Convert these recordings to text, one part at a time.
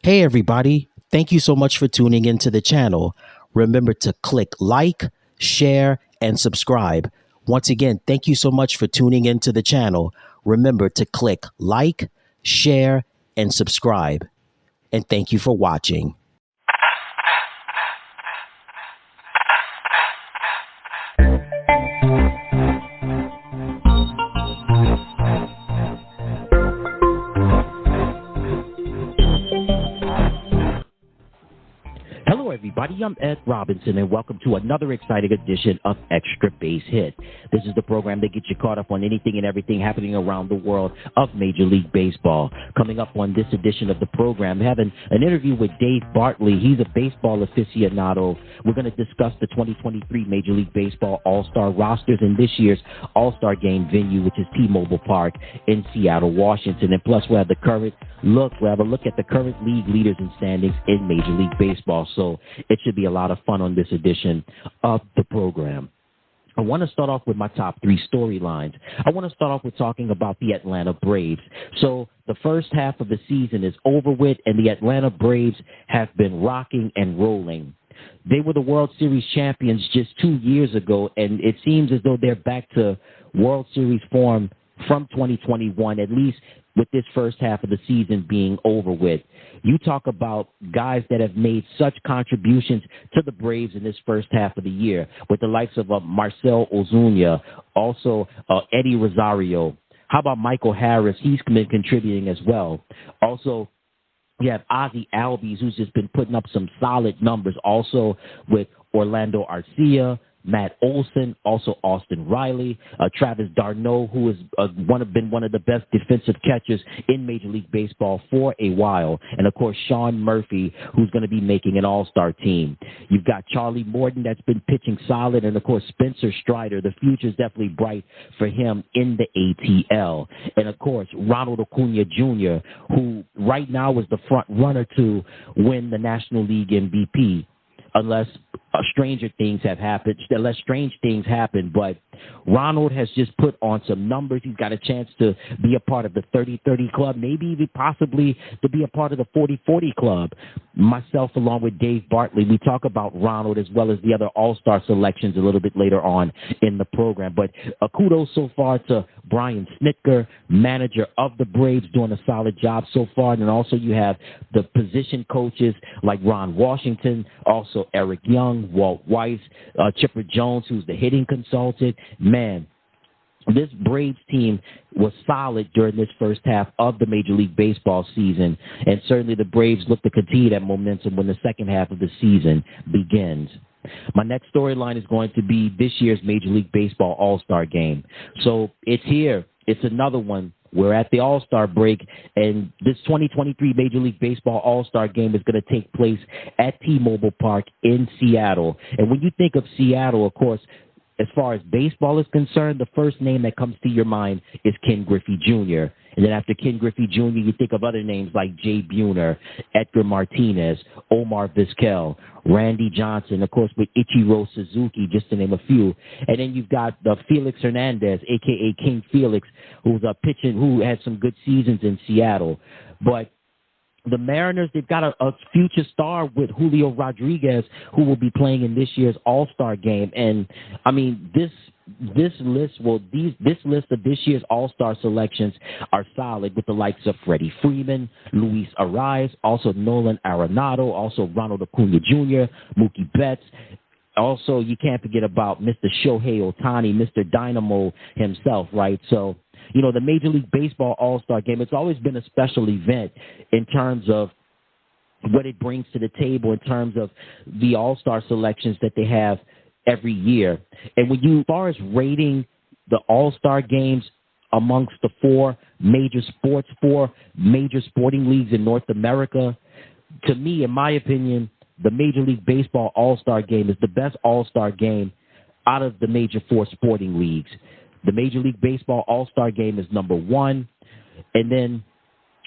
Hey everybody, thank you so much for tuning into the channel. Remember to click like, share, and subscribe. Once again, thank you so much for tuning into the channel. Remember to click like, share, and subscribe. And thank you for watching. Hello, everybody. I'm Ed Robinson, and welcome to another exciting edition of Extra Base Hit. This is the program that gets you caught up on anything and everything happening around the world of Major League Baseball. Coming up on this edition of the program, we have an interview with Dave Bartley. He's a baseball aficionado. We're going to discuss the 2023 Major League Baseball All-Star rosters and this year's All-Star Game venue, which is T-Mobile Park in Seattle, Washington. And plus, we'll have we'll have a look at the current league leaders and standings in Major League Baseball. So it should be a lot of fun on this edition of the program. I want to start off with my top three storylines. I want to start off with talking about the Atlanta Braves. So the first half of the season is over with, and the Atlanta Braves have been rocking and rolling. They were the World Series champions just 2 years ago, and it seems as though they're back to World Series form from 2021, at least with this first half of the season being over with. You talk about guys that have made such contributions to the Braves in this first half of the year, with the likes of Marcell Ozuna, also Eddie Rosario. How about Michael Harris? He's been contributing as well. Also, you have Ozzie Albies, who's just been putting up some solid numbers, also with Orlando Arcia, Matt Olson, also Austin Riley, Travis d'Arnaud, who has been one of the best defensive catchers in Major League Baseball for a while, and of course Sean Murphy, who's going to be making an all-star team. You've got Charlie Morton, that's been pitching solid, and of course Spencer Strider. The future is definitely bright for him in the ATL. And of course Ronald Acuna Jr., who right now is the front runner to win the National League MVP, unless strange things happen. But Ronald has just put on some numbers. He's got a chance to be a part of the 30-30 club, maybe even possibly to be a part of the 40-40 club. Myself, along with Dave Bartley, we talk about Ronald as well as the other all-star selections a little bit later on in the program. But kudos so far to Brian Snitker, manager of the Braves, doing a solid job so far. And then also you have the position coaches like Ron Washington, also Eric Young, Walt Weiss, Chipper Jones, who's the hitting consultant. Man, this Braves team was solid during this first half of the Major League Baseball season, and certainly the Braves look to continue that momentum when the second half of the season begins. My next storyline is going to be this year's Major League Baseball All-Star Game. So it's here. It's another one. We're at the All-Star break, and this 2023 Major League Baseball All-Star Game is going to take place at T-Mobile Park in Seattle. And when you think of Seattle, of course, as far as baseball is concerned, the first name that comes to your mind is Ken Griffey Jr. And then after Ken Griffey Jr., you think of other names like Jay Buhner, Edgar Martinez, Omar Vizquel, Randy Johnson, of course, with Ichiro Suzuki, just to name a few. And then you've got Felix Hernandez, a.k.a. King Felix, who's pitching, who had some good seasons in Seattle. But the Mariners, they've got a future star with Julio Rodriguez, who will be playing in this year's All-Star Game. And, I mean, this list of this year's All-Star selections are solid, with the likes of Freddie Freeman, Luis Arias, also Nolan Arenado, also Ronald Acuna Jr., Mookie Betts. Also, you can't forget about Mr. Shohei Ohtani, Mr. Dynamo himself, right? So, you know, the Major League Baseball All-Star Game, it's always been a special event in terms of what it brings to the table, in terms of the All-Star selections that they have every year. And as far as rating the All-Star games amongst the four major sporting leagues in North America, to me, in my opinion, the Major League Baseball All-Star Game is the best All-Star game out of the major four sporting leagues. The Major League Baseball All-Star Game is number one, and then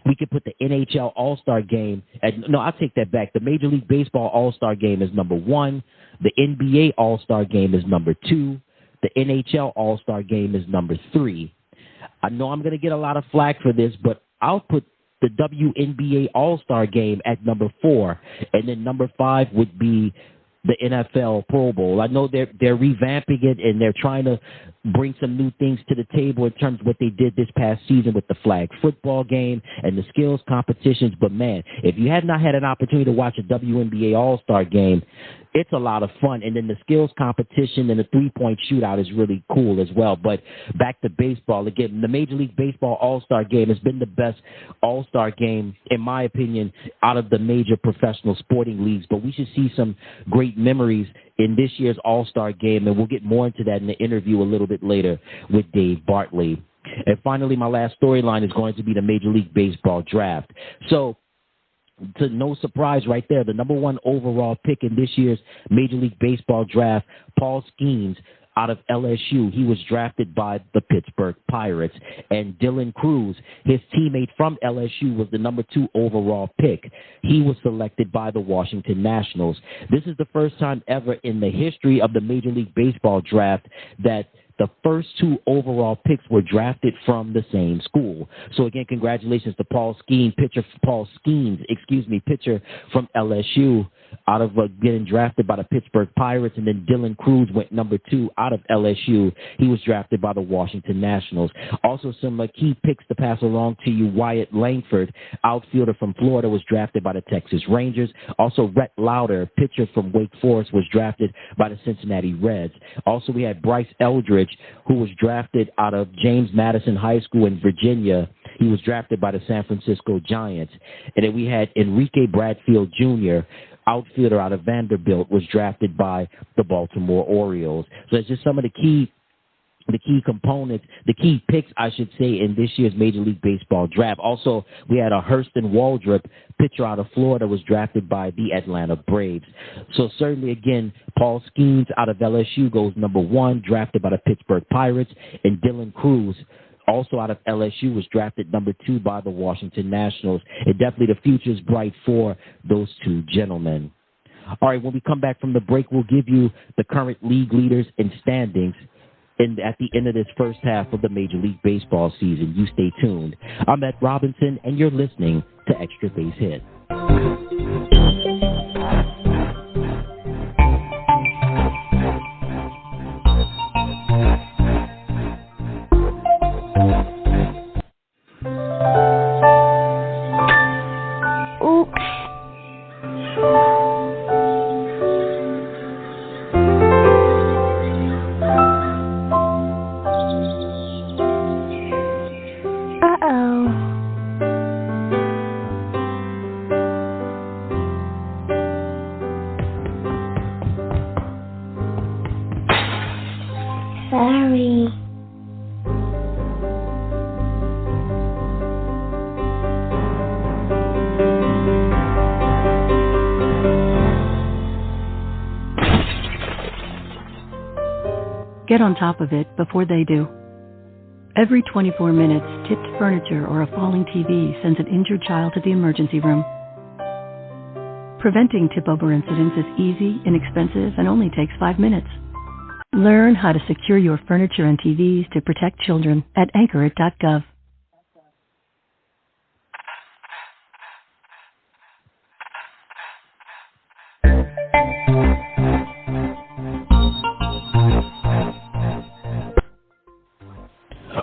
we could put the NHL All-Star Game I'll take that back. The Major League Baseball All-Star Game is number one. The NBA All-Star Game is number two. The NHL All-Star Game is number three. I know I'm going to get a lot of flack for this, but I'll put the WNBA All-Star Game at number 4. And then number 5 would be the NFL Pro Bowl. I know they're revamping it and they're trying to bring some new things to the table in terms of what they did this past season with the flag football game and the skills competitions. But, man, if you have not had an opportunity to watch a WNBA All-Star Game, it's a lot of fun. And then the skills competition and the three-point shootout is really cool as well. But back to baseball again, the Major League Baseball All-Star Game has been the best All-Star game, in my opinion, out of the major professional sporting leagues. But we should see some great memories in this year's All-Star Game, and we'll get more into that in the interview a little bit later with Dave Bartley. And finally, my last storyline is going to be the Major League Baseball Draft. So, to no surprise right there, the number 1 overall pick in this year's Major League Baseball Draft, Paul Skeens out of LSU. He was drafted by the Pittsburgh Pirates. And Dylan Cruz, his teammate from LSU, was the number 2 overall pick. He was selected by the Washington Nationals. This is the first time ever in the history of the Major League Baseball Draft that the first 2 overall picks were drafted from the same school. So again, congratulations to Paul Skeens, pitcher from LSU, out of getting drafted by the Pittsburgh Pirates. And then Dylan Cruz went number 2 out of LSU. He was drafted by the Washington Nationals. Also, some key picks to pass along to you. Wyatt Langford, outfielder from Florida, was drafted by the Texas Rangers. Also, Rhett Lauder, pitcher from Wake Forest, was drafted by the Cincinnati Reds. Also, we had Bryce Eldridge, who was drafted out of James Madison High School in Virginia. He was drafted by the San Francisco Giants. And then we had Enrique Bradfield Jr., outfielder out of Vanderbilt, was drafted by the Baltimore Orioles. So it's just some of the key components, the key picks, I should say, in this year's Major League Baseball Draft. Also, we had a Hurston Waldrop, pitcher out of Florida, was drafted by the Atlanta Braves. So certainly, again, Paul Skeens out of LSU goes number 1, drafted by the Pittsburgh Pirates, and Dylan Cruz, also out of LSU, was drafted number 2 by the Washington Nationals. And definitely the future is bright for those 2 gentlemen. All right, when we come back from the break, we'll give you the current league leaders and standings at the end of this first half of the Major League Baseball season. You stay tuned. I'm Ed Robinson, and you're listening to Extra Base Hit. Sorry. Get on top of it before they do. Every 24 minutes, tipped furniture or a falling TV sends an injured child to the emergency room. Preventing tip-over incidents is easy, inexpensive, and only takes 5 minutes. Learn how to secure your furniture and TVs to protect children at anchorit.gov.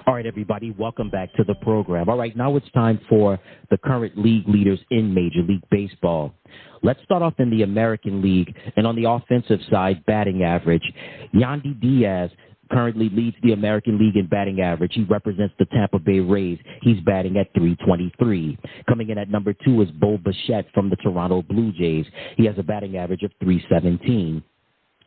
All right, everybody, welcome back to the program. All right, now it's time for the current league leaders in Major League Baseball. Let's start off in the American League, and on the offensive side, batting average. Yandy Diaz currently leads the American League in batting average. He represents the Tampa Bay Rays. He's batting at .323. Coming in at number 2 is Bo Bichette from the Toronto Blue Jays. He has a batting average of .317.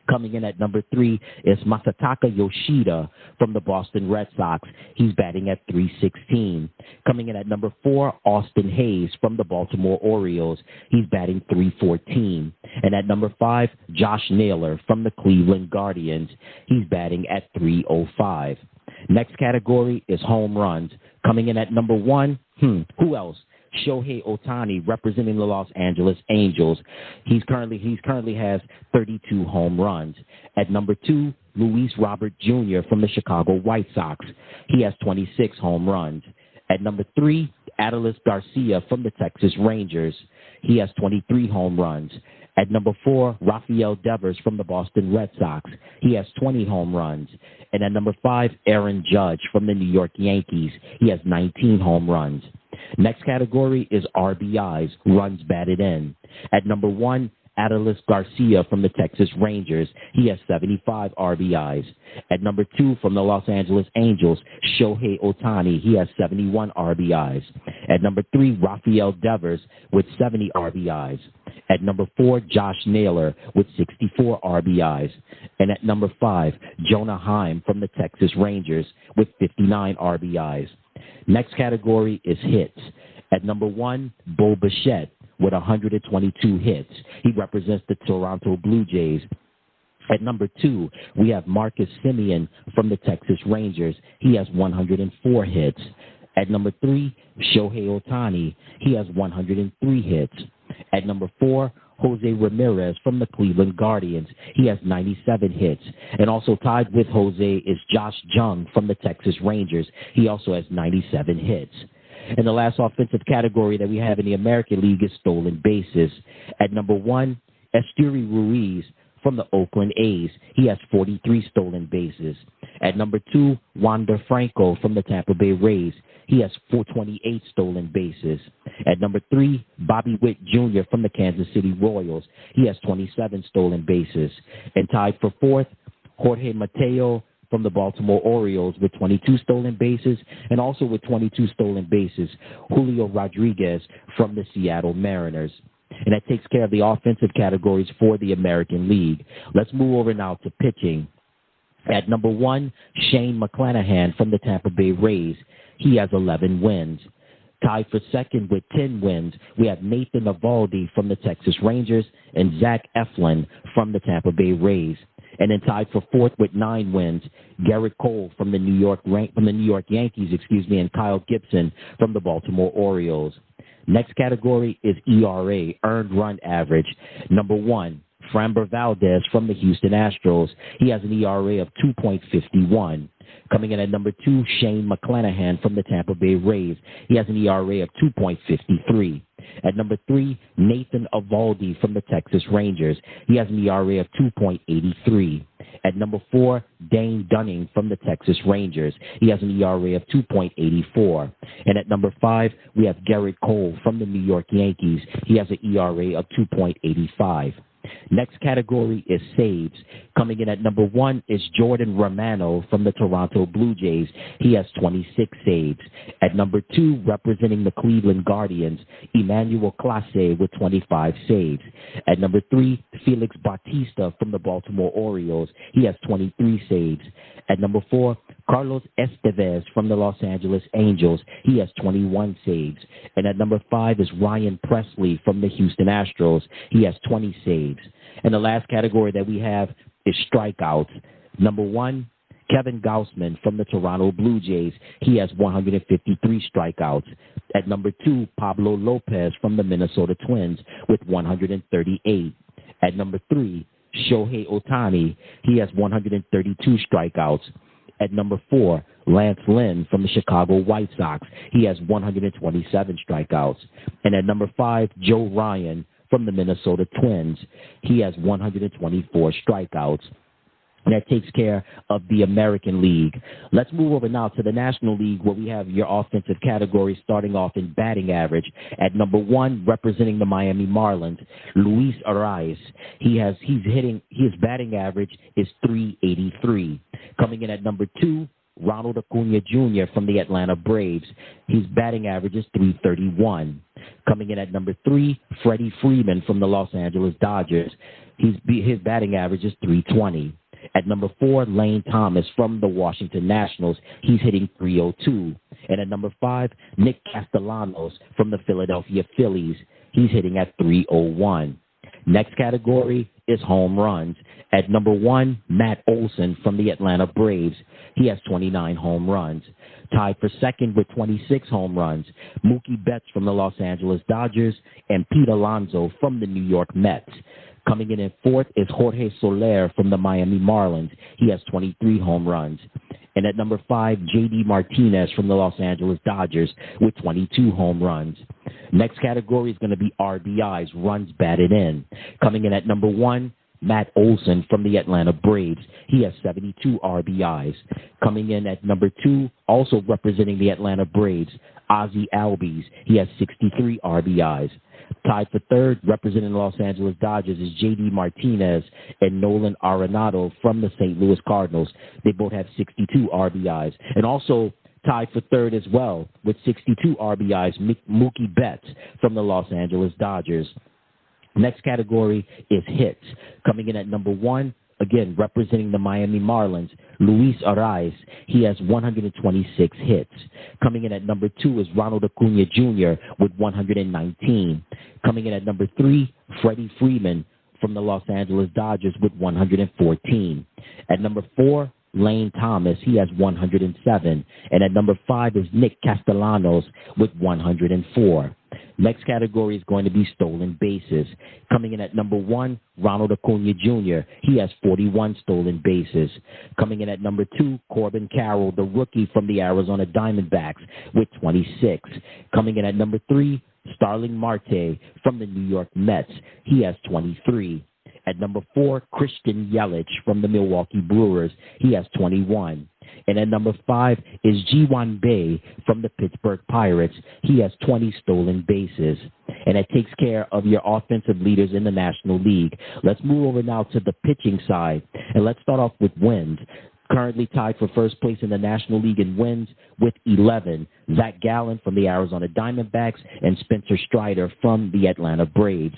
Coming in at number 3 is Masataka Yoshida from the Boston Red Sox. He's batting at .316. Coming in at number 4, Austin Hayes from the Baltimore Orioles. He's batting .314. And at number 5, Josh Naylor from the Cleveland Guardians. He's batting at .305. Next category is home runs. Coming in at number 1, who else? Shohei Ohtani, representing the Los Angeles Angels. He currently has 32 home runs. At number 2, Luis Robert Jr. from the Chicago White Sox. He has 26 home runs. At number 3, Adolis Garcia from the Texas Rangers. He has 23 home runs. At number 4, Rafael Devers from the Boston Red Sox. He has 20 home runs. And at number 5, Aaron Judge from the New York Yankees. He has 19 home runs. Next category is RBIs, runs batted in. At number 1, Adolis Garcia from the Texas Rangers. He has 75 RBIs. At number 2, from the Los Angeles Angels, Shohei Ohtani. He has 71 RBIs. At number 3, Rafael Devers with 70 RBIs. At number 4, Josh Naylor with 64 RBIs. And at number 5, Jonah Heim from the Texas Rangers with 59 RBIs. Next category is hits. At number 1, Bo Bichette with 122 hits. He represents the Toronto Blue Jays. At number 2, we have Marcus Semien from the Texas Rangers. He has 104 hits. At number 3, Shohei Ohtani. He has 103 hits. At number 4, Jose Ramirez from the Cleveland Guardians. He has 97 hits. And also tied with Jose is Josh Jung from the Texas Rangers. He also has 97 hits. And the last offensive category that we have in the American League is stolen bases. At number 1, Esteury Ruiz from the Oakland A's. He has 43 stolen bases. At number 2, Wander Franco from the Tampa Bay Rays. He has 428 stolen bases. At number 3, Bobby Witt Jr. from the Kansas City Royals. He has 27 stolen bases. And tied for 4th, Jorge Mateo from the Baltimore Orioles with 22 stolen bases, and also with 22 stolen bases, Julio Rodriguez from the Seattle Mariners. And that takes care of the offensive categories for the American League. Let's move over now to pitching. At number 1, Shane McClanahan from the Tampa Bay Rays. He has 11 wins. Tied for second with 10 wins, we have Nathan Eovaldi from the Texas Rangers and Zach Eflin from the Tampa Bay Rays. And then tied for 4th with 9 wins, Garrett Cole from the New York Yankees, and Kyle Gibson from the Baltimore Orioles. Next category is ERA, earned run average. Number 1, Framber Valdez from the Houston Astros. He has an ERA of 2.51. Coming in at number 2, Shane McClanahan from the Tampa Bay Rays. He has an ERA of 2.53. At number 3, Nathan Eovaldi from the Texas Rangers. He has an ERA of 2.83. At number 4, Dane Dunning from the Texas Rangers. He has an ERA of 2.84. And at number 5, we have Garrett Cole from the New York Yankees. He has an ERA of 2.85. Next category is saves. Coming in at number 1 is Jordan Romano from the Toronto Blue Jays. He has 26 saves. At number 2, representing the Cleveland Guardians, Emmanuel Clase with 25 saves. At number 3, Felix Bautista from the Baltimore Orioles. He has 23 saves. At number 4, Carlos Estevez from the Los Angeles Angels. He has 21 saves. And at number 5 is Ryan Presley from the Houston Astros. He has 20 saves. And the last category that we have is strikeouts. Number 1, Kevin Gausman from the Toronto Blue Jays. He has 153 strikeouts. At number 2, Pablo Lopez from the Minnesota Twins with 138. At number 3, Shohei Ohtani. He has 132 strikeouts. At number 4, Lance Lynn from the Chicago White Sox. He has 127 strikeouts. And at number 5, Joe Ryan from the Minnesota Twins. He has 124 strikeouts. And that takes care of the American League. Let's move over now to the National League, where we have your offensive categories starting off in batting average. At number 1, representing the Miami Marlins, Luis Arraez. His batting average is .383. Coming in at number 2, Ronald Acuna Jr. from the Atlanta Braves. His batting average is .331. Coming in at number 3, Freddie Freeman from the Los Angeles Dodgers. His batting average is .320. At number 4, Lane Thomas from the Washington Nationals. He's hitting .302. And at number 5, Nick Castellanos from the Philadelphia Phillies. He's hitting at .301. Next category is home runs. At number 1, Matt Olson from the Atlanta Braves. He has 29 home runs. Tied for second with 26 home runs, Mookie Betts from the Los Angeles Dodgers and Pete Alonso from the New York Mets. Coming in 4th is Jorge Soler from the Miami Marlins. He has 23 home runs. And at number 5, J.D. Martinez from the Los Angeles Dodgers with 22 home runs. Next category is going to be RBIs, runs batted in. Coming in at number 1, Matt Olson from the Atlanta Braves. He has 72 RBIs. Coming in at number 2, also representing the Atlanta Braves, Ozzie Albies. He has 63 RBIs. Tied for third, representing the Los Angeles Dodgers, is J.D. Martinez and Nolan Arenado from the St. Louis Cardinals. They both have 62 RBIs. And also tied for third as well with 62 RBIs, Mookie Betts from the Los Angeles Dodgers. Next category is hits. Coming in at number 1, again, representing the Miami Marlins, Luis Arraez. He has 126 hits. Coming in at number 2 is Ronald Acuna Jr. with 119. Coming in at number 3, Freddie Freeman from the Los Angeles Dodgers with 114. At number 4, Lane Thomas. He has 107. And at number 5 is Nick Castellanos with 104. Next category is going to be stolen bases. Coming in at number 1, Ronald Acuna Jr. He has 41 stolen bases. Coming in at number 2, Corbin Carroll, the rookie from the Arizona Diamondbacks, with 26. Coming in at number 3, Starling Marte from the New York Mets. He has 23. At number 4, Christian Yelich from the Milwaukee Brewers. He has 21. And at number 5 is Ji-Hwan Bae from the Pittsburgh Pirates. He has 20 stolen bases. And that takes care of your offensive leaders in the National League. Let's move over now to the pitching side. And let's start off with wins. Currently tied for first place in the National League in wins with 11, Zach Gallen from the Arizona Diamondbacks and Spencer Strider from the Atlanta Braves.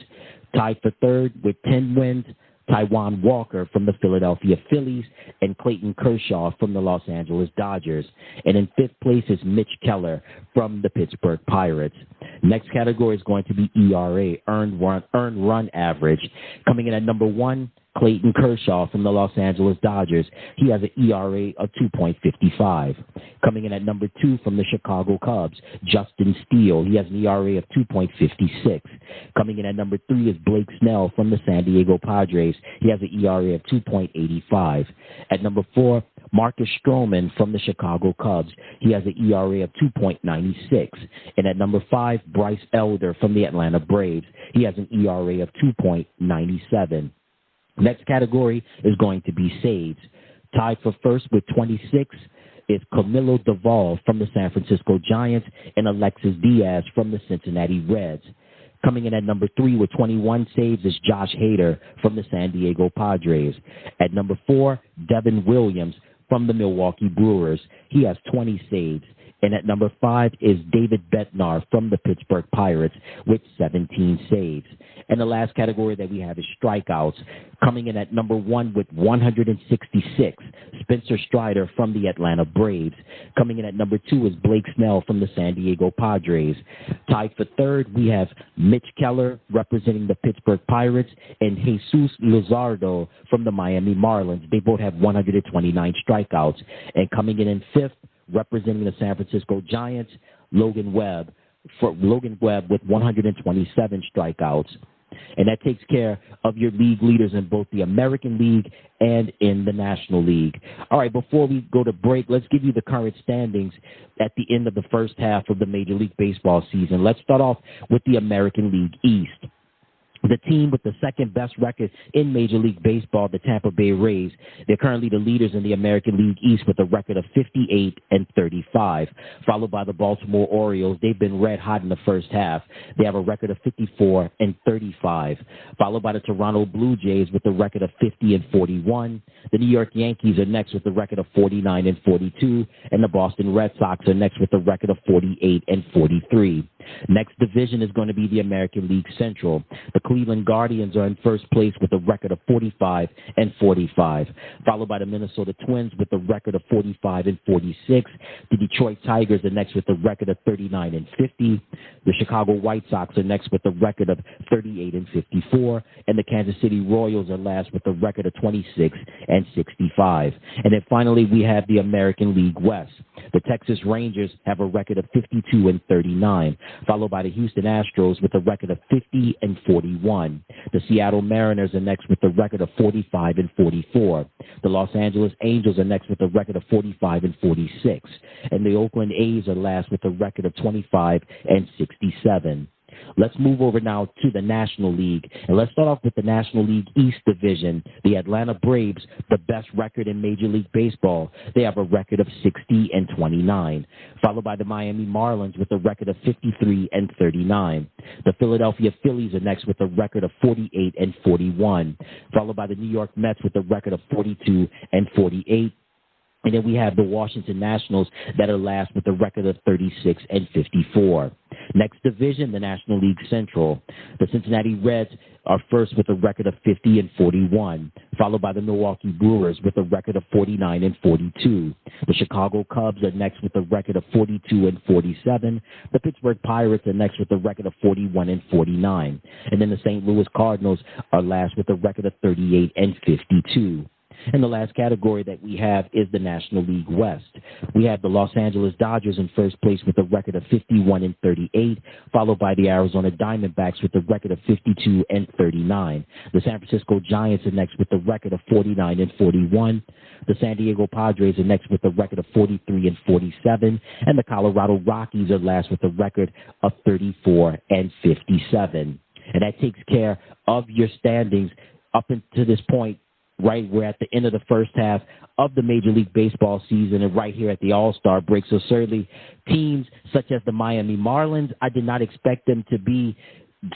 Tied for third with 10 wins, Taijuan Walker from the Philadelphia Phillies and Clayton Kershaw from the Los Angeles Dodgers. And in fifth place is Mitch Keller from the Pittsburgh Pirates. Next category is going to be ERA, earned run average. Coming in at number 1, Clayton Kershaw from the Los Angeles Dodgers. He has an ERA of 2.55. Coming in at number 2 from the Chicago Cubs, Justin Steele. He has an ERA of 2.56. Coming in at number 3 is Blake Snell from the San Diego Padres. He has an ERA of 2.85. At number 4, Marcus Stroman from the Chicago Cubs. He has an ERA of 2.96. And at number 5, Bryce Elder from the Atlanta Braves. He has an ERA of 2.97. Next category is going to be saves. Tied for first with 26 is Camilo Doval from the San Francisco Giants and Alexis Diaz from the Cincinnati Reds. Coming in at number 3 with 21 saves is Josh Hader from the San Diego Padres. At number 4, Devin Williams from the Milwaukee Brewers. He has 20 saves. And at number 5 is David Bednar from the Pittsburgh Pirates with 17 saves. And the last category that we have is strikeouts. Coming in at number 1 with 166, Spencer Strider from the Atlanta Braves. Coming in at number 2 is Blake Snell from the San Diego Padres. Tied for third, we have Mitch Keller representing the Pittsburgh Pirates and Jesus Luzardo from the Miami Marlins. They both have 129 strikeouts. And coming in fifth, representing the San Francisco Giants, Logan Webb with 127 strikeouts. And that takes care of your league leaders in both the American League and in the National League. All right, before we go to break, let's give you the current standings at the end of the first half of the Major League Baseball season. Let's start off with the American League East. The team with the second best record in Major League Baseball, the Tampa Bay Rays, they're currently the leaders in the American League East with a record of 58-35, followed by the Baltimore Orioles. They've been red hot in the first half. They have a record of 54-35, followed by the Toronto Blue Jays with a record of 50-41. The New York Yankees are next with a record of 49-42, and the Boston Red Sox are next with a record of 48-43. Next division is going to be the American League Central. The Cleveland Guardians are in first place with a record of 45-45, followed by the Minnesota Twins with a record of 45-46. The Detroit Tigers are next with a record of 39-50. The Chicago White Sox are next with a record of 38-54, and the Kansas City Royals are last with a record of 26-65. And then finally, we have the American League West. The Texas Rangers have a record of 52-39, followed by the Houston Astros with a record of 50-41. The Seattle Mariners are next with a record of 45-44. The Los Angeles Angels are next with a record of 45-46. And the Oakland A's are last with a record of 25-67. Let's move over now to the National League. And let's start off with the National League East Division. The Atlanta Braves, the best record in Major League Baseball. They have a record of 60-29. Followed by the Miami Marlins with a record of 53-39. The Philadelphia Phillies are next with a record of 48-41. Followed by the New York Mets with a record of 42-48. And then we have the Washington Nationals that are last with a record of 36-54. Next division, the National League Central. The Cincinnati Reds are first with a record of 50-41, followed by the Milwaukee Brewers with a record of 49-42. The Chicago Cubs are next with a record of 42-47. The Pittsburgh Pirates are next with a record of 41-49. And then the St. Louis Cardinals are last with a record of 38-52. And the last category that we have is the National League West. We have the Los Angeles Dodgers in first place with a record of 51-38, followed by the Arizona Diamondbacks with a record of 52-39. The San Francisco Giants are next with a record of 49-41. The San Diego Padres are next with a record of 43-47. And the Colorado Rockies are last with a record of 34-57. And that takes care of your standings up until this point. Right, we're at the end of the first half of the Major League Baseball season and right here at the All-Star break. So certainly teams such as the Miami Marlins, I did not expect them to be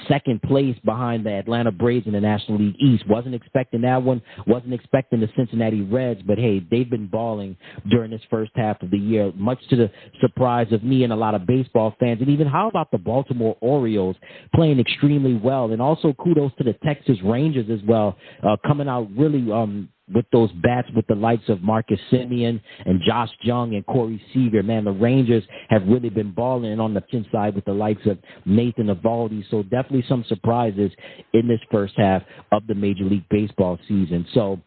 second place behind the Atlanta Braves in the National League East. Wasn't expecting that one. Wasn't expecting the Cincinnati Reds. But, hey, they've been balling during this first half of the year, much to the surprise of me and a lot of baseball fans. And even how about the Baltimore Orioles playing extremely well? And also kudos to the Texas Rangers as well, coming out really with those bats with the likes of Marcus Semien and Josh Jung and Corey Seager. Man, the Rangers have really been balling on the chin side with the likes of Nathan Eovaldi. So definitely some surprises in this first half of the Major League Baseball season. So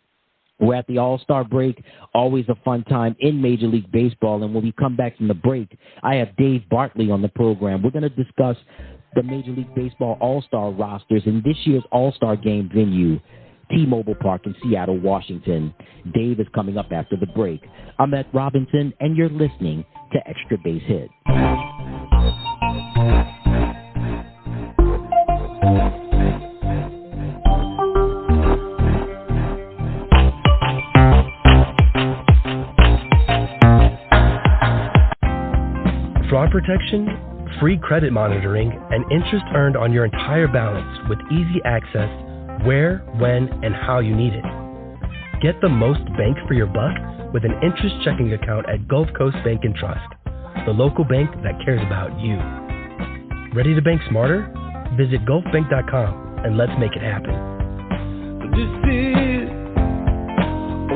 we're at the All-Star break, always a fun time in Major League Baseball. And when we come back from the break, I have Dave Bartley on the program. We're going to discuss the Major League Baseball All-Star rosters and this year's All-Star Game venue, T-Mobile Park in Seattle, Washington. Dave is coming up after the break. I'm Ed Robinson, and you're listening to Extra Base Hit. Fraud protection, free credit monitoring, and interest earned on your entire balance with easy access where, when, and how you need it. Get the most bank for your buck with an interest checking account at Gulf Coast Bank and Trust, the local bank that cares about you. Ready to bank smarter? Visit gulfbank.com and let's make it happen. This is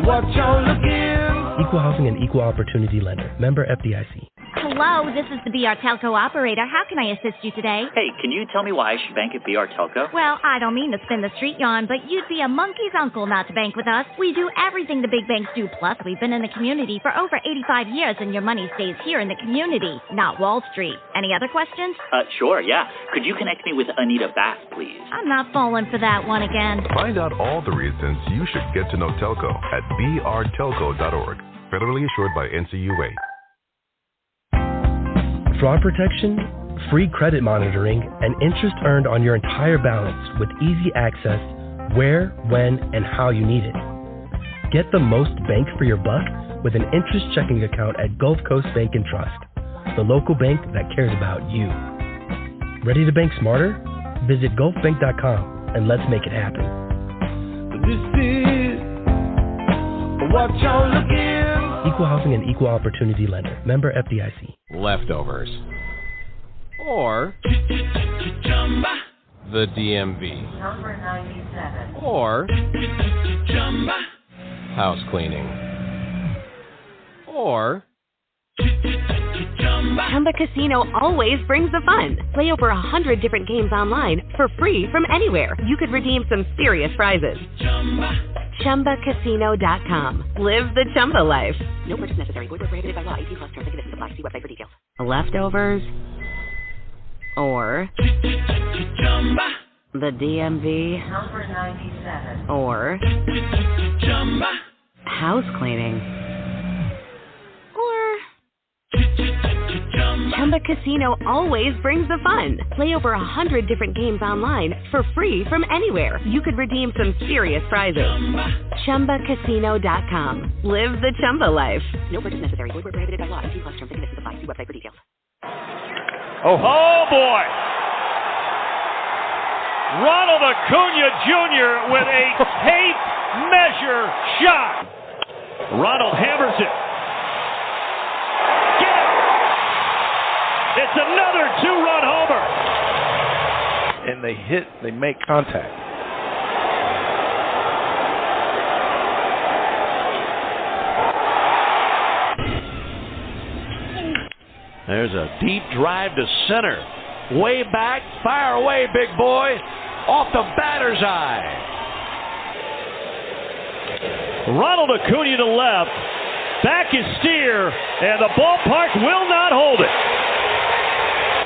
what you're looking. Equal housing and equal opportunity lender. Member FDIC. Hello, this is the BR Telco operator. How can I assist you today? Hey, can you tell me why I should bank at BR Telco? Well, I don't mean to spin the street yarn, but you'd be a monkey's uncle not to bank with us. We do everything the big banks do, plus we've been in the community for over 85 years, and your money stays here in the community, not Wall Street. Any other questions? Sure, yeah. Could you connect me with Anita Bass, please? I'm not falling for that one again. Find out all the reasons you should get to know Telco at brtelco.org. Federally issued by NCUA. Fraud protection, free credit monitoring, and interest earned on your entire balance with easy access where, when, and how you need it. Get the most bank for your buck with an interest checking account at Gulf Coast Bank and Trust, the local bank that cares about you. Ready to bank smarter? Visit gulfbank.com and let's make it happen. This is what you're looking. Equal housing and equal opportunity lender. Member FDIC. Leftovers. Or the DMV. Number 97. Or house cleaning. Or Chumba Casino always brings the fun. Play over 100 different games online for free from anywhere. You could redeem some serious prizes. ChumbaCasino.com. Live the Chumba life. No purchase necessary. Void where prohibited by law. 18+ terms and conditions apply. See website for details. Leftovers or the DMV, number 97, or house cleaning, or Chumba Casino always brings the fun. Play over 100 different games online for free from anywhere. You could redeem some serious prizes. ChumbaCasino.com. Live the Chumba life. No purchase necessary. Void where prohibited by law. 18+ terms and conditions apply. See website for details. Oh boy! Ronald Acuna Jr. with a tape measure shot. Ronald hammers it. Get it! It's another two-run homer. And they make contact. There's a deep drive to center. Way back, fire away, big boy. Off the batter's eye. Ronald Acuna to left. Back is Steer, and the ballpark will not hold it.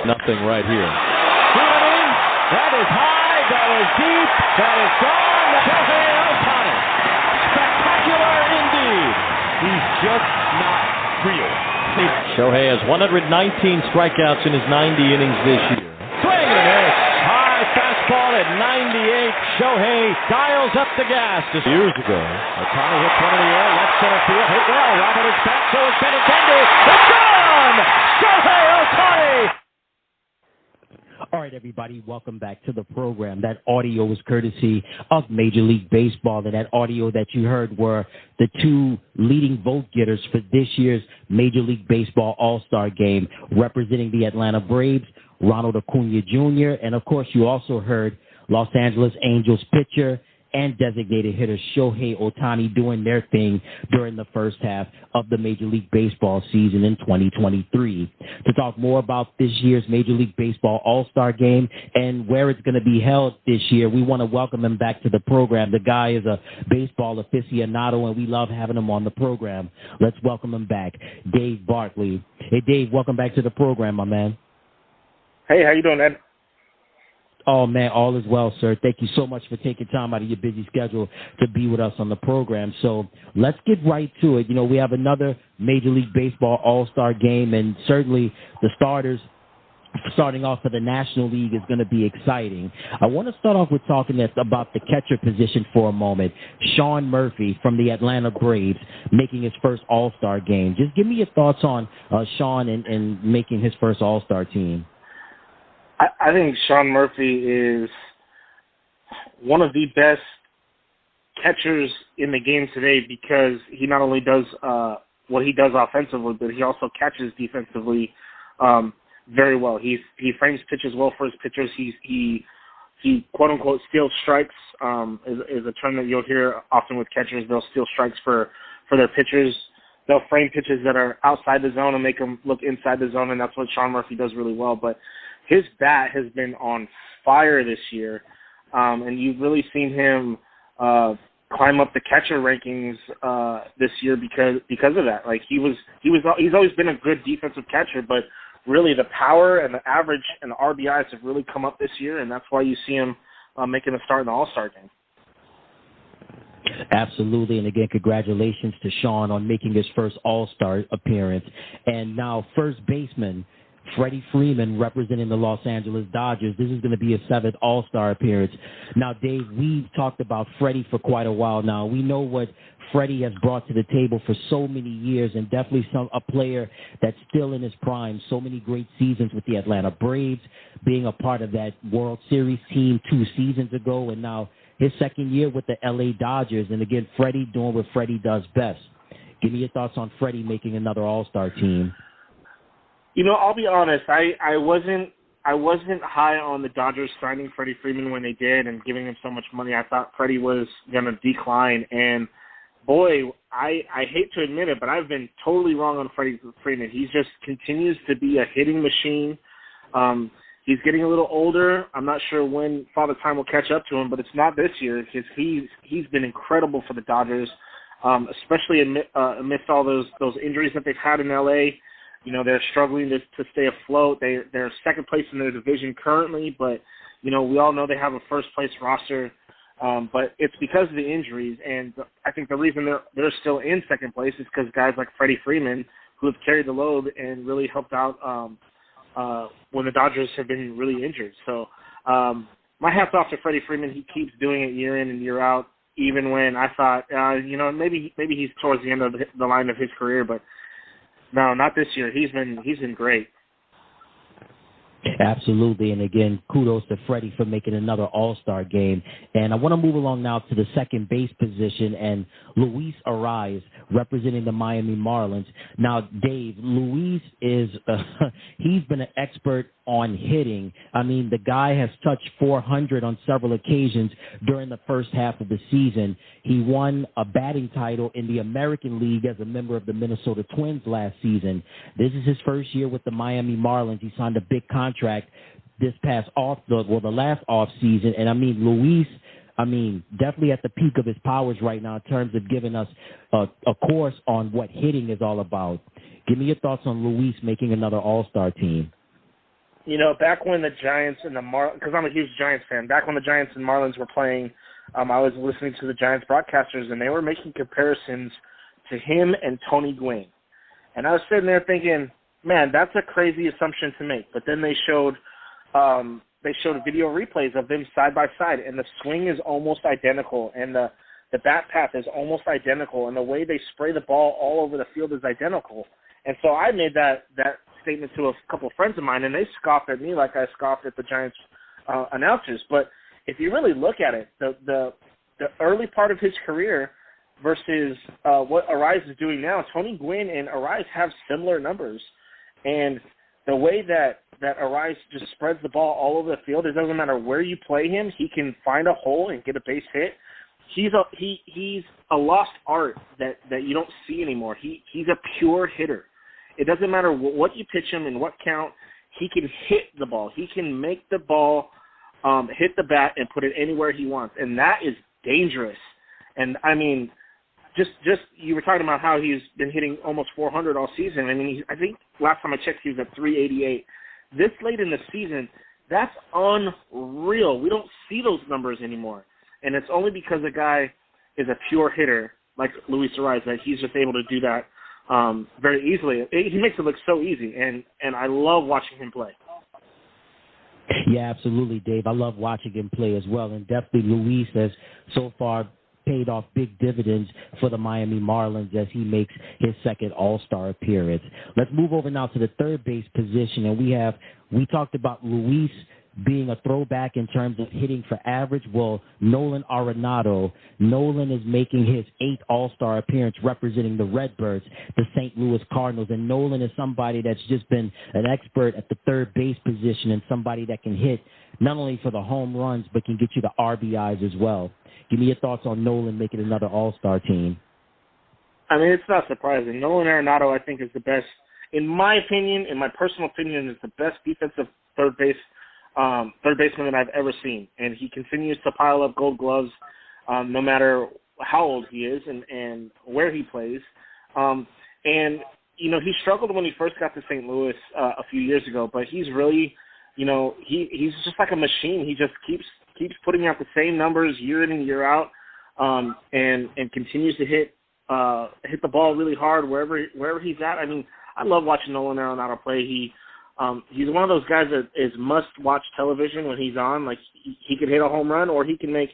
Nothing right here. That is high, that is deep, that is gone. Shohei Ohtani. Spectacular indeed. He's just not real. Shohei has 119 strikeouts in his 90 innings this year. Swing and a miss. High fastball at 98. Shohei dials up the gas. Years ago. Ohtani hits one in the air, left center field. Hit well. Robert is back, so is Benintendi. It's gone! Shohei Ohtani! All right, everybody, welcome back to the program. That audio was courtesy of Major League Baseball, and that audio that you heard were the two leading vote getters for this year's Major League Baseball All-Star Game, representing the Atlanta Braves, Ronald Acuna Jr., and, of course, you also heard Los Angeles Angels pitcher and designated hitter Shohei Ohtani doing their thing during the first half of the Major League Baseball season in 2023. To talk more about this year's Major League Baseball All-Star Game and where it's going to be held this year, we want to welcome him back to the program. The guy is a baseball aficionado, and we love having him on the program. Let's welcome him back, Dave Bartley. Hey, Dave, welcome back to the program, my man. Hey, how you doing, Ed? Oh, man, all is well, sir. Thank you so much for taking time out of your busy schedule to be with us on the program. So let's get right to it. You know, we have another Major League Baseball All-Star Game, and certainly the starters starting off for the National League is going to be exciting. I want to start off with talking about the catcher position for a moment. Sean Murphy from the Atlanta Braves making his first All-Star Game. Just give me your thoughts on Sean and making his first All-Star team. I think Sean Murphy is one of the best catchers in the game today because he not only does what he does offensively, but he also catches defensively very well. He frames pitches well for his pitchers. He quote unquote steals strikes is a term that you'll hear often with catchers. They'll steal strikes for their pitchers. They'll frame pitches that are outside the zone and make them look inside the zone, and that's what Sean Murphy does really well. But his bat has been on fire this year, and you've really seen him climb up the catcher rankings this year because of that. Like he's always been a good defensive catcher, but really the power and the average and the RBIs have really come up this year, and that's why you see him making a start in the All-Star game. Absolutely, and again, congratulations to Sean on making his first All-Star appearance. And now, first baseman Freddie Freeman representing the Los Angeles Dodgers. This is going to be his 7th All-Star appearance. Now, Dave, we've talked about Freddie for quite a while now. We know what Freddie has brought to the table for so many years, and definitely a player that's still in his prime. So many great seasons with the Atlanta Braves, being a part of that World Series team 2 seasons ago, and now his second year with the LA Dodgers. And again, Freddie doing what Freddie does best. Give me your thoughts on Freddie making another All-Star team. You know, I'll be honest. I wasn't high on the Dodgers signing Freddie Freeman when they did and giving him so much money. I thought Freddie was going to decline. And, boy, I hate to admit it, but I've been totally wrong on Freddie Freeman. He just continues to be a hitting machine. He's getting a little older. I'm not sure when Father Time will catch up to him, but it's not this year because he's been incredible for the Dodgers, especially amidst all those injuries that they've had in L.A. You know, they're struggling to stay afloat. They're second place in their division currently, but, we all know they have a first-place roster, but it's because of the injuries. And I think the reason they're still in second place is because guys like Freddie Freeman, who have carried the load and really helped out when the Dodgers have been really injured. So my hat's off to Freddie Freeman. He keeps doing it year in and year out, even when I thought, maybe he's towards the end of the line of his career, but no, not this year. He's been great. Absolutely. And again, kudos to Freddie for making another All-Star game. And I want to move along now to the second base position and Luis Arraez representing the Miami Marlins. Now, Dave, Luis is, he's been an expert on hitting. I mean, the guy has touched 400 on several occasions during the first half of the season. He won a batting title in the American League as a member of the Minnesota Twins last season. This is his first year with the Miami Marlins. He signed a big contract this past the last off season. And I mean, Luis, definitely at the peak of his powers right now in terms of giving us a course on what hitting is all about. Give me your thoughts on Luis making another All-Star team. Back when the Giants and the Marlins, because I'm a huge Giants fan, back when the Giants and Marlins were playing, I was listening to the Giants broadcasters, and they were making comparisons to him and Tony Gwynn. And I was sitting there thinking, man, that's a crazy assumption to make. But then they showed video replays of them side by side, and the swing is almost identical, and the bat path is almost identical, and the way they spray the ball all over the field is identical. And so I made that statement to a couple of friends of mine, and they scoffed at me like I scoffed at the Giants announcers. But if you really look at it, the early part of his career versus what Arraez is doing now, Tony Gwynn and Arraez have similar numbers. And the way that Arraez just spreads the ball all over the field, it doesn't matter where you play him, he can find a hole and get a base hit. He's a lost art that you don't see anymore. He's a pure hitter. It doesn't matter what you pitch him and what count, he can hit the ball. He can make the ball hit the bat and put it anywhere he wants, and that is dangerous. And, I mean, just you were talking about how he's been hitting almost 400 all season. I mean, I think last time I checked he was at 388. This late in the season, that's unreal. We don't see those numbers anymore, and it's only because a guy is a pure hitter like Luis Arraez that he's just able to do that very easily. He makes it look so easy, and I love watching him play. Yeah, absolutely, Dave. I love watching him play as well, and definitely Luis has so far paid off big dividends for the Miami Marlins as he makes his second All-Star appearance. Let's move over now to the third base position, and we talked about Luis being a throwback in terms of hitting for average. Well, Nolan Arenado is making his 8th All-Star appearance representing the Redbirds, the St. Louis Cardinals. And Nolan is somebody that's just been an expert at the third base position and somebody that can hit not only for the home runs but can get you the RBIs as well. Give me your thoughts on Nolan making another All-Star team. I mean, it's not surprising. Nolan Arenado, I think, is the best, in my opinion, in my personal opinion, is the best defensive third baseman that I've ever seen. And he continues to pile up gold gloves no matter how old he is and where he plays. And, he struggled when he first got to St. Louis a few years ago, but he's really, he's just like a machine. He just keeps putting out the same numbers year in and year out and continues to hit the ball really hard wherever he's at. I mean, I love watching Nolan Arenado play. He's one of those guys that is must-watch television when he's on. Like, he can hit a home run or he can make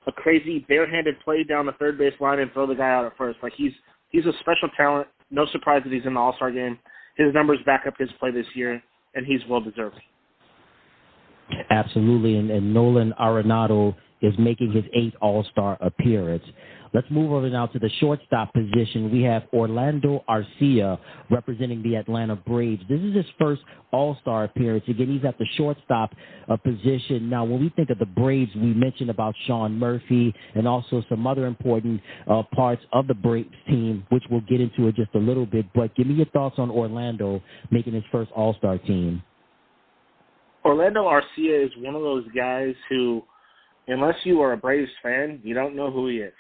a crazy barehanded play down the third base line and throw the guy out at first. Like, he's a special talent. No surprise that he's in the All-Star game. His numbers back up his play this year, and he's well-deserved. Absolutely, and Nolan Arenado is making his 8th All-Star appearance. Let's move over now to the shortstop position. We have Orlando Arcia representing the Atlanta Braves. This is his first All-Star appearance. Again, he's at the shortstop position. Now, when we think of the Braves, we mentioned about Sean Murphy and also some other important parts of the Braves team, which we'll get into in just a little bit. But give me your thoughts on Orlando making his first All-Star team. Orlando Arcia is one of those guys who, unless you are a Braves fan, you don't know who he is.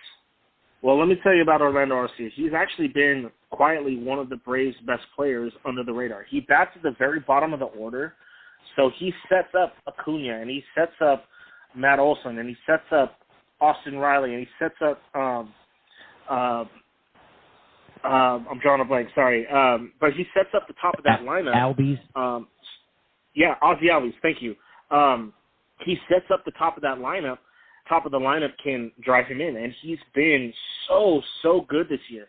Well, let me tell you about Orlando Arcia. He's actually been quietly one of the Braves' best players under the radar. He bats at the very bottom of the order, So he sets up Acuna, and he sets up Matt Olson, and he sets up Austin Riley, and he sets up I'm drawing a blank, sorry. But he sets up the top of that lineup. Albies. Ozzie Albies, thank you. He sets up the top of that lineup. Top of the lineup can drive him in, and he's been so good this year.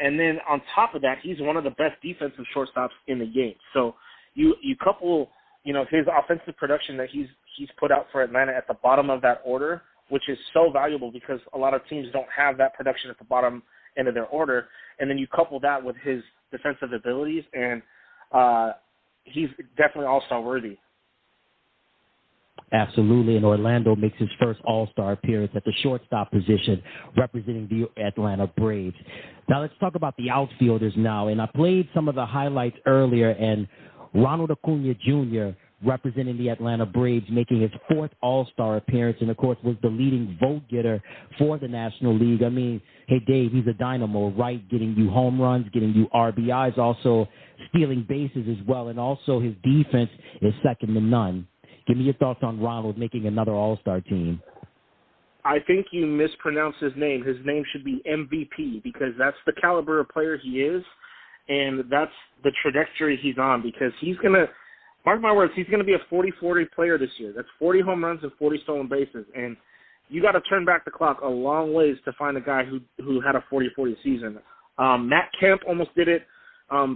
And then on top of that, he's one of the best defensive shortstops in the game. So you couple, his offensive production that he's put out for Atlanta at the bottom of that order, which is so valuable because a lot of teams don't have that production at the bottom end of their order. And then you couple that with his defensive abilities, and he's definitely all-star worthy. Absolutely, and Orlando makes his first All-Star appearance at the shortstop position, representing the Atlanta Braves. Now let's talk about the outfielders now, and I played some of the highlights earlier, and Ronald Acuna Jr., representing the Atlanta Braves, making his fourth All-Star appearance, and of course was the leading vote getter for the National League. I mean, hey Dave, he's a dynamo, right? Getting you home runs, getting you RBIs, also stealing bases as well, and also his defense is second to none. Give me your thoughts on Ronald making another All-Star team. I think you mispronounced his name. His name should be MVP because that's the caliber of player he is, and that's the trajectory he's on because he's going to, mark my words, he's going to be a 40-40 player this year. That's 40 home runs and 40 stolen bases, and you got to turn back the clock a long ways to find a guy who had a 40-40 season. Matt Kemp almost did it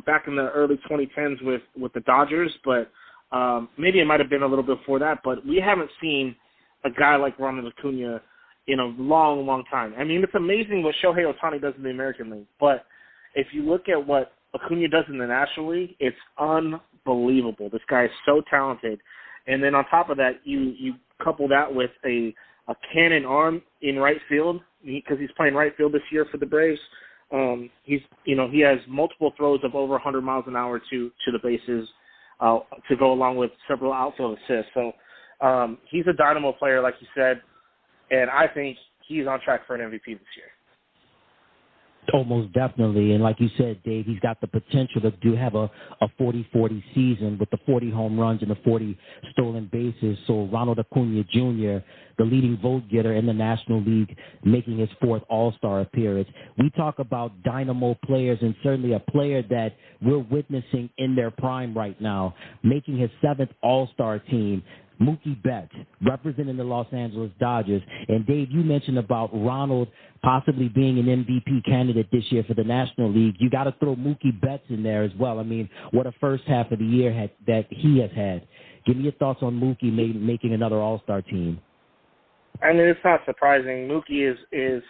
back in the early 2010s with the Dodgers, but maybe it might have been a little before that, but we haven't seen a guy like Ronald Acuna in a long, long time. I mean, it's amazing what Shohei Ohtani does in the American League, but if you look at what Acuna does in the National League, it's unbelievable. This guy is so talented. And then on top of that, you couple that with a cannon arm in right field because he's playing right field this year for the Braves. He has multiple throws of over 100 miles an hour to the bases, to go along with several outfield assists. So he's a dynamo player, like you said, and I think he's on track for an MVP this year. Almost definitely. And like you said, Dave, he's got the potential to have a 40-40 season with the 40 home runs and the 40 stolen bases. So Ronald Acuna Jr., the leading vote getter in the National League, making his fourth All-Star appearance. We talk about dynamo players, and certainly a player that we're witnessing in their prime right now, making his seventh All-Star team, Mookie Betts, representing the Los Angeles Dodgers. And, Dave, you mentioned about Ronald possibly being an MVP candidate this year for the National League. You got to throw Mookie Betts in there as well. I mean, what a first half of the year that he has had. Give me your thoughts on Mookie making another All-Star team. I mean, it's not surprising. Mookie is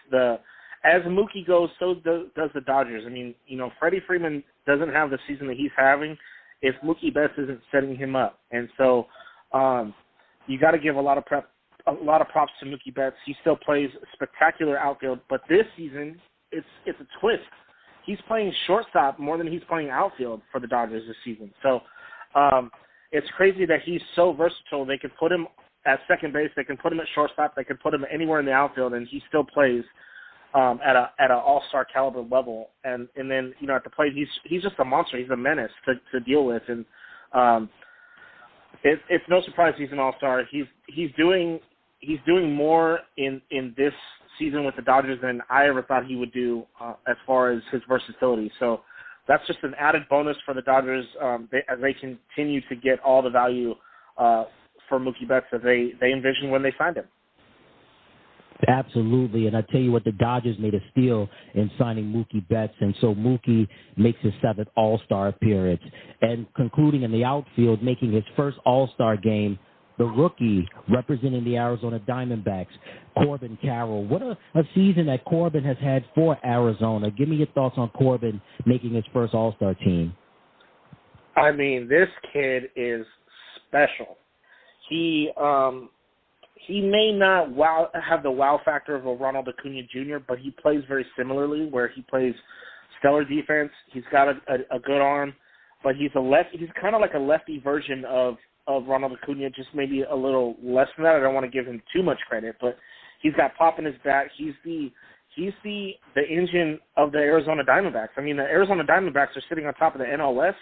as Mookie goes, so does the Dodgers. I mean, Freddie Freeman doesn't have the season that he's having if Mookie Betts isn't setting him up. And so you got to give a lot of props to Mookie Betts. He still plays spectacular outfield, but this season it's a twist. He's playing shortstop more than he's playing outfield for the Dodgers this season. So it's crazy that he's so versatile. They can put him at second base, they can put him at shortstop, they can put him anywhere in the outfield, and he still plays at an all-star caliber level. And then at the plate, he's just a monster. He's a menace to deal with, and it's no surprise he's an all-star. He's doing more in this season with the Dodgers than I ever thought he would do as far as his versatility. So that's just an added bonus for the Dodgers as they continue to get all the value for Mookie Betts that they envisioned when they signed him. Absolutely, and I tell you what, the Dodgers made a steal in signing Mookie Betts, and so Mookie makes his seventh All-Star appearance. And concluding in the outfield, making his first All-Star game, the rookie representing the Arizona Diamondbacks, Corbin Carroll. What a season that Corbin has had for Arizona. Give me your thoughts on Corbin making his first All-Star team. I mean, this kid is special. He may not have the wow factor of a Ronald Acuna Jr., but he plays very similarly, where he plays stellar defense. He's got a good arm, but he's kind of like a lefty version of Ronald Acuna, just maybe a little less than that. I don't want to give him too much credit, but he's got pop in his bat. He's the engine of the Arizona Diamondbacks. I mean, the Arizona Diamondbacks are sitting on top of the NL West,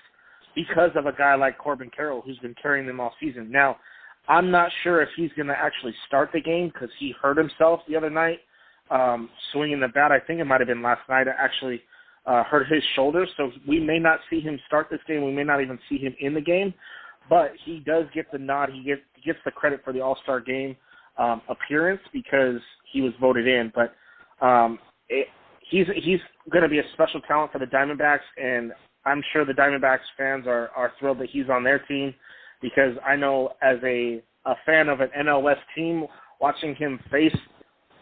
because of a guy like Corbin Carroll who's been carrying them all season. Now, I'm not sure if he's going to actually start the game because he hurt himself the other night swinging the bat. I think it might have been last night. It actually hurt his shoulder, so we may not see him start this game. We may not even see him in the game, but he does get the nod. He gets the credit for the All-Star game appearance because he was voted in. But he's going to be a special talent for the Diamondbacks, and I'm sure the Diamondbacks fans are thrilled that he's on their team because I know as a fan of an NL West team, watching him face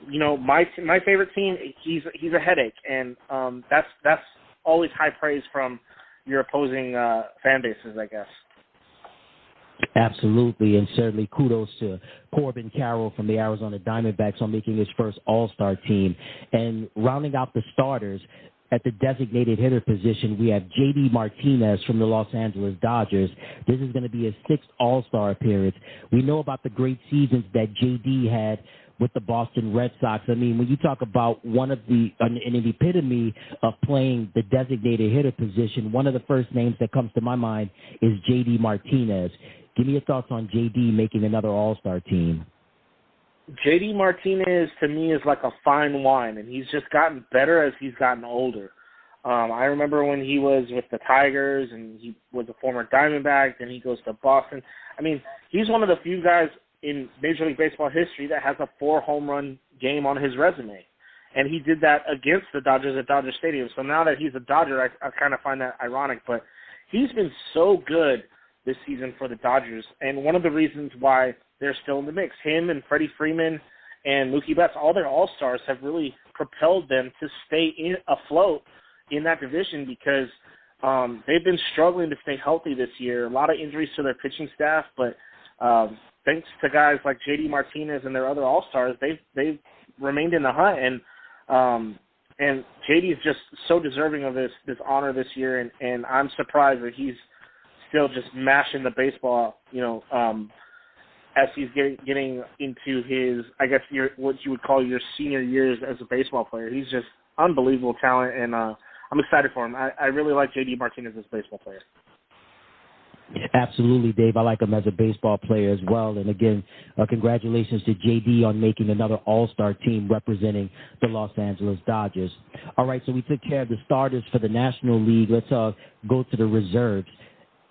my favorite team, he's a headache, and that's always high praise from your opposing fan bases, I guess. Absolutely, and certainly kudos to Corbin Carroll from the Arizona Diamondbacks on making his first All-Star team. And rounding out the starters, at the designated hitter position, we have J.D. Martinez from the Los Angeles Dodgers. This is going to be his sixth All-Star appearance. We know about the great seasons that J.D. had with the Boston Red Sox. I mean, when you talk about an epitome of playing the designated hitter position, one of the first names that comes to my mind is J.D. Martinez. Give me your thoughts on J.D. making another All-Star team. J.D. Martinez, to me, is like a fine wine, and he's just gotten better as he's gotten older. I remember when he was with the Tigers, and he was a former Diamondback, then he goes to Boston. I mean, he's one of the few guys in Major League Baseball history that has a 4-home-run game on his resume. And he did that against the Dodgers at Dodger Stadium. So now that he's a Dodger, I kind of find that ironic. But he's been so good this season for the Dodgers. And one of the reasons why they're still in the mix, him and Freddie Freeman and Mookie Betts, all their all-stars have really propelled them to stay afloat in that division because they've been struggling to stay healthy this year. A lot of injuries to their pitching staff, but thanks to guys like J.D. Martinez and their other all-stars, they've remained in the hunt. And J.D. is just so deserving of this honor this year, and I'm surprised that he's still just mashing the baseball, as he's getting into his, I guess, what you would call your senior years as a baseball player. He's just unbelievable talent, and I'm excited for him. I really like J.D. Martinez as a baseball player. Absolutely, Dave. I like him as a baseball player as well. And again, congratulations to J.D. on making another All-Star team representing the Los Angeles Dodgers. All right, so we took care of the starters for the National League. Let's go to the reserves.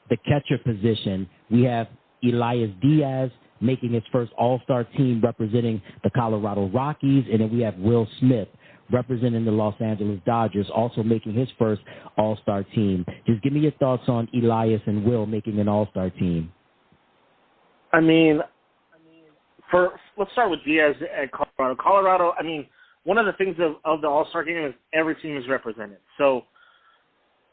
The catcher position, we have Elias Diaz making his first All-Star team representing the Colorado Rockies, and then we have Will Smith representing the Los Angeles Dodgers, also making his first All-Star team. Just give me your thoughts on Elias and Will making an All-Star team. I mean, let's start with Diaz at Colorado. Colorado, I mean, one of the things of the All-Star game is every team is represented. So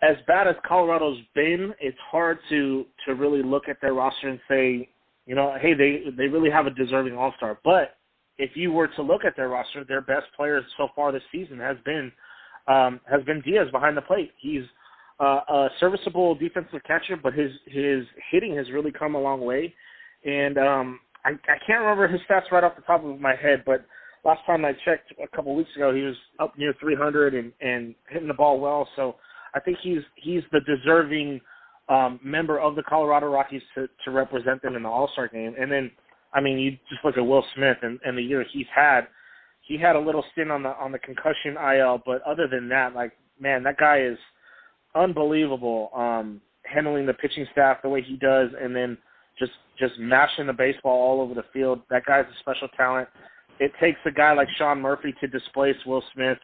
as bad as Colorado's been, it's hard to really look at their roster and say, hey, they really have a deserving All-Star. But if you were to look at their roster, their best players so far this season has been Diaz behind the plate. He's a serviceable defensive catcher, but his hitting has really come a long way. And I can't remember his stats right off the top of my head, but last time I checked a couple weeks ago, he was up near 300 and hitting the ball well. So I think he's the deserving member of the Colorado Rockies to represent them in the All-Star game. And then, I mean, you just look at Will Smith and the year he's had. He had a little stint on the concussion IL, but other than that, like, man, that guy is unbelievable handling the pitching staff the way he does, and then just mashing the baseball all over the field. That guy's a special talent. It takes a guy like Sean Murphy to displace Will Smith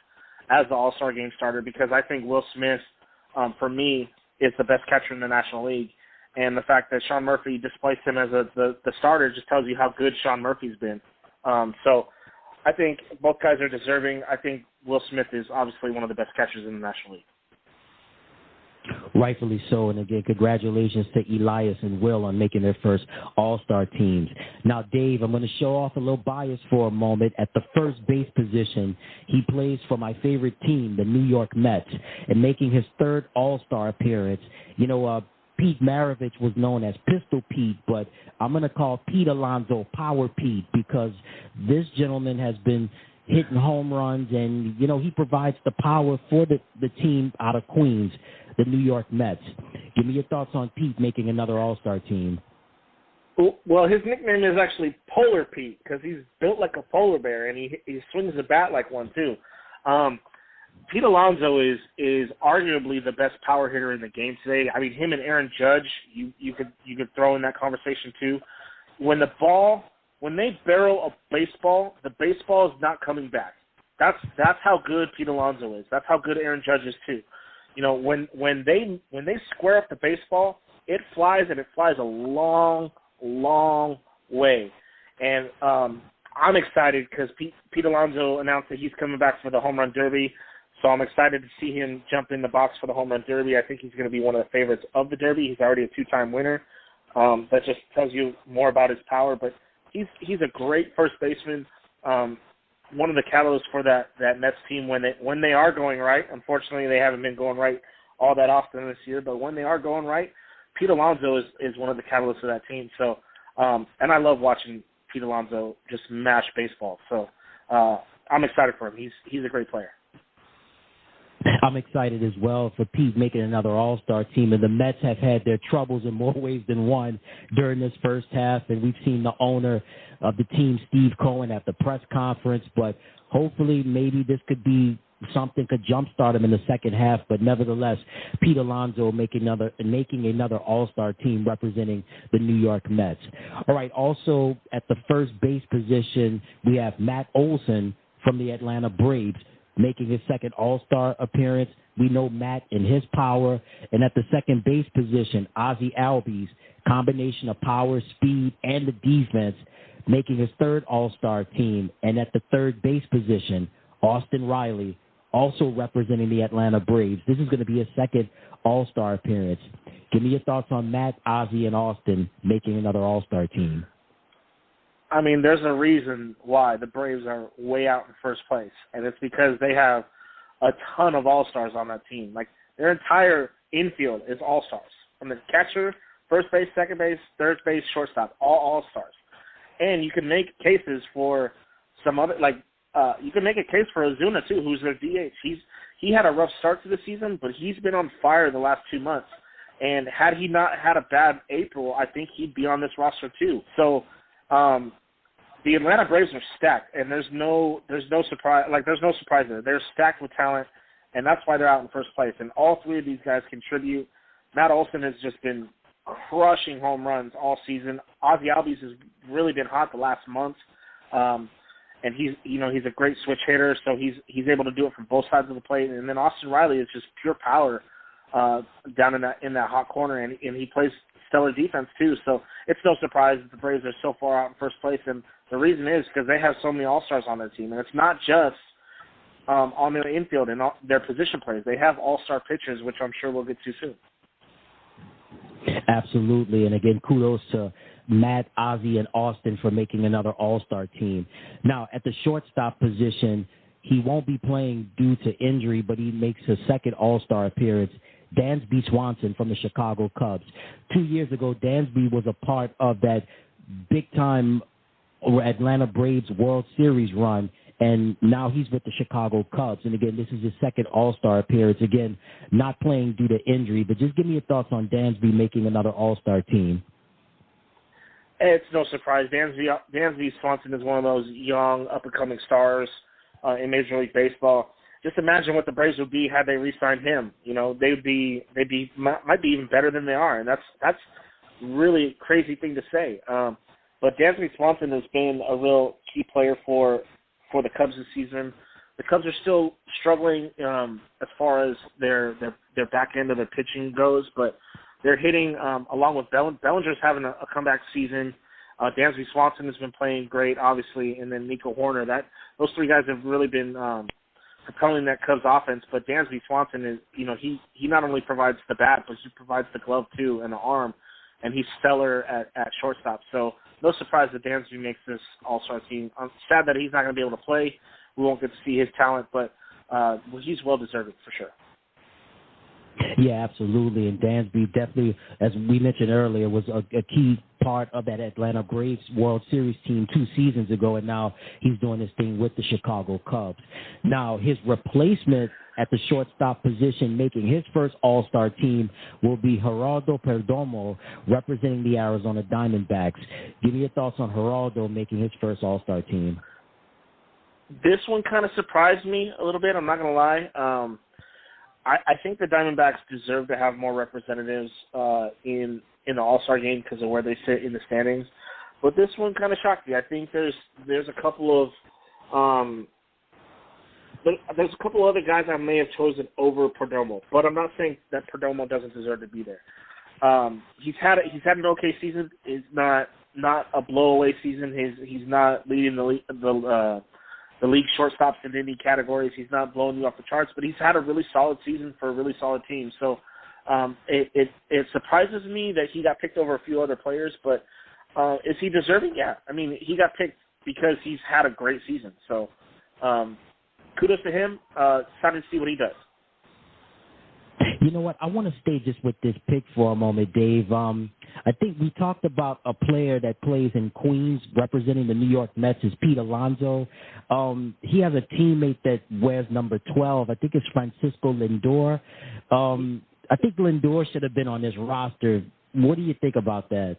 as the All-Star game starter because I think Will Smith, for me, is the best catcher in the National League. And the fact that Sean Murphy displaced him as the starter just tells you how good Sean Murphy's been. So I think both guys are deserving. I think Will Smith is obviously one of the best catchers in the National League. Rightfully so. And again, congratulations to Elias and Will on making their first All-Star teams. Now, Dave, I'm going to show off a little bias for a moment. At the first base position, he plays for my favorite team, the New York Mets, and making his third All-Star appearance. Pete Maravich was known as Pistol Pete, but I'm going to call Pete Alonso Power Pete because this gentleman has been hitting home runs and, he provides the power for the team out of Queens. the New York Mets. Give me your thoughts on Pete making another All-Star team. Well, his nickname is actually Polar Pete because he's built like a polar bear, and he swings the bat like one, too. Pete Alonso is arguably the best power hitter in the game today. I mean, him and Aaron Judge, you could throw in that conversation, too. When they barrel a baseball, the baseball is not coming back. That's how good Pete Alonso is. That's how good Aaron Judge is, too. You know, when they square up the baseball, it flies, and it flies a long way. And I'm excited because Pete Alonso announced that he's coming back for the Home Run Derby, so I'm excited to see him jump in the box for the Home Run Derby. I think he's going to be one of the favorites of the Derby. He's already a two-time winner. That just tells you more about his power, but he's a great first baseman. One of the catalysts for that Mets team when they are going right. Unfortunately, they haven't been going right all that often this year, but when they are going right, Pete Alonso is one of the catalysts of that team. So, and I love watching Pete Alonso just mash baseball. So, I'm excited for him. He's a great player. I'm excited as well for Pete making another All-Star team, and the Mets have had their troubles in more ways than one during this first half, and we've seen the owner of the team, Steve Cohen, at the press conference, but hopefully maybe this could be something could jumpstart him in the second half, but nevertheless, Pete Alonso making another All-Star team representing the New York Mets. All right, also at the first base position, we have Matt Olson from the Atlanta Braves, making his second All-Star appearance. We know Matt and his power. And at the second base position, Ozzie Albies, combination of power, speed, and the defense, making his third All-Star team. And at the third base position, Austin Riley, also representing the Atlanta Braves. This is going to be his second All-Star appearance. Give me your thoughts on Matt, Ozzie, and Austin making another All-Star team. I mean, there's a reason why the Braves are way out in first place, and it's because they have a ton of all-stars on that team. Like, their entire infield is all-stars. From the catcher, first base, second base, third base, shortstop, all all-stars. And you can make cases for some other, like, you can make a case for Ozuna, too, who's their DH. He had a rough start to the season, but he's been on fire the last 2 months. And had he not had a bad April, I think he'd be on this roster, too. So, the Atlanta Braves are stacked, and there's no surprise. Like, there's no surprise there. They're stacked with talent, and that's why they're out in first place. And all three of these guys contribute. Matt Olson has just been crushing home runs all season. Ozzie Albies has really been hot the last month, and he's a great switch hitter, so he's able to do it from both sides of the plate. And then Austin Riley is just pure power down in that hot corner, and he plays stellar defense too. So it's no surprise that the Braves are so far out in first place, and the reason is because they have so many all-stars on their team, and it's not just on their infield and their position players. They have all-star pitchers, which I'm sure we'll get to soon. Absolutely, and again, kudos to Matt, Ozzie, and Austin for making another all-star team. Now, at the shortstop position, he won't be playing due to injury, but he makes his second all-star appearance. Dansby Swanson from the Chicago Cubs. 2 years ago, Dansby was a part of that big-time Atlanta Braves World Series run, and now he's with the Chicago Cubs. And again, this is his second All-Star appearance. Again, not playing due to injury, but just give me your thoughts on Dansby making another All-Star team. It's no surprise. Dansby Swanson is one of those young, up-and-coming stars in Major League Baseball. Just imagine what the Braves would be had they re-signed him. You know, might be even better than they are, and that's really a crazy thing to say. But Dansby Swanson has been a real key player for the Cubs this season. The Cubs are still struggling as far as their back end of their pitching goes, but they're hitting along with Bellinger's having a comeback season. Dansby Swanson has been playing great, obviously, and then Nico Horner. Those three guys have really been propelling that Cubs offense. But Dansby Swanson is, he not only provides the bat, but he provides the glove too and the arm, and he's stellar at shortstop. So no surprise that Dansby makes this All-Star team. I'm sad that he's not going to be able to play. We won't get to see his talent, but he's well-deserved for sure. Yeah, absolutely. And Dansby definitely, as we mentioned earlier, was a key part of that Atlanta Braves World Series team 2 seasons ago, and now he's doing this thing with the Chicago Cubs. Now, his replacement at the shortstop position, making his first All-Star team, will be Geraldo Perdomo, representing the Arizona Diamondbacks. Give me your thoughts on Geraldo making his first All-Star team. This one kind of surprised me a little bit, I'm not going to lie. I think the Diamondbacks deserve to have more representatives in the All-Star game because of where they sit in the standings. But this one kind of shocked me. I think there's a couple of there's a couple other guys I may have chosen over Perdomo, but I'm not saying that Perdomo doesn't deserve to be there. He's had an okay season. It's not a blowaway season. He's not leading the league shortstops in any categories. He's not blowing you off the charts, but he's had a really solid season for a really solid team. So it surprises me that he got picked over a few other players, but is he deserving? Yeah. I mean, he got picked because he's had a great season. So kudos to him. Excited to see what he does. You know what? I want to stay just with this pick for a moment, Dave. I think we talked about a player that plays in Queens representing the New York Mets is Pete Alonso. He has a teammate that wears number 12. I think it's Francisco Lindor. I think Lindor should have been on this roster. What do you think about that?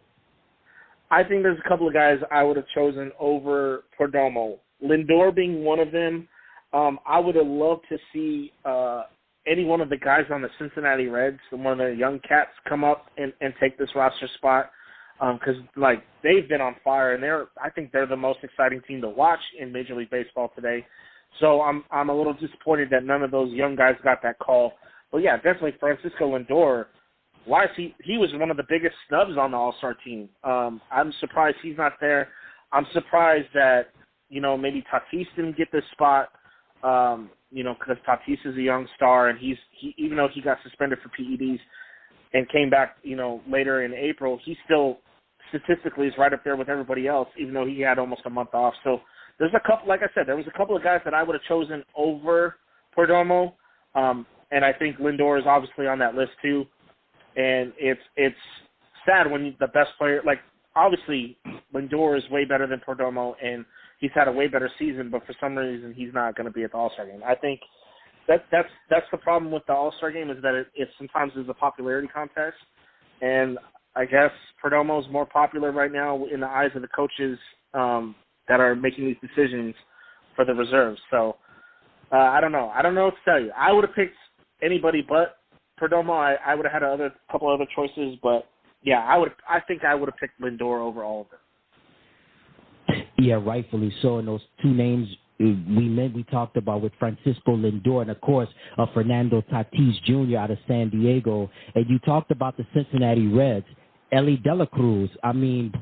I think there's a couple of guys I would have chosen over Perdomo. Lindor being one of them. I would have loved to see any one of the guys on the Cincinnati Reds, one of their young cats, come up and take this roster spot because they've been on fire, and I think they're the most exciting team to watch in Major League Baseball today. So I'm a little disappointed that none of those young guys got that call. But yeah, definitely Francisco Lindor. Why is he was one of the biggest snubs on the All-Star team. I'm surprised he's not there. I'm surprised that maybe Tatis didn't get this spot. Because Tatis is a young star, and he even though he got suspended for PEDs and came back, later in April, he still statistically is right up there with everybody else, even though he had almost a month off. So there's a couple, like I said, there was a couple of guys that I would have chosen over Perdomo, and I think Lindor is obviously on that list too. And it's sad when the best player, obviously Lindor is way better than Perdomo, and he's had a way better season, but for some reason he's not going to be at the All-Star game. I think that's the problem with the All-Star game, is that it sometimes is a popularity contest, and I guess Perdomo is more popular right now in the eyes of the coaches that are making these decisions for the reserves. So I don't know. I don't know what to tell you. I would have picked anybody but Perdomo. I would have had a couple other choices, but yeah, I think I would have picked Lindor over all of them. Yeah, rightfully so. And those two names we talked about with Francisco Lindor and, of course, Fernando Tatis Jr. out of San Diego. And you talked about the Cincinnati Reds, Ellie De La Cruz. I mean,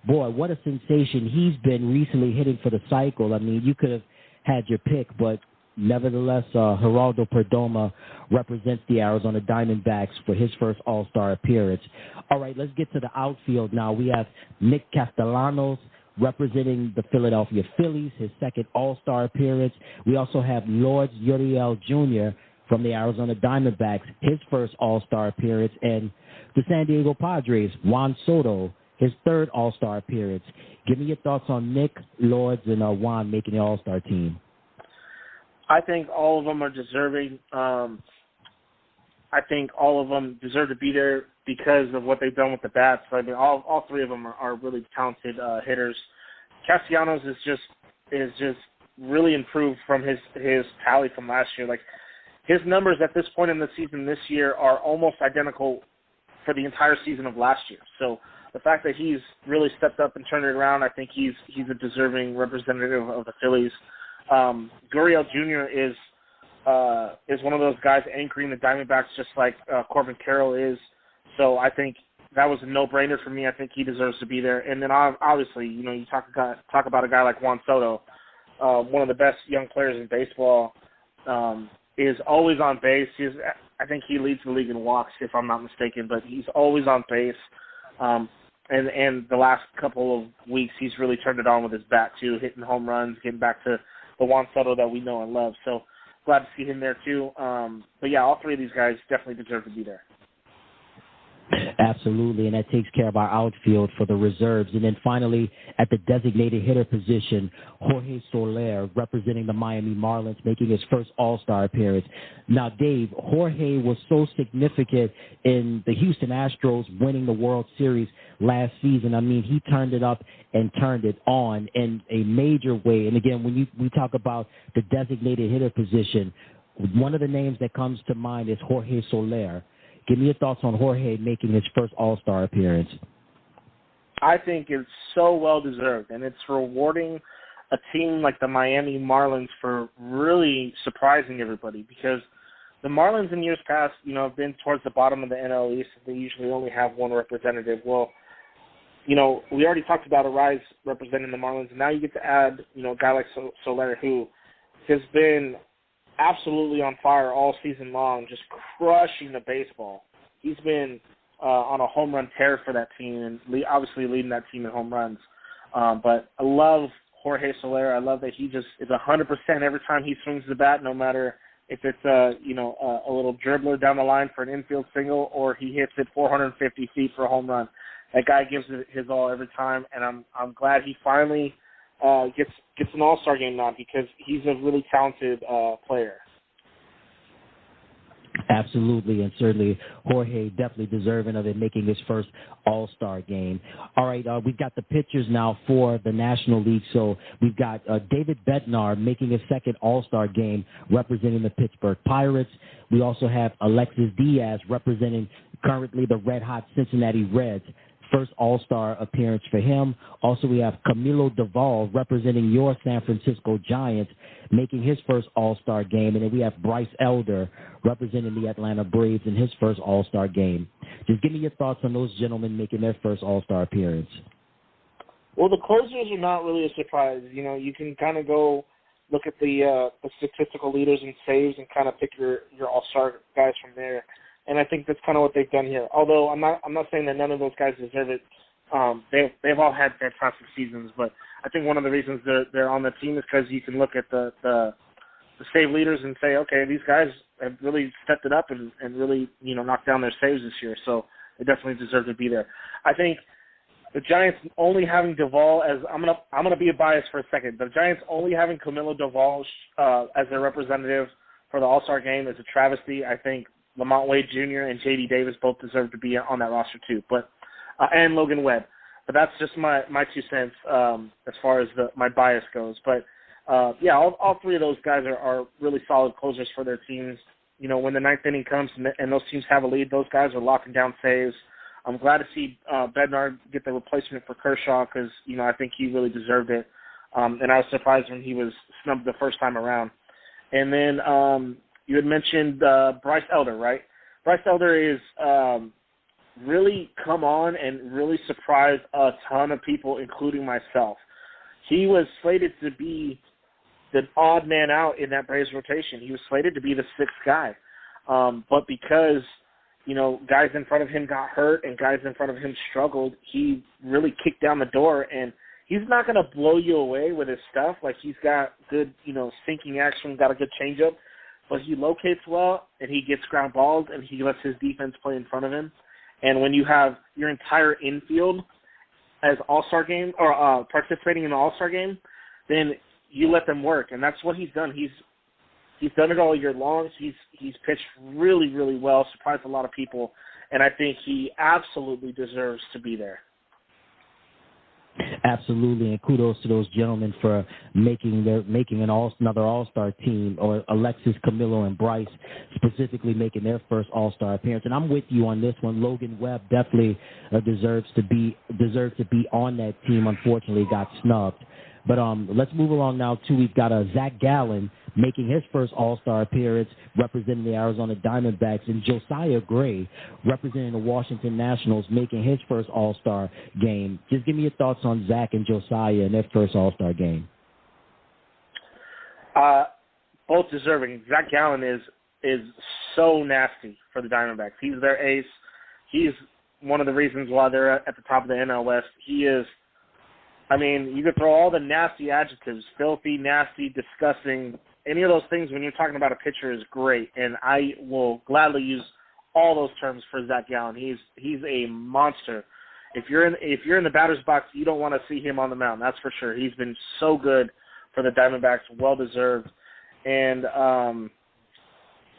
boy, what a sensation he's been recently, hitting for the cycle. I mean, you could have had your pick, but nevertheless, Geraldo Perdomo represents the Arizona Diamondbacks for his first All-Star appearance. All right, let's get to the outfield now. We have Nick Castellanos representing the Philadelphia Phillies, his second All-Star appearance. We also have Lourdes Gurriel Jr. from the Arizona Diamondbacks, his first All-Star appearance, and the San Diego Padres, Juan Soto, his third All-Star appearance. Give me your thoughts on Nick, Lourdes, and Juan making the All-Star team. I think all of them are deserving. I think all of them deserve to be there because of what they've done with the bats. I mean, all three of them are really talented hitters. Castellanos is just really improved from his tally from last year. Like, his numbers at this point in the season this year are almost identical for the entire season of last year. So the fact that he's really stepped up and turned it around, I think he's a deserving representative of the Phillies. Gurriel Jr. is one of those guys anchoring the Diamondbacks just like Corbin Carroll is. So I think that was a no-brainer for me. I think he deserves to be there. And then obviously, you talk about a guy like Juan Soto, one of the best young players in baseball, is always on base. I think he leads the league in walks, if I'm not mistaken, but he's always on base. And the last couple of weeks, he's really turned it on with his bat too, hitting home runs, getting back to the Juan Soto that we know and love. So glad to see him there too. But yeah, all three of these guys definitely deserve to be there. Absolutely, and that takes care of our outfield for the reserves. And then finally, at the designated hitter position, Jorge Soler, representing the Miami Marlins, making his first All-Star appearance. Now, Dave, Jorge was so significant in the Houston Astros winning the World Series last season. I mean, he turned it up and turned it on in a major way. And again, when we talk about the designated hitter position, one of the names that comes to mind is Jorge Soler. Give me your thoughts on Jorge making his first All-Star appearance. I think it's so well-deserved, and it's rewarding a team like the Miami Marlins for really surprising everybody, because the Marlins in years past, have been towards the bottom of the NL East. They usually only have one representative. Well, we already talked about Arise representing the Marlins, and now you get to add, a guy like Soler, who has been absolutely on fire all season long, just crushing the baseball. He's been on a home run tear for that team, and obviously leading that team in home runs. But I love Jorge Soler. I love that he just is 100% every time he swings the bat, no matter if it's a little dribbler down the line for an infield single or he hits it 450 feet for a home run. That guy gives it his all every time, and I'm glad he finally gets an All-Star game now, because he's a really talented player. Absolutely, and certainly Jorge definitely deserving of it, making his first All-Star game. All right, we've got the pitchers now for the National League. So we've got David Bednar making his second All-Star game, representing the Pittsburgh Pirates. We also have Alexis Diaz representing currently the red-hot Cincinnati Reds. First All-Star appearance for him. Also, we have Camilo Doval representing your San Francisco Giants, making his first All-Star game. And then we have Bryce Elder representing the Atlanta Braves in his first All-Star game. Just give me your thoughts on those gentlemen making their first All-Star appearance. Well, the closers are not really a surprise. You can kind of go look at the statistical leaders and saves and kind of pick your All-Star guys from there. And I think that's kind of what they've done here. Although I'm not saying that none of those guys deserve it. They've all had fantastic seasons, but I think one of the reasons they're on the team is because you can look at the save leaders and say, okay, these guys have really stepped it up and really knocked down their saves this year. So they definitely deserve to be there. I think the Giants only having Doval as I'm gonna be a bias for a second. The Giants only having Camilo Doval as their representative for the All-Star game is a travesty. I think Lamont Wade Jr. and J.D. Davis both deserve to be on that roster too, and Logan Webb. But that's just my 2 cents as far as my bias goes. But yeah, all three of those guys are really solid closers for their teams. When the ninth inning comes and those teams have a lead, those guys are locking down saves. I'm glad to see Bednar get the replacement for Kershaw, because I think he really deserved it. And I was surprised when he was snubbed the first time around. And then you had mentioned Bryce Elder, right? Bryce Elder is really come on and really surprised a ton of people, including myself. He was slated to be the odd man out in that Braves rotation. He was slated to be the sixth guy. But because, guys in front of him got hurt and guys in front of him struggled, he really kicked down the door. And he's not going to blow you away with his stuff. Like, he's got good, sinking action, got a good changeup. But he locates well, and he gets ground balls, and he lets his defense play in front of him. And when you have your entire infield as All-Star game or participating in the All-Star game, then you let them work, and that's what he's done. He's done it all year long. He's pitched really, really well, surprised a lot of people, and I think he absolutely deserves to be there. Absolutely, and kudos to those gentlemen for making another All-Star team, or Alexis, Camilo, and Bryce specifically making their first All-Star appearance. And I'm with you on this one. Logan Webb definitely deserves to be on that team. Unfortunately, got snubbed. But let's move along now, too. We've got Zach Gallen making his first All-Star appearance, representing the Arizona Diamondbacks, and Josiah Gray, representing the Washington Nationals, making his first All-Star game. Just give me your thoughts on Zach and Josiah in their first All-Star game. Both deserving. Zach Gallen is so nasty for the Diamondbacks. He's their ace. He's one of the reasons why they're at the top of the NL West. He is, you could throw all the nasty adjectives, filthy, nasty, disgusting, any of those things when you're talking about a pitcher is great, and I will gladly use all those terms for Zach Gallen. He's a monster. If you're in the batter's box, you don't want to see him on the mound. That's for sure. He's been so good for the Diamondbacks, well deserved. And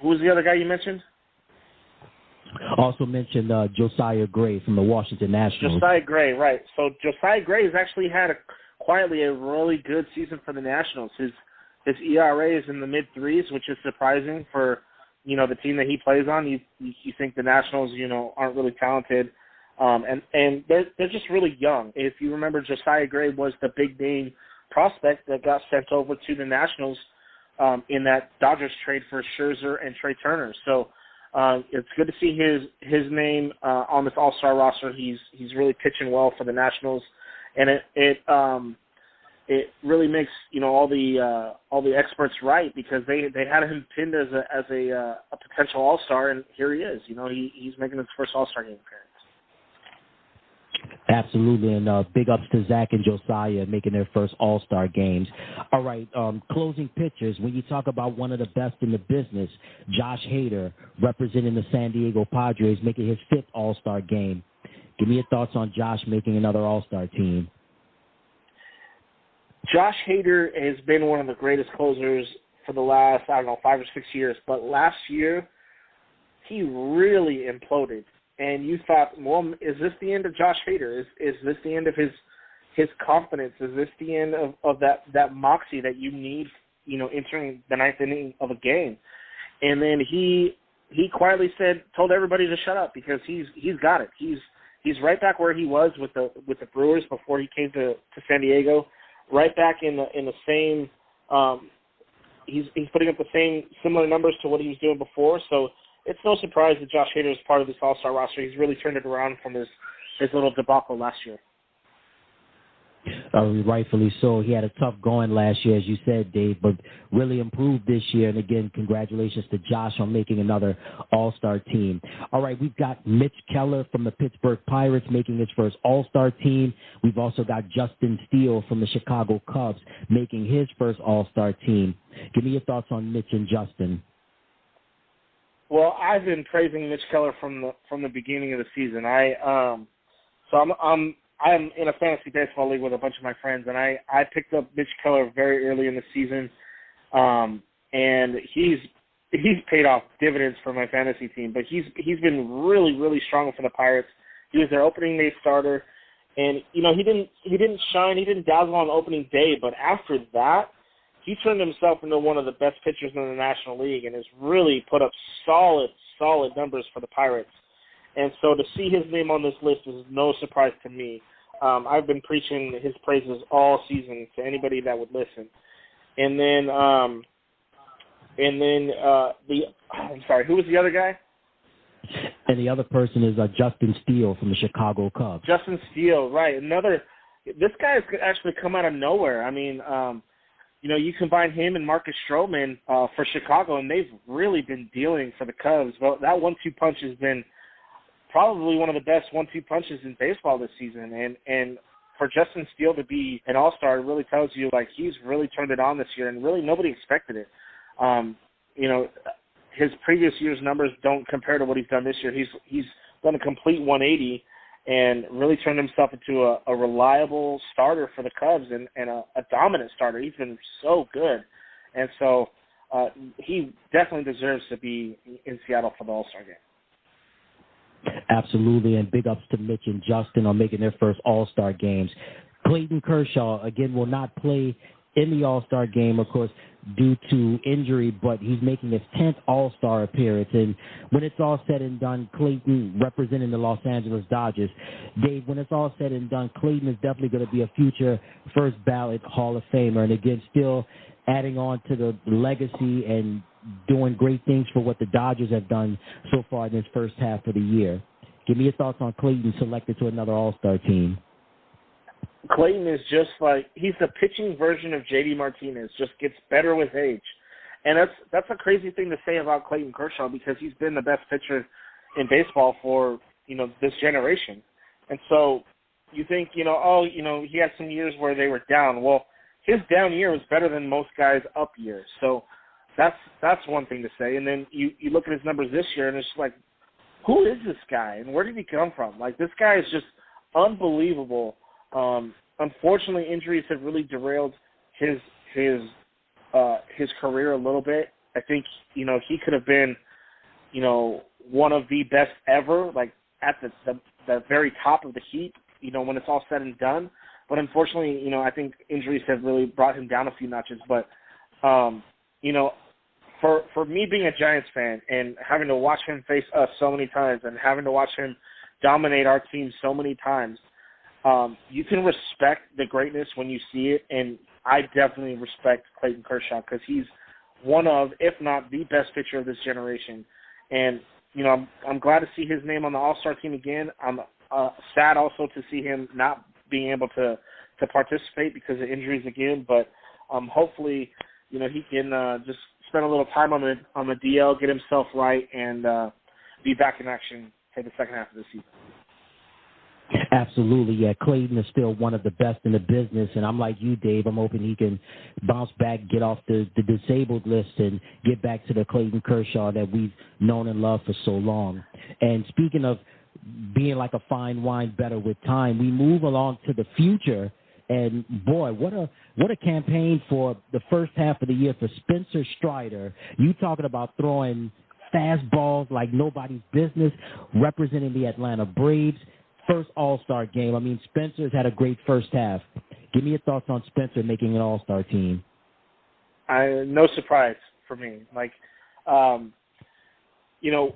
who was the other guy you mentioned? Also mentioned Josiah Gray from the Washington Nationals. Josiah Gray, right. So Josiah Gray has actually had quietly a really good season for the Nationals. His ERA is in the mid-threes, which is surprising for, the team that he plays on. You think the Nationals, aren't really talented. And they're just really young. If you remember, Josiah Gray was the big-name prospect that got sent over to the Nationals in that Dodgers trade for Scherzer and Trey Turner. So it's good to see his name on this All-Star roster. He's really pitching well for the Nationals, and it really makes all the experts right, because they had him pinned as a potential All-Star, and here he is. He's making his first All-Star game appearance. Absolutely, and big ups to Zach and Josiah making their first All-Star games. All right, closing pitchers. When you talk about one of the best in the business, Josh Hader, representing the San Diego Padres, making his 5th All-Star game. Give me your thoughts on Josh making another All-Star team. Josh Hader has been one of the greatest closers for the last, 5 or 6 years. But last year, he really imploded. And you thought, well, is this the end of Josh Hader? Is this the end of his confidence? Is this the end of that moxie that you need, entering the 9th inning of a game? And then he quietly told everybody to shut up, because he's got it. He's right back where he was with the Brewers before he came to San Diego. Right back in the same. He's putting up the same similar numbers to what he was doing before. So it's no surprise that Josh Hader is part of this All-Star roster. He's really turned it around from his little debacle last year. Rightfully so. He had a tough going last year, as you said, Dave, but really improved this year. And again, congratulations to Josh on making another All-Star team. All right, we've got Mitch Keller from the Pittsburgh Pirates making his first All-Star team. We've also got Justin Steele from the Chicago Cubs making his first All-Star team. Give me your thoughts on Mitch and Justin. Well, I've been praising Mitch Keller from the beginning of the season. I'm in a fantasy baseball league with a bunch of my friends, and I picked up Mitch Keller very early in the season, and he's paid off dividends for my fantasy team. But he's been really, really strong for the Pirates. He was their opening day starter, and he didn't shine, he didn't dazzle on opening day, but after that, he turned himself into one of the best pitchers in the National League, and has really put up solid numbers for the Pirates. And so to see his name on this list is no surprise to me. I've been preaching his praises all season to anybody that would listen. And then who was the other guy? And the other person is Justin Steele from the Chicago Cubs. Justin Steele, right. This guy has actually come out of nowhere. I mean, you combine him and Marcus Stroman for Chicago, and they've really been dealing for the Cubs. Well, that 1-2 punch has been probably one of the best 1-2 punches in baseball this season. And for Justin Steele to be an All-Star really tells you, he's really turned it on this year, and really nobody expected it. His previous year's numbers don't compare to what he's done this year. He's done a complete 180 and really turned himself into a reliable starter for the Cubs and a dominant starter. He's been so good. And so he definitely deserves to be in Seattle for the All-Star game. Absolutely, and big ups to Mitch and Justin on making their first All-Star games. Clayton Kershaw, again, will not play in the All-Star game, of course, due to injury, but he's making his 10th All-Star appearance. And when it's all said and done, Clayton, representing the Los Angeles Dodgers, Dave, when it's all said and done, Clayton is definitely going to be a future first-ballot Hall of Famer. And again, still adding on to the legacy and doing great things for what the Dodgers have done so far in this first half of the year. Give me your thoughts on Clayton selected to another All-Star team. Clayton is just he's the pitching version of J.D. Martinez, just gets better with age. And that's a crazy thing to say about Clayton Kershaw, because he's been the best pitcher in baseball for, this generation. And so you think, he had some years where they were down. Well, his down year was better than most guys' up years. So that's one thing to say. And then you look at his numbers this year, and it's just like, who is this guy, and where did he come from? Like, this guy is just unbelievable. Unfortunately, injuries have really derailed his career a little bit. I think, he could have been, one of the best ever, like at the very top of the heap, when it's all said and done. But unfortunately, I think injuries have really brought him down a few notches. But, for me being a Giants fan and having to watch him face us so many times and having to watch him dominate our team so many times, you can respect the greatness when you see it. And I definitely respect Clayton Kershaw because he's one of, if not the best pitcher of this generation. And, I'm glad to see his name on the All-Star team again. I'm sad also to see him not being able to participate because of injuries again. But hopefully, he can just spend a little time on the DL, get himself right, and be back in action for the second half of the season. Absolutely, yeah. Clayton is still one of the best in the business, and I'm like you, Dave. I'm hoping he can bounce back, get off the disabled list, and get back to the Clayton Kershaw that we've known and loved for so long. And speaking of being like a fine wine better with time, we move along to the future. And, boy, what a campaign for the first half of the year for Spencer Strider. You talking about throwing fastballs like nobody's business, representing the Atlanta Braves. First All-Star game. I mean, Spencer's had a great first half. Give me your thoughts on Spencer making an All-Star team. No surprise for me. Like,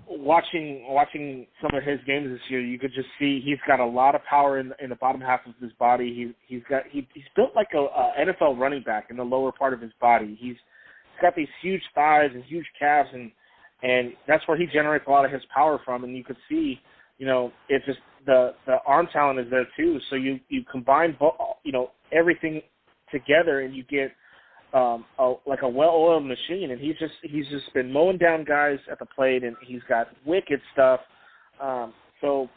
watching some of his games this year, you could just see he's got a lot of power in the bottom half of his body. He's built like a NFL running back in the lower part of his body. He's got these huge thighs and huge calves, and that's where he generates a lot of his power from. And you could see, it's just the arm talent is there too. So you combine everything together, and you get like a well-oiled machine. And he's just been mowing down guys at the plate, and he's got wicked stuff. So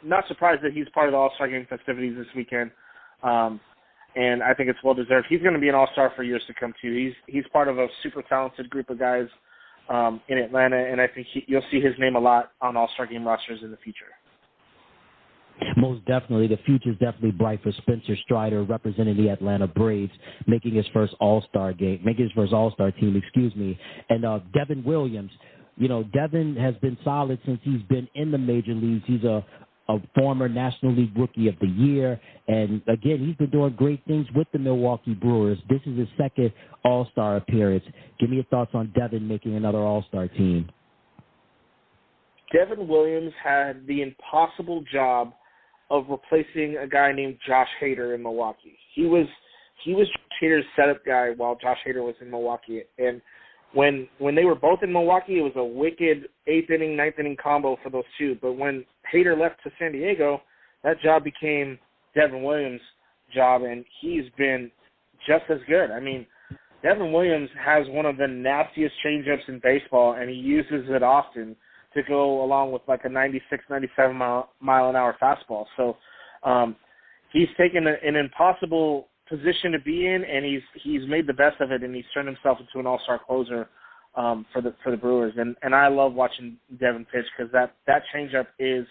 not surprised that he's part of the All-Star Game festivities this weekend. And I think it's well deserved. He's going to be an All-Star for years to come too. He's part of a super talented group of guys in Atlanta, and I think you'll see his name a lot on All-Star Game rosters in the future. Most definitely. The future is definitely bright for Spencer Strider, representing the Atlanta Braves, making his first All-Star team, And Devin Williams, Devin has been solid since he's been in the major leagues. He's a former National League Rookie of the Year. And, again, he's been doing great things with the Milwaukee Brewers. This is his second All-Star appearance. Give me your thoughts on Devin making another All-Star team. Devin Williams had the impossible job of replacing a guy named Josh Hader in Milwaukee. He was Josh Hader's setup guy while Josh Hader was in Milwaukee. And when they were both in Milwaukee, it was a wicked 8th inning, 9th inning combo for those two. But when Hader left to San Diego, that job became Devin Williams' job, and he's been just as good. I mean, Devin Williams has one of the nastiest changeups in baseball, and he uses it often to go along with like a 96, 97 mile an hour fastball. So he's taken an impossible position to be in, and he's made the best of it, and he's turned himself into an all-star closer for the Brewers. And I love watching Devin pitch because that changeup is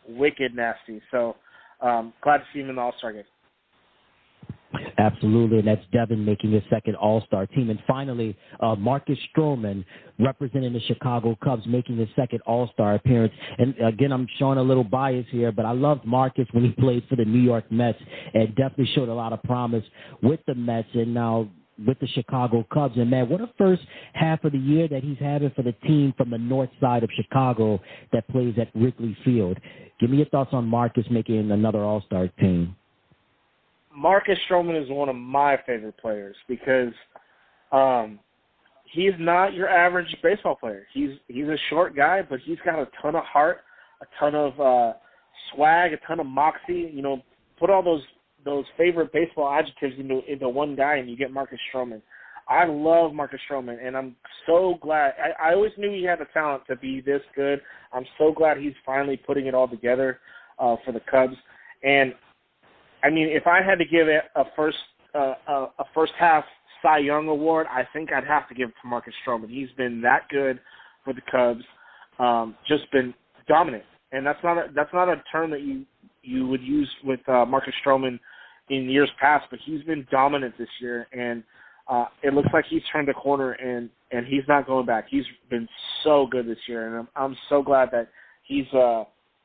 wicked nasty. So glad to see him in the All-Star game. Absolutely, and that's Devin making his second All-Star team. And finally, Marcus Stroman, representing the Chicago Cubs, making his second All-Star appearance. And again, I'm showing a little bias here, but I loved Marcus when he played for the New York Mets and definitely showed a lot of promise with the Mets and now with the Chicago Cubs. And, man, what a first half of the year that he's having for the team from the north side of Chicago that plays at Wrigley Field. Give me your thoughts on Marcus making another All-Star team. Marcus Stroman is one of my favorite players because he's not your average baseball player. He's a short guy, but he's got a ton of heart, a ton of swag, a ton of moxie. Put all those favorite baseball adjectives into one guy, and you get Marcus Stroman. I love Marcus Stroman, and I'm so glad. I always knew he had the talent to be this good. I'm so glad he's finally putting it all together for the Cubs. And I mean, if I had to give it a a first half Cy Young award, I think I'd have to give it to Marcus Stroman. He's been that good for the Cubs, just been dominant, and that's not a term that you would use with Marcus Stroman in years past, but he's been dominant this year, and it looks like he's turned a corner, and he's not going back. He's been so good this year, and I'm so glad that he's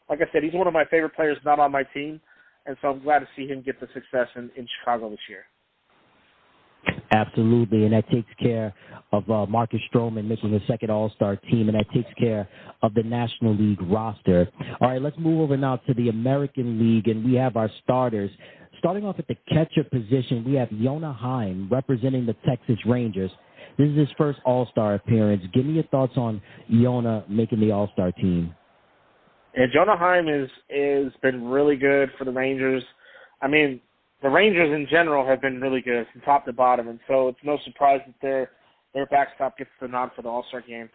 like I said, he's one of my favorite players not on my team, and so I'm glad to see him get the success in Chicago this year. Absolutely, and that takes care of Marcus Stroman making his second All-Star team, and that takes care of the National League roster. All right, let's move over now to the American League, and we have our starters. Starting off at the catcher position, we have Jonah Heim representing the Texas Rangers. This is his first All-Star appearance. Give me your thoughts on Jonah making the All-Star team. Yeah, Jonah Heim is been really good for the Rangers. I mean, the Rangers in general have been really good from top to bottom, and so it's no surprise that their backstop gets the nod for the All-Star game.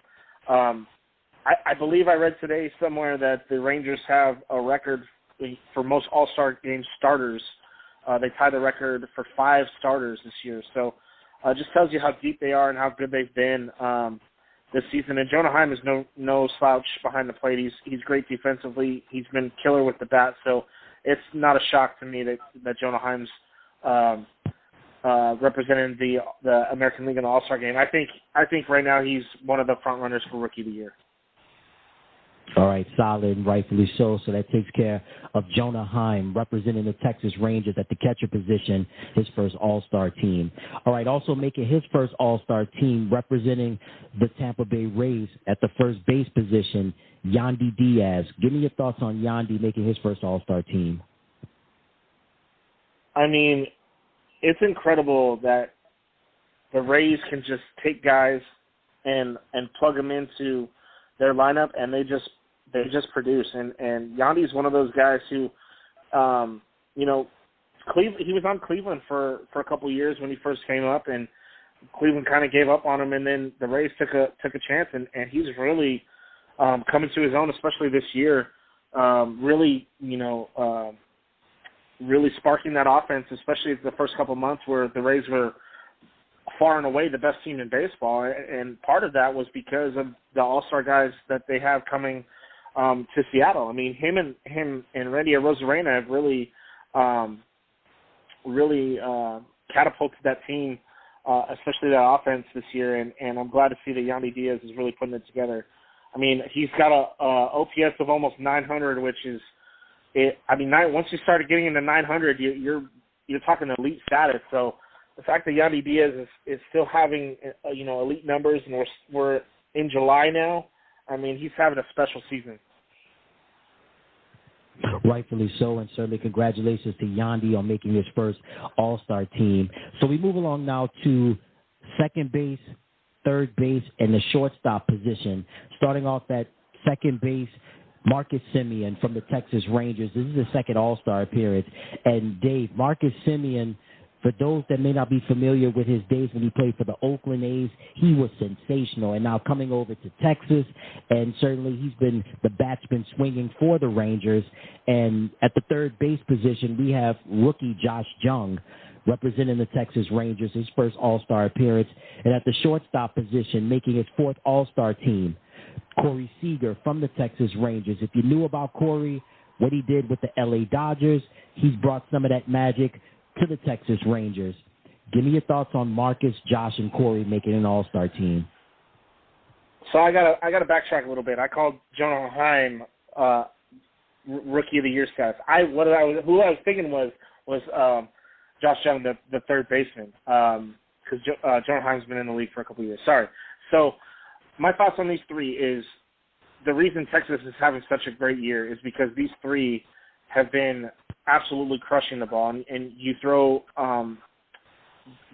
I believe I read today somewhere that the Rangers have a record for most All-Star game starters. They tied the record for 5 starters this year, so it just tells you how deep they are and how good they've been this season. And Jonah Heim is no slouch behind the plate. He's great defensively. He's been killer with the bat, so it's not a shock to me that Jonah Heim's representing the American League in the All-Star game. I think right now he's one of the front runners for Rookie of the Year. All right, solid, and rightfully so. So that takes care of Jonah Heim representing the Texas Rangers at the catcher position, his first All-Star team. All right, also making his first All-Star team representing the Tampa Bay Rays at the first base position, Yandy Diaz. Give me your thoughts on Yandy making his first All-Star team. I mean, it's incredible that the Rays can just take guys and plug them into their lineup, and they just produce. And Yandy's one of those guys who, he was on Cleveland for a couple of years when he first came up, and Cleveland kind of gave up on him, and then the Rays took a chance, and he's really coming to his own, especially this year. Really sparking that offense, especially the first couple of months where the Rays were far and away the best team in baseball, and part of that was because of the All-Star guys that they have coming to Seattle. I mean, him and Randy Arozarena have really catapulted that team, especially that offense this year, and I'm glad to see that Yandy Diaz is really putting it together. I mean, he's got a OPS of almost 900, which is, once you started getting into 900, you're talking elite status. So the fact that Yandy Diaz is still having elite numbers, and we're in July now, I mean, he's having a special season. Rightfully so, and certainly congratulations to Yandy on making his first All-Star team. So we move along now to second base, third base, and the shortstop position. Starting off at second base, Marcus Semien from the Texas Rangers. This is his second All-Star appearance. And Dave, Marcus Semien, for those that may not be familiar with his days when he played for the Oakland A's, he was sensational. And now coming over to Texas, and certainly the bat's been swinging for the Rangers. And at the third base position, we have rookie Josh Jung representing the Texas Rangers, his first All-Star appearance. And at the shortstop position, making his fourth All-Star team, Corey Seager from the Texas Rangers. If you knew about Corey, what he did with the L.A. Dodgers, he's brought some of that magic to the Texas Rangers. Give me your thoughts on Marcus, Josh, and Corey making an All-Star team. So I gotta backtrack a little bit. I called Jonah Heim Rookie of the Year status. Who I was thinking was Josh Jung, the third baseman, because Jonah Heim's been in the league for a couple of years. Sorry. So my thoughts on these three is the reason Texas is having such a great year is because these three have been absolutely crushing the ball, and you throw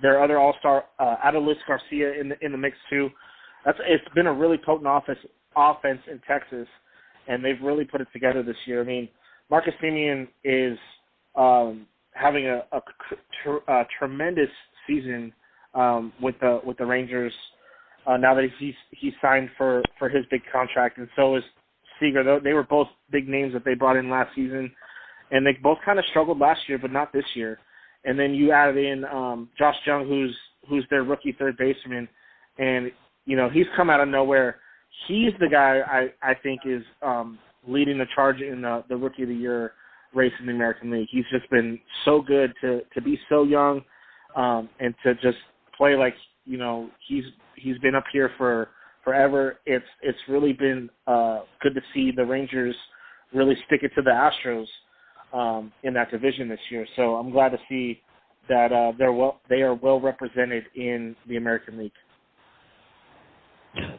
their other All-Star, Adolis Garcia, in the mix too. It's been a really potent offense in Texas, and they've really put it together this year. I mean, Marcus Semien is having a tremendous season with the Rangers now that he's signed for his big contract, and so is Seager. They were both big names that they brought in last season. And they both kind of struggled last year, but not this year. and then you added in Josh Jung, who's their rookie third baseman, and he's come out of nowhere. He's the guy I think is leading the charge in the Rookie of the Year race in the American League. He's just been so good to be so young and to just play like he's been up here for forever. It's really been good to see the Rangers really stick it to the Astros in that division this year. So I'm glad to see that they are well represented in the American League.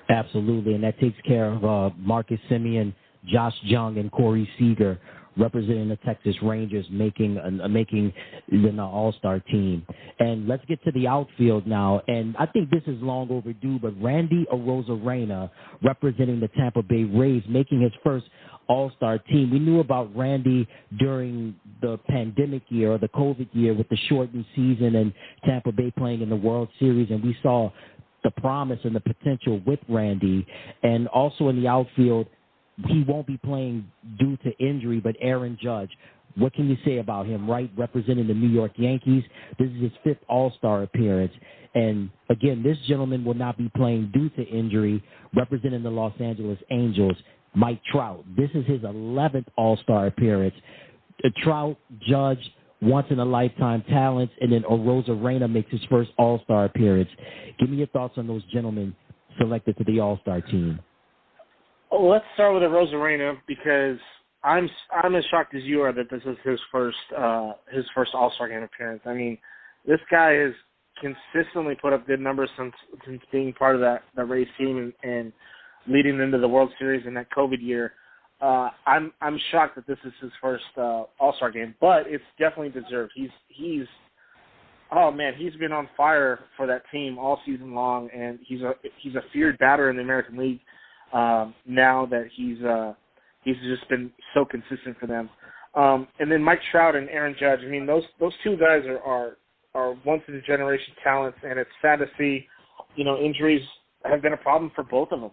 Absolutely, and that takes care of Marcus Semien, Josh Jung, and Corey Seager representing the Texas Rangers, making the All-Star team. And let's get to the outfield now. And I think this is long overdue, but Randy Arozarena, representing the Tampa Bay Rays, making his first All-Star team. We knew about Randy during the pandemic year or the COVID year with the shortened season and Tampa Bay playing in the World Series, and we saw the promise and the potential with Randy. And also in the outfield, he won't be playing due to injury, but Aaron Judge. What can you say about him, right? Representing the New York Yankees. This is his 5th All-Star appearance. And, again, this gentleman will not be playing due to injury, representing the Los Angeles Angels, Mike Trout. This is his 11th All-Star appearance. Trout, Judge, once-in-a-lifetime talents, and then Arozarena makes his first All-Star appearance. Give me your thoughts on those gentlemen selected to the All-Star team. Oh, let's start with Arozarena because I'm as shocked as you are that this is his first All-Star game appearance. I mean, this guy has consistently put up good numbers since being part of that Rays team and leading into the World Series in that COVID year. I'm shocked that this is his first All-Star game, but it's definitely deserved. He's been on fire for that team all season long, and he's a feared batter in the American League. Now that he's just been so consistent for them. And then Mike Trout and Aaron Judge, I mean, those two guys are once-in-a-generation talents, and it's sad to see, injuries have been a problem for both of them.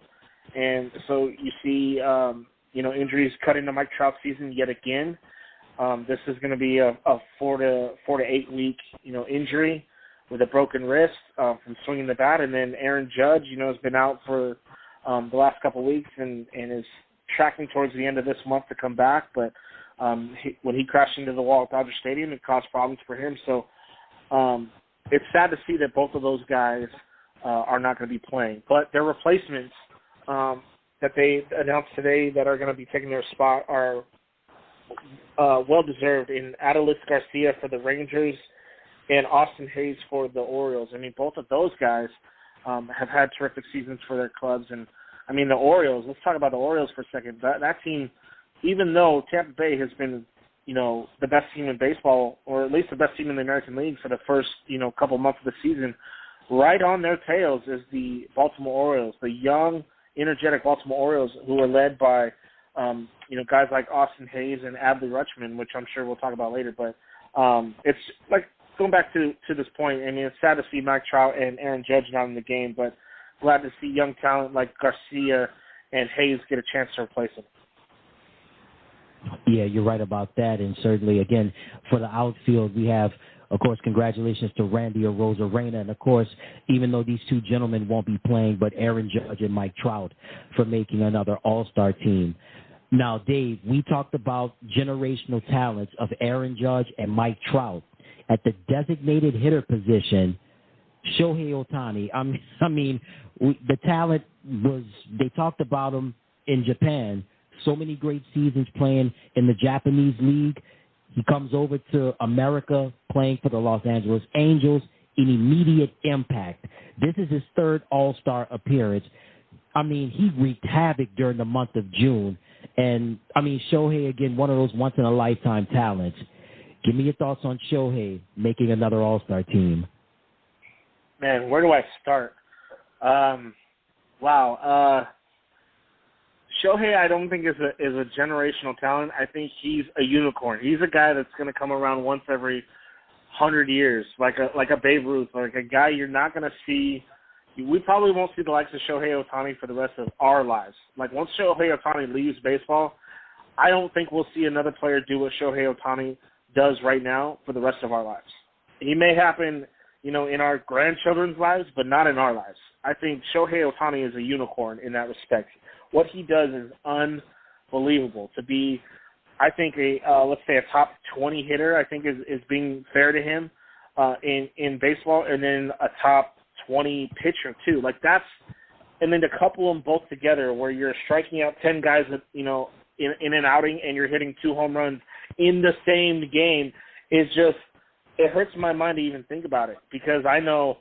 And so you see, injuries cut into Mike Trout's season yet again. This is going to be a 4 to 8 week, injury with a broken wrist from swinging the bat. And then Aaron Judge, has been out for the last couple of weeks and is tracking towards the end of this month to come back. But when he crashed into the wall at Dodger Stadium, it caused problems for him. So it's sad to see that both of those guys are not going to be playing. But their replacements that they announced today that are going to be taking their spot are well-deserved in Adolis Garcia for the Rangers and Austin Hayes for the Orioles. I mean, both of those guys have had terrific seasons for their clubs. And, I mean, the Orioles, let's talk about the Orioles for a second. That team, even though Tampa Bay has been, the best team in baseball, or at least the best team in the American League for the first, couple months of the season, right on their tails is the Baltimore Orioles, the young, energetic Baltimore Orioles who are led by, guys like Austin Hayes and Adley Rutschman, which I'm sure we'll talk about later. But it's like, going back to this point, I mean, it's sad to see Mike Trout and Aaron Judge not in the game, but glad to see young talent like Garcia and Hayes get a chance to replace him. Yeah, you're right about that. And certainly, again, for the outfield, we have, of course, congratulations to Randy Arozarena. And, of course, even though these two gentlemen won't be playing, but Aaron Judge and Mike Trout for making another All-Star team. Now, Dave, we talked about generational talents of Aaron Judge and Mike Trout. At the designated hitter position, Shohei Ohtani, I mean, the talent was, they talked about him in Japan. So many great seasons playing in the Japanese league. He comes over to America playing for the Los Angeles Angels, an immediate impact. This is his 3rd All-Star appearance. I mean, he wreaked havoc during the month of June. And, I mean, Shohei, again, one of those once-in-a-lifetime talents. Give me your thoughts on Shohei making another All-Star team. Man, where do I start? Shohei, I don't think is a generational talent. I think he's a unicorn. He's a guy that's going to come around once every 100 years, like a Babe Ruth, like a guy you're not going to see. We probably won't see the likes of Shohei Ohtani for the rest of our lives. Like, once Shohei Ohtani leaves baseball, I don't think we'll see another player do what Shohei Ohtani does right now for the rest of our lives. he may happen, in our grandchildren's lives, but not in our lives. I think Shohei Ohtani is a unicorn in that respect. What he does is unbelievable. To be, I think, let's say a top 20 hitter, I think is being fair to him in baseball, and then a top 20 pitcher too. Like and then to couple them both together where you're striking out 10 guys that, in an outing and you're hitting 2 home runs in the same game is just, it hurts my mind to even think about it, because I know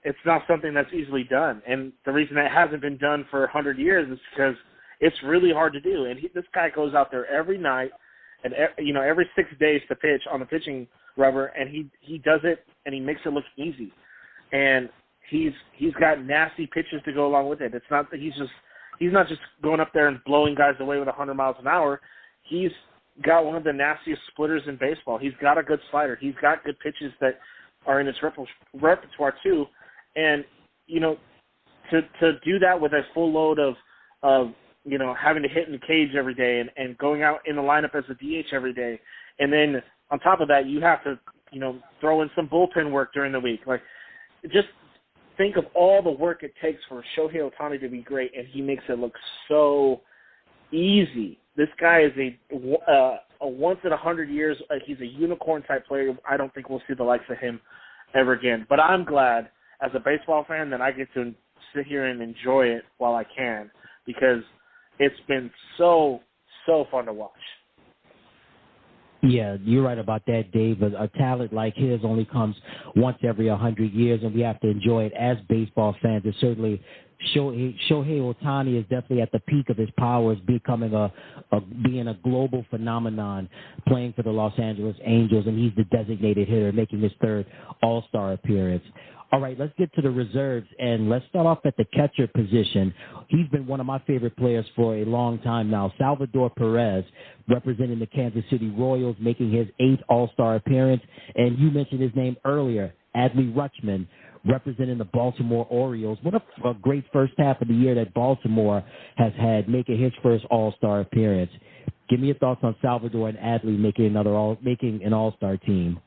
it's not something that's easily done. And the reason that hasn't been done for 100 years is because it's really hard to do. And this guy goes out there every night and, every 6 days to pitch on the pitching rubber, and he does it, and he makes it look easy. And he's got nasty pitches to go along with it. It's not that he's not just going up there and blowing guys away with 100 miles an hour. He's got one of the nastiest splitters in baseball. He's got a good slider. He's got good pitches that are in his repertoire too. And, to do that with a full load of having to hit in the cage every day and going out in the lineup as a DH every day. And then on top of that, you have to, throw in some bullpen work during the week. Like, just think of all the work it takes for Shohei Ohtani to be great, and he makes it look so easy. This guy is a once in 100 years. He's a unicorn type player. I don't think we'll see the likes of him ever again. But I'm glad, as a baseball fan, that I get to sit here and enjoy it while I can, because it's been so fun to watch. Yeah, you're right about that, Dave. A talent like his only comes once every 100 years, and we have to enjoy it as baseball fans. And certainly, Shohei Ohtani is definitely at the peak of his powers, becoming being a global phenomenon, playing for the Los Angeles Angels, and he's the designated hitter, making his 3rd All-Star appearance. All right, let's get to the reserves, and let's start off at the catcher position. He's been one of my favorite players for a long time now. Salvador Perez, representing the Kansas City Royals, making his 8th All-Star appearance. And you mentioned his name earlier, Adley Rutschman, representing the Baltimore Orioles. What a great first half of the year that Baltimore has had, making his first All-Star appearance. Give me your thoughts on Salvador and Adley making an All-Star team.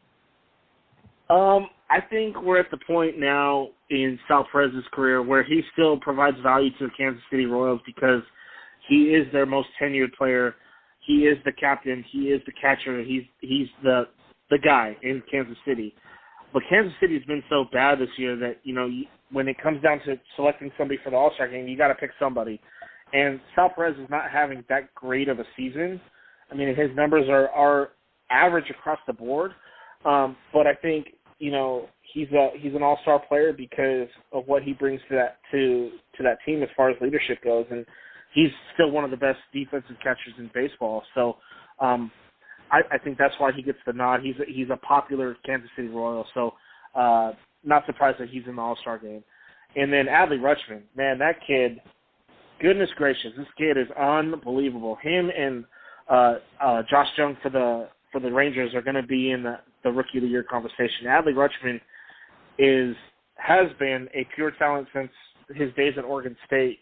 I think we're at the point now in Sal Perez's career where he still provides value to the Kansas City Royals because he is their most tenured player. He is the captain. He is the catcher. He's the guy in Kansas City. But Kansas City has been so bad this year that, when it comes down to selecting somebody for the All-Star game, you got to pick somebody. And Sal Perez is not having that great of a season. I mean, his numbers are average across the board. But I think, he's an all-star player because of what he brings to that team as far as leadership goes, and he's still one of the best defensive catchers in baseball. So I think that's why he gets the nod. He's a popular Kansas City Royal, so not surprised that he's in the All-Star game. And then Adley Rutschman, man, that kid, goodness gracious, this kid is unbelievable. Him and Josh Jung for the Rangers are going to be in the Rookie of the Year conversation. Adley Rutschman has been a pure talent since his days at Oregon State,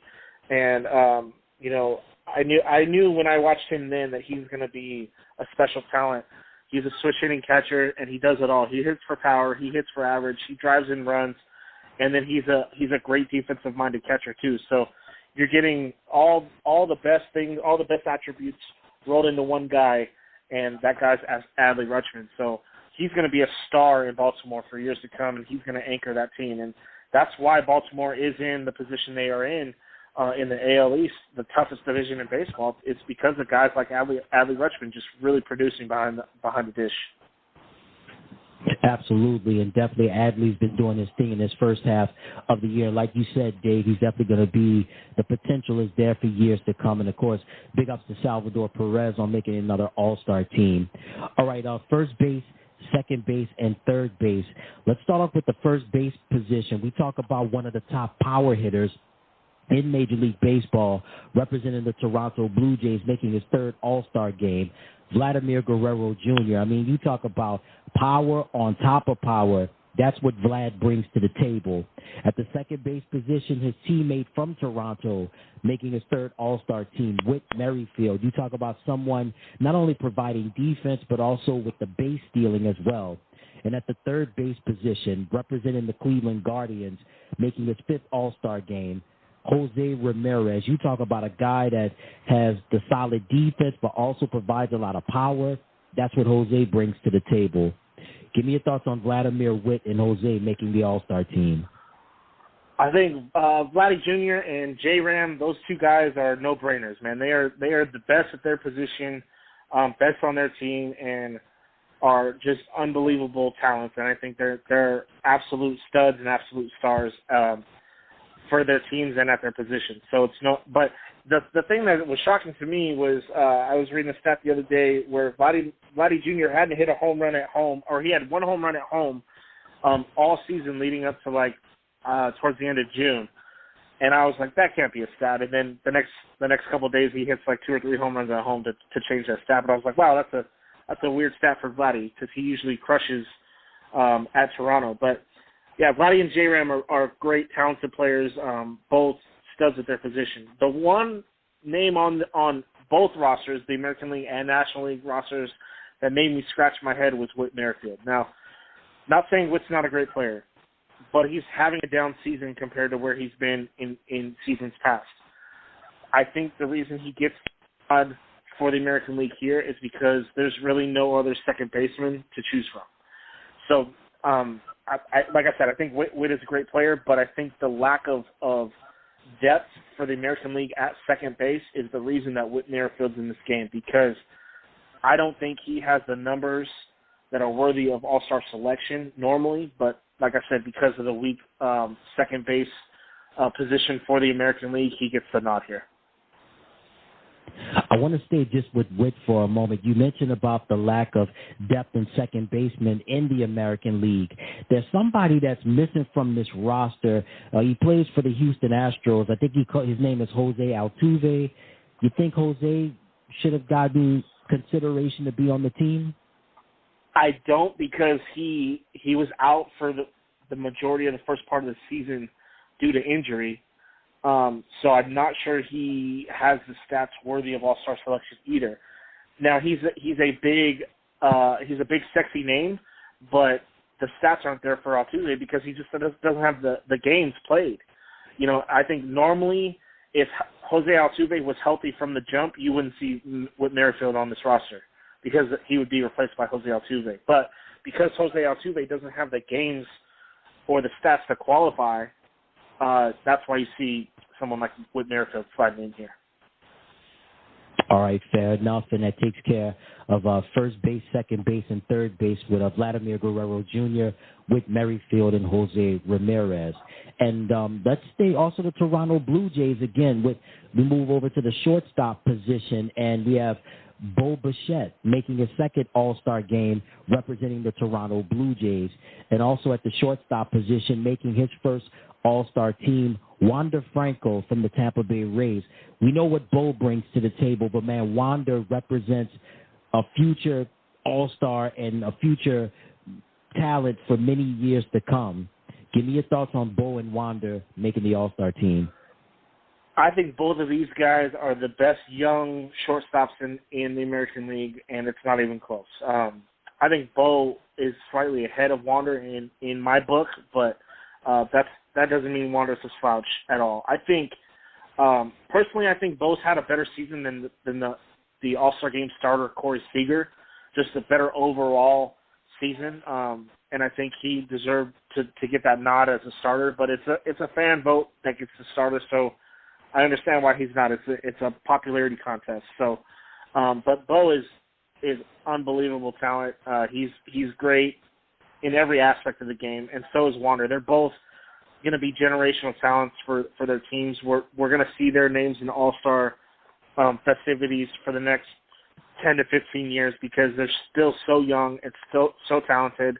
and I knew when I watched him then that he was going to be a special talent. He's a switch hitting catcher, and he does it all. He hits for power, he hits for average, he drives in runs, and then he's a great defensive minded catcher too. So you're getting all the best things, all the best attributes rolled into one guy, and that guy's Adley Rutschman. So he's going to be a star in Baltimore for years to come, and he's going to anchor that team. And that's why Baltimore is in the position they are in the AL East, the toughest division in baseball. It's because of guys like Adley Rutschman just really producing behind the dish. Absolutely, and definitely Adley's been doing his thing in this first half of the year. Like you said, Dave, he's definitely going to be, the potential is there for years to come. And, of course, big ups to Salvador Perez on making another all-star team. All right, first base, second base, and third base. Let's start off with the first base position. We talk about one of the top power hitters in Major League Baseball, representing the Toronto Blue Jays, making his third all-star game, Vladimir Guerrero Jr. I mean, you talk about power on top of power. That's what Vlad brings to the table. At the second base position, his teammate from Toronto, making his third all-star team, Whit Merrifield. You talk about someone not only providing defense, but also with the base stealing as well. And at the third base position, representing the Cleveland Guardians, making his 5th All-Star game, Jose Ramirez. You talk about a guy that has the solid defense but also provides a lot of power. That's what Jose brings to the table. Give me your thoughts on Vladimir Witt and Jose making the All-Star team. I think Vladdy Jr. and J-Ram, those two guys are no-brainers, man. They are the best at their position, best on their team, and are just unbelievable talents. And I think they're absolute studs and absolute stars for their teams and at their position. So it's no, but the thing that was shocking to me was I was reading a stat the other day where Vladdy Jr. hadn't hit a home run at home, or he had one home run at home all season leading up to towards the end of June. And I was like, that can't be a stat. And then the next couple of days he hits like 2 or 3 home runs at home to change that stat. But I was like, wow, that's a weird stat for Vladdy because he usually crushes at Toronto. But yeah, Vladdy and J-Ram are great, talented players, both studs at their position. The one name on both rosters, the American League and National League rosters, that made me scratch my head was Whit Merrifield. Now, not saying Whit's not a great player, but he's having a down season compared to where he's been in seasons past. I think the reason he gets odd for the American League here is because there's really no other second baseman to choose from. So, like I said, I think Whit is a great player, but I think the lack of depth for the American League at second base is the reason that Whit Merrifield's in this game, because I don't think he has the numbers that are worthy of all-star selection normally, but like I said, because of the weak second base position for the American League, he gets the nod here. I want to stay just with Whit for a moment. You mentioned about the lack of depth in second baseman in the American League. There's somebody that's missing from this roster. He plays for the Houston Astros. I think his name is Jose Altuve. You think Jose should have gotten consideration to be on the team? I don't, because he was out for the majority of the first part of the season due to injury. So I'm not sure he has the stats worthy of all-star selection either. Now he's a big sexy name, but the stats aren't there for Altuve because he just doesn't have the games played. You know, I think normally if Jose Altuve was healthy from the jump, you wouldn't see Whit Merrifield on this roster because he would be replaced by Jose Altuve. But because Jose Altuve doesn't have the games or the stats to qualify, that's why you see someone like Whit Merrifield sliding in here. All right, fair enough, and that takes care of first base, second base, and third base with Vladimir Guerrero Jr., Whit Merrifield, and Jose Ramirez. And let's stay also the Toronto Blue Jays again. We move over to the shortstop position, and we have Bo Bichette making his second All-Star game representing the Toronto Blue Jays. And also at the shortstop position, making his first All-Star team, Wander Franco from the Tampa Bay Rays. We know what Bo brings to the table, but, man, Wander represents a future All-Star and a future talent for many years to come. Give me your thoughts on Bo and Wander making the All-Star team. I think both of these guys are the best young shortstops in the American League, and it's not even close. I think Bo is slightly ahead of Wander in my book, but that doesn't mean Wander's a slouch at all. I think, personally, I think Bo's had a better season than the All-Star Game starter, Corey Seager, just a better overall season, and I think he deserved to get that nod as a starter, but it's a fan vote that gets the starter, so I understand why he's not. It's a popularity contest. So, but Bo is unbelievable talent. He's great in every aspect of the game, and so is Wander. They're both going to be generational talents for their teams. We're going to see their names in All-Star festivities for the next 10 to 15 years because they're still so young and still so talented.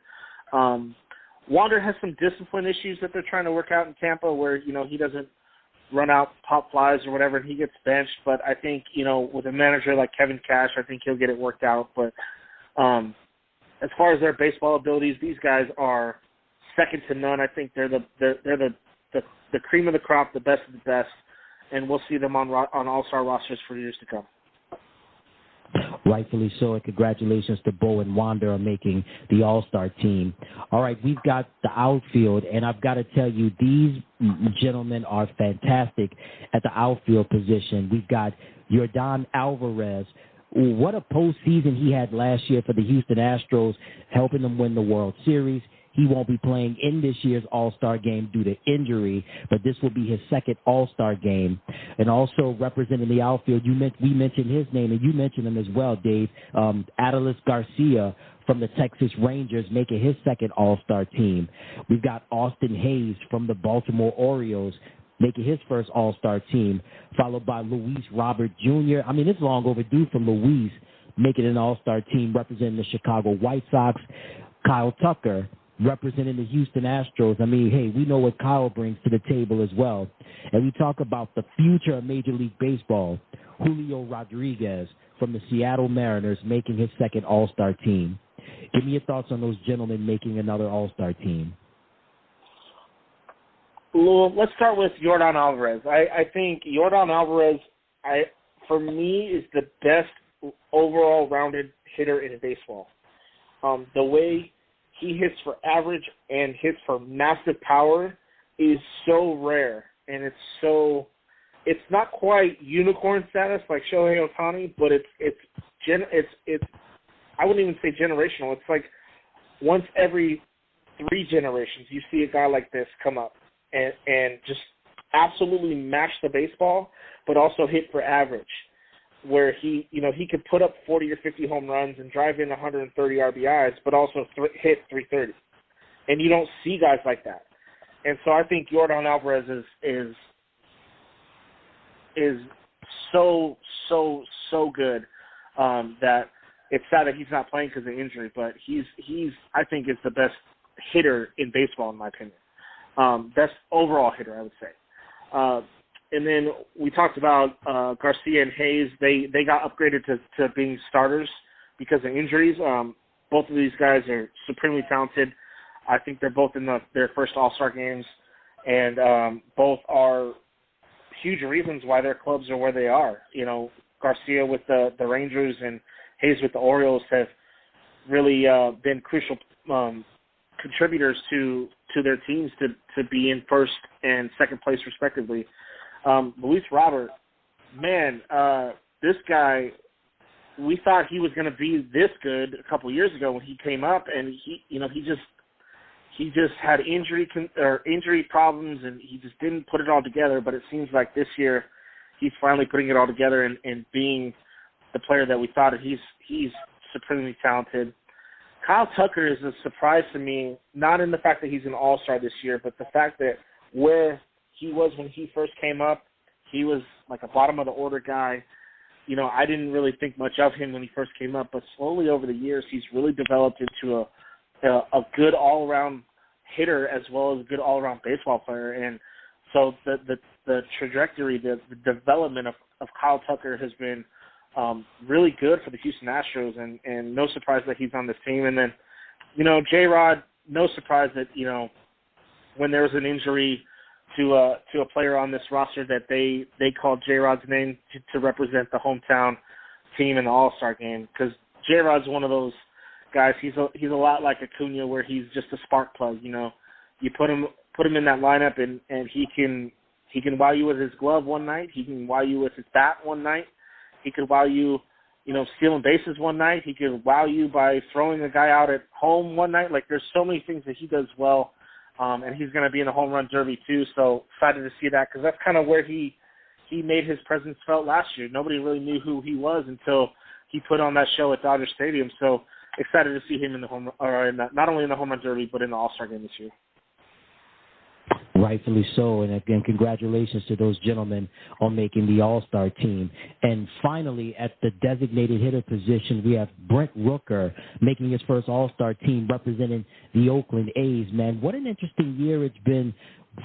Wander has some discipline issues that they're trying to work out in Tampa where, he doesn't run out pop flies or whatever, and he gets benched. But I think, with a manager like Kevin Cash, I think he'll get it worked out. But as far as their baseball abilities, these guys are second to none. I think they're the cream of the crop, the best of the best, and we'll see them on All-Star rosters for years to come. Rightfully so, and congratulations to Bo and Wanda on making the All-Star team. All right, we've got the outfield, and I've got to tell you, these gentlemen are fantastic at the outfield position. We've got Yordan Alvarez. What a postseason he had last year for the Houston Astros, helping them win the World Series. He won't be playing in this year's All-Star game due to injury, but this will be his second All-Star game. And also representing the outfield, we mentioned his name, and you mentioned him as well, Dave, Adolis Garcia from the Texas Rangers making his second All-Star team. We've got Austin Hayes from the Baltimore Orioles making his first All-Star team, followed by Luis Robert Jr. I mean, it's long overdue for Luis making an All-Star team representing the Chicago White Sox. Kyle Tucker representing the Houston Astros. I mean, hey, we know what Kyle brings to the table as well. And we talk about the future of Major League Baseball. Julio Rodriguez from the Seattle Mariners making his second All-Star team. Give me your thoughts on those gentlemen making another All-Star team. Well, let's start with Yordan Alvarez. I think Yordan Alvarez, for me, is the best overall rounded hitter in baseball. The way he hits for average and hits for massive power is so rare, and it's not quite unicorn status like Shohei Ohtani, but it's I wouldn't even say generational. It's like once every 3 generations you see a guy like this come up and just absolutely mash the baseball, but also hit for average, where he could put up 40 or 50 home runs and drive in 130 RBIs, but also hit 330. And you don't see guys like that. And so I think Yordan Alvarez is so good that it's sad that he's not playing because of injury, but he's I think is the best hitter in baseball in my opinion. Best overall hitter, I would say. And then we talked about Garcia and Hayes. They got upgraded to being starters because of injuries. Both of these guys are supremely talented. I think they're both in their first All-Star games, and both are huge reasons why their clubs are where they are. You know, Garcia with the Rangers and Hayes with the Orioles have really been crucial contributors to their teams to be in first and second place respectively. Luis Robert, man, this guy, we thought he was going to be this good a couple of years ago when he came up, and he just had injury problems, and he just didn't put it all together. But it seems like this year he's finally putting it all together and being the player that we thought. He's supremely talented. Kyle Tucker is a surprise to me, not in the fact that he's an all-star this year, but the fact that where he was when he first came up, he was like a bottom-of-the-order guy. You know, I didn't really think much of him when he first came up, but slowly over the years, he's really developed into a good all-around hitter as well as a good all-around baseball player. And so the trajectory, the development of Kyle Tucker has been really good for the Houston Astros, and no surprise that he's on this team. And then, J-Rod, no surprise that, when there was an injury to a player on this roster that they called J-Rod's name to represent the hometown team in the All-Star game, because J-Rod's one of those guys. He's a lot like Acuna, where he's just a spark plug. You put him in that lineup, and he can wow you with his glove one night. He can wow you with his bat one night. He could wow you, stealing bases one night. He could wow you by throwing a guy out at home one night. Like, there's so many things that he does well, and he's going to be in the home run derby too. So excited to see that, because that's kind of where he made his presence felt last year. Nobody really knew who he was until he put on that show at Dodger Stadium. So excited to see him in the not only in the home run derby but in the All-Star game this year. Rightfully so, and again, congratulations to those gentlemen on making the All-Star team. And finally, at the designated hitter position, we have Brent Rooker making his first All-Star team representing the Oakland A's. Man, what an interesting year it's been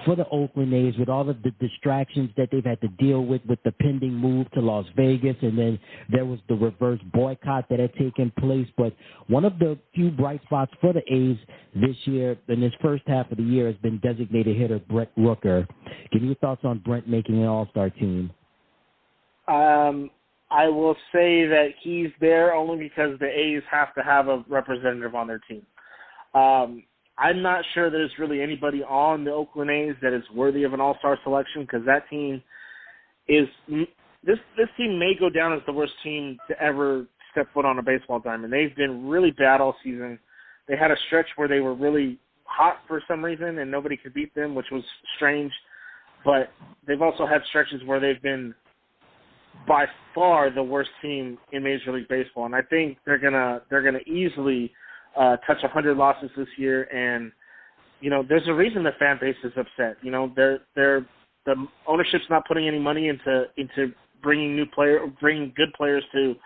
for the Oakland A's, with all of the distractions that they've had to deal with the pending move to Las Vegas, and then there was the reverse boycott that had taken place. But one of the few bright spots for the A's this year, in this first half of the year, has been designated hitter Brent Rooker. Give me your thoughts on Brent making an All-Star team. I will say that he's there only because the A's have to have a representative on their team. I'm not sure there's really anybody on the Oakland A's that is worthy of an all-star selection because that team is this team may go down as the worst team to ever step foot on a baseball diamond. They've been really bad all season. They had a stretch where they were really hot for some reason and nobody could beat them, which was strange. But they've also had stretches where they've been by far the worst team in Major League Baseball, and I think they're gonna easily touch 100 losses this year. And there's a reason the fan base is upset. The ownership's not putting any money into bringing good players to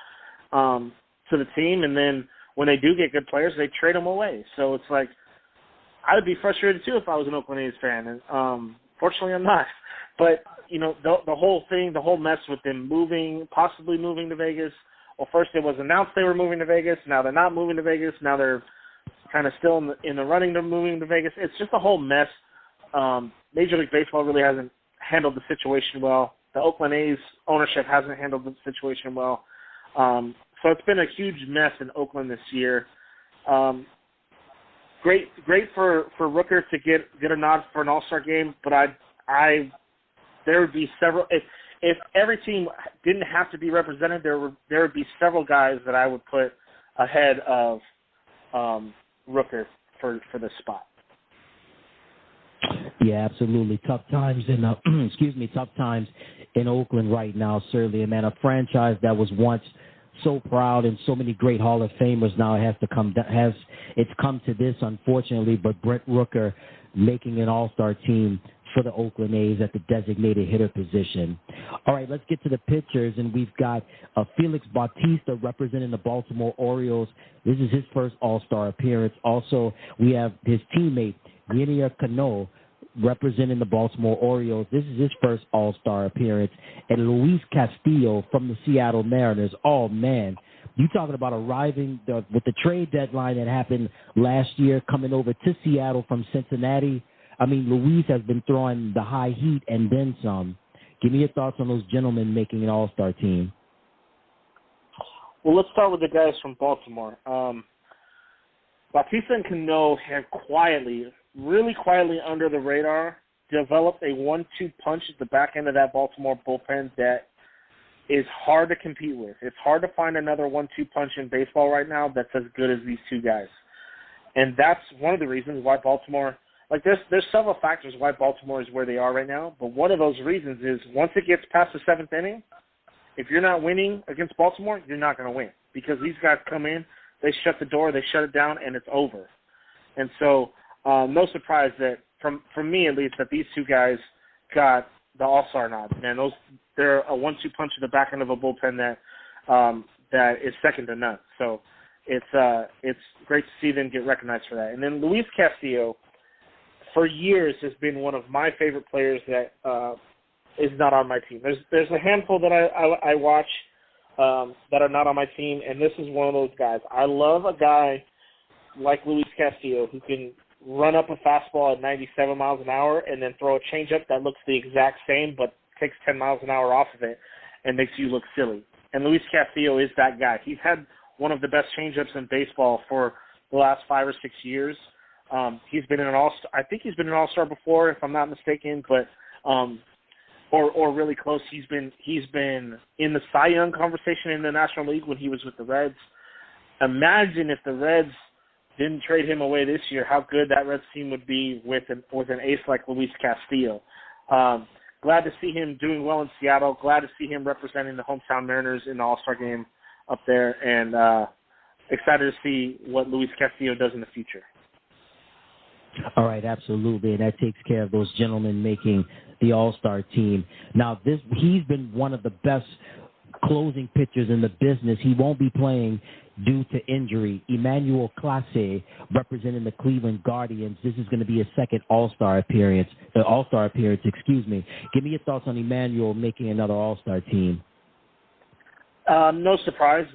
the team, and then when they do get good players, they trade them away. So it's like I would be frustrated too if I was an Oakland A's fan, and fortunately I'm not. But the whole thing, the whole mess with them possibly moving to Vegas. Well, first it was announced they were moving to Vegas. Now they're not moving to Vegas. Now they're kind of still in the running to moving to Vegas. It's just a whole mess. Major League Baseball really hasn't handled the situation well. The Oakland A's ownership hasn't handled the situation well. So it's been a huge mess in Oakland this year. Great for Rooker to get a nod for an All-Star game, but there would be several. If every team didn't have to be represented, there would be several guys that I would put ahead of Rooker for this spot. Yeah, absolutely. Tough times in Oakland right now, certainly. And man, a franchise that was once so proud and so many great Hall of Famers now it's come to this, unfortunately. But Brent Rooker making an all-star team for the Oakland A's at the designated hitter position. All right, let's get to the pitchers, and we've got Felix Bautista representing the Baltimore Orioles. This is his first all-star appearance. Also, we have his teammate, Yennier Cano, representing the Baltimore Orioles. This is his first all-star appearance. And Luis Castillo from the Seattle Mariners. Oh, man. You talking about arriving with the trade deadline that happened last year, coming over to Seattle from Cincinnati. I mean, Luis has been throwing the high heat and then some. Give me your thoughts on those gentlemen making an all-star team. Well, let's start with the guys from Baltimore. Bautista and Cano have really quietly under the radar, developed a 1-2 punch at the back end of that Baltimore bullpen that is hard to compete with. It's hard to find another 1-2 punch in baseball right now that's as good as these two guys. And that's one of the reasons why Baltimore – there's several factors why Baltimore is where they are right now, but one of those reasons is once it gets past the seventh inning, if you're not winning against Baltimore, you're not going to win because these guys come in, they shut the door, they shut it down, and it's over. And so no surprise that, from me at least, that these two guys got the all-star nod. Man, they're a 1-2 punch at the back end of a bullpen that is second to none. So it's great to see them get recognized for that. And then Luis Castillo, for years, has been one of my favorite players that is not on my team. There's a handful that I watch that are not on my team, and this is one of those guys. I love a guy like Luis Castillo who can run up a fastball at 97 miles an hour and then throw a changeup that looks the exact same but takes 10 miles an hour off of it and makes you look silly. And Luis Castillo is that guy. He's had one of the best changeups in baseball for the last 5 or 6 years. He's been in an all-star. I think he's been an all-star before, if I'm not mistaken, but or really close. He's been in the Cy Young conversation in the National League when he was with the Reds. Imagine if the Reds didn't trade him away this year, how good that Reds team would be with an ace like Luis Castillo. Glad to see him doing well in Seattle. Glad to see him representing the hometown Mariners in the All-Star game up there, and excited to see what Luis Castillo does in the future. All right, absolutely, and that takes care of those gentlemen making the All-Star team. Now, he's been one of the best closing pitchers in the business. He won't be playing due to injury. Emmanuel Clase, representing the Cleveland Guardians. This is going to be his second All-Star appearance. Give me your thoughts on Emmanuel making another All-Star team. No surprise.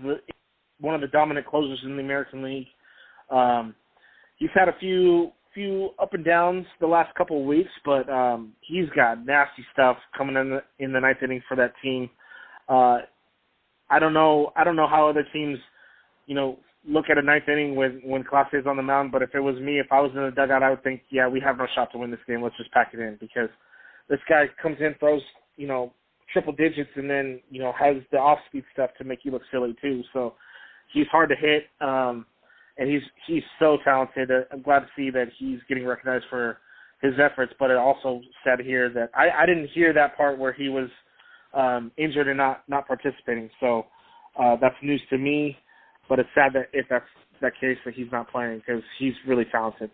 One of the dominant closers in the American League. He's had a few up and downs the last couple of weeks, but he's got nasty stuff coming in the ninth inning for that team. I don't know how other teams, look at a ninth inning when Clase is on the mound. But if it was me, if I was in the dugout, I would think, yeah, we have no shot to win this game. Let's just pack it in, because this guy comes in, throws, triple digits, and then, has the off-speed stuff to make you look silly too. So he's hard to hit, and he's so talented. I'm glad to see that he's getting recognized for his efforts, but it also sad to hear that I didn't hear that part where he was injured and not participating. So that's news to me, but it's sad that if that's that case that he's not playing, because he's really talented.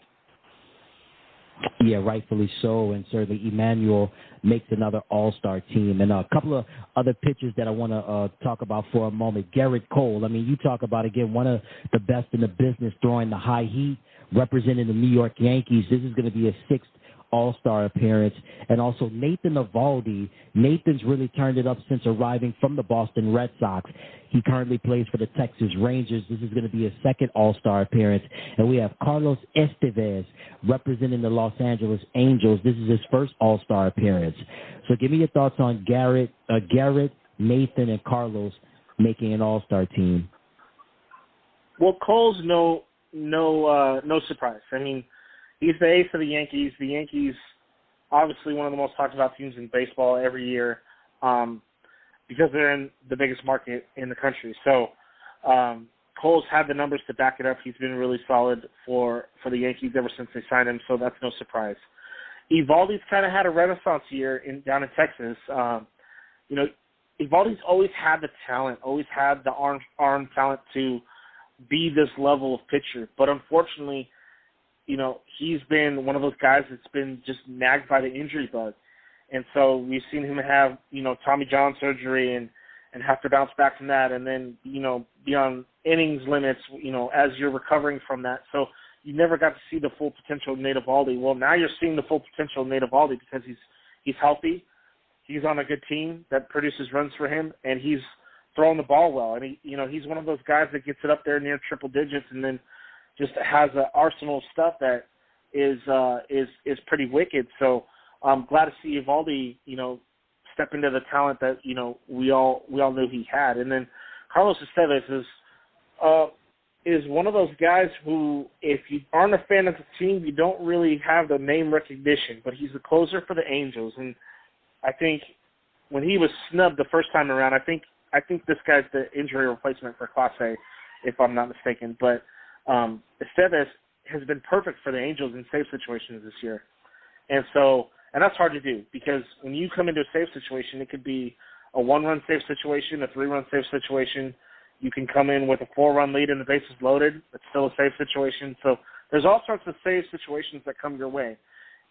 Yeah, rightfully so, and certainly Emmanuel makes another all-star team. And a couple of other pitchers that I want to talk about for a moment. Garrett Cole, I mean, you talk about, again, one of the best in the business throwing the high heat, representing the New York Yankees. This is going to be a sixth all-star appearance. And also Nathan Eovaldi. Nathan's really turned it up since arriving from the Boston Red Sox. He currently plays for the Texas Rangers. This is going to be his second all-star appearance. And we have Carlos Estevez representing the Los Angeles Angels. This is his first all-star appearance. So give me your thoughts on Garrett, Nathan, and Carlos making an all-star team. Well, Cole's no surprise. I mean, he's the ace of the Yankees. The Yankees, obviously one of the most talked about teams in baseball every year, because they're in the biggest market in the country. So Cole's had the numbers to back it up. He's been really solid for the Yankees ever since they signed him, so that's no surprise. Eovaldi's kind of had a renaissance year down in Texas. Eovaldi's always had the talent, always had the arm talent to be this level of pitcher, but unfortunately, he's been one of those guys that's been just nagged by the injury bug. And so we've seen him have, Tommy John surgery and have to bounce back from that, and then, be on innings limits, as you're recovering from that. So you never got to see the full potential of Nate Eovaldi. Well, now you're seeing the full potential of Nate Eovaldi because he's healthy. He's on a good team that produces runs for him, and he's throwing the ball well. And he's one of those guys that gets it up there near triple digits and then just has an arsenal of stuff that is pretty wicked. So I'm glad to see Eovaldi, step into the talent that, we all knew he had. And then Carlos Estevez is one of those guys who, if you aren't a fan of the team, you don't really have the name recognition, but he's the closer for the Angels. And I think when he was snubbed the first time around, I think this guy's the injury replacement for Clase, if I'm not mistaken. But Estevez has been perfect for the Angels in save situations this year. And that's hard to do, because when you come into a save situation, it could be a 1-run save situation, a 3-run save situation. You can come in with a 4-run lead and the bases loaded. It's still a save situation. So there's all sorts of save situations that come your way.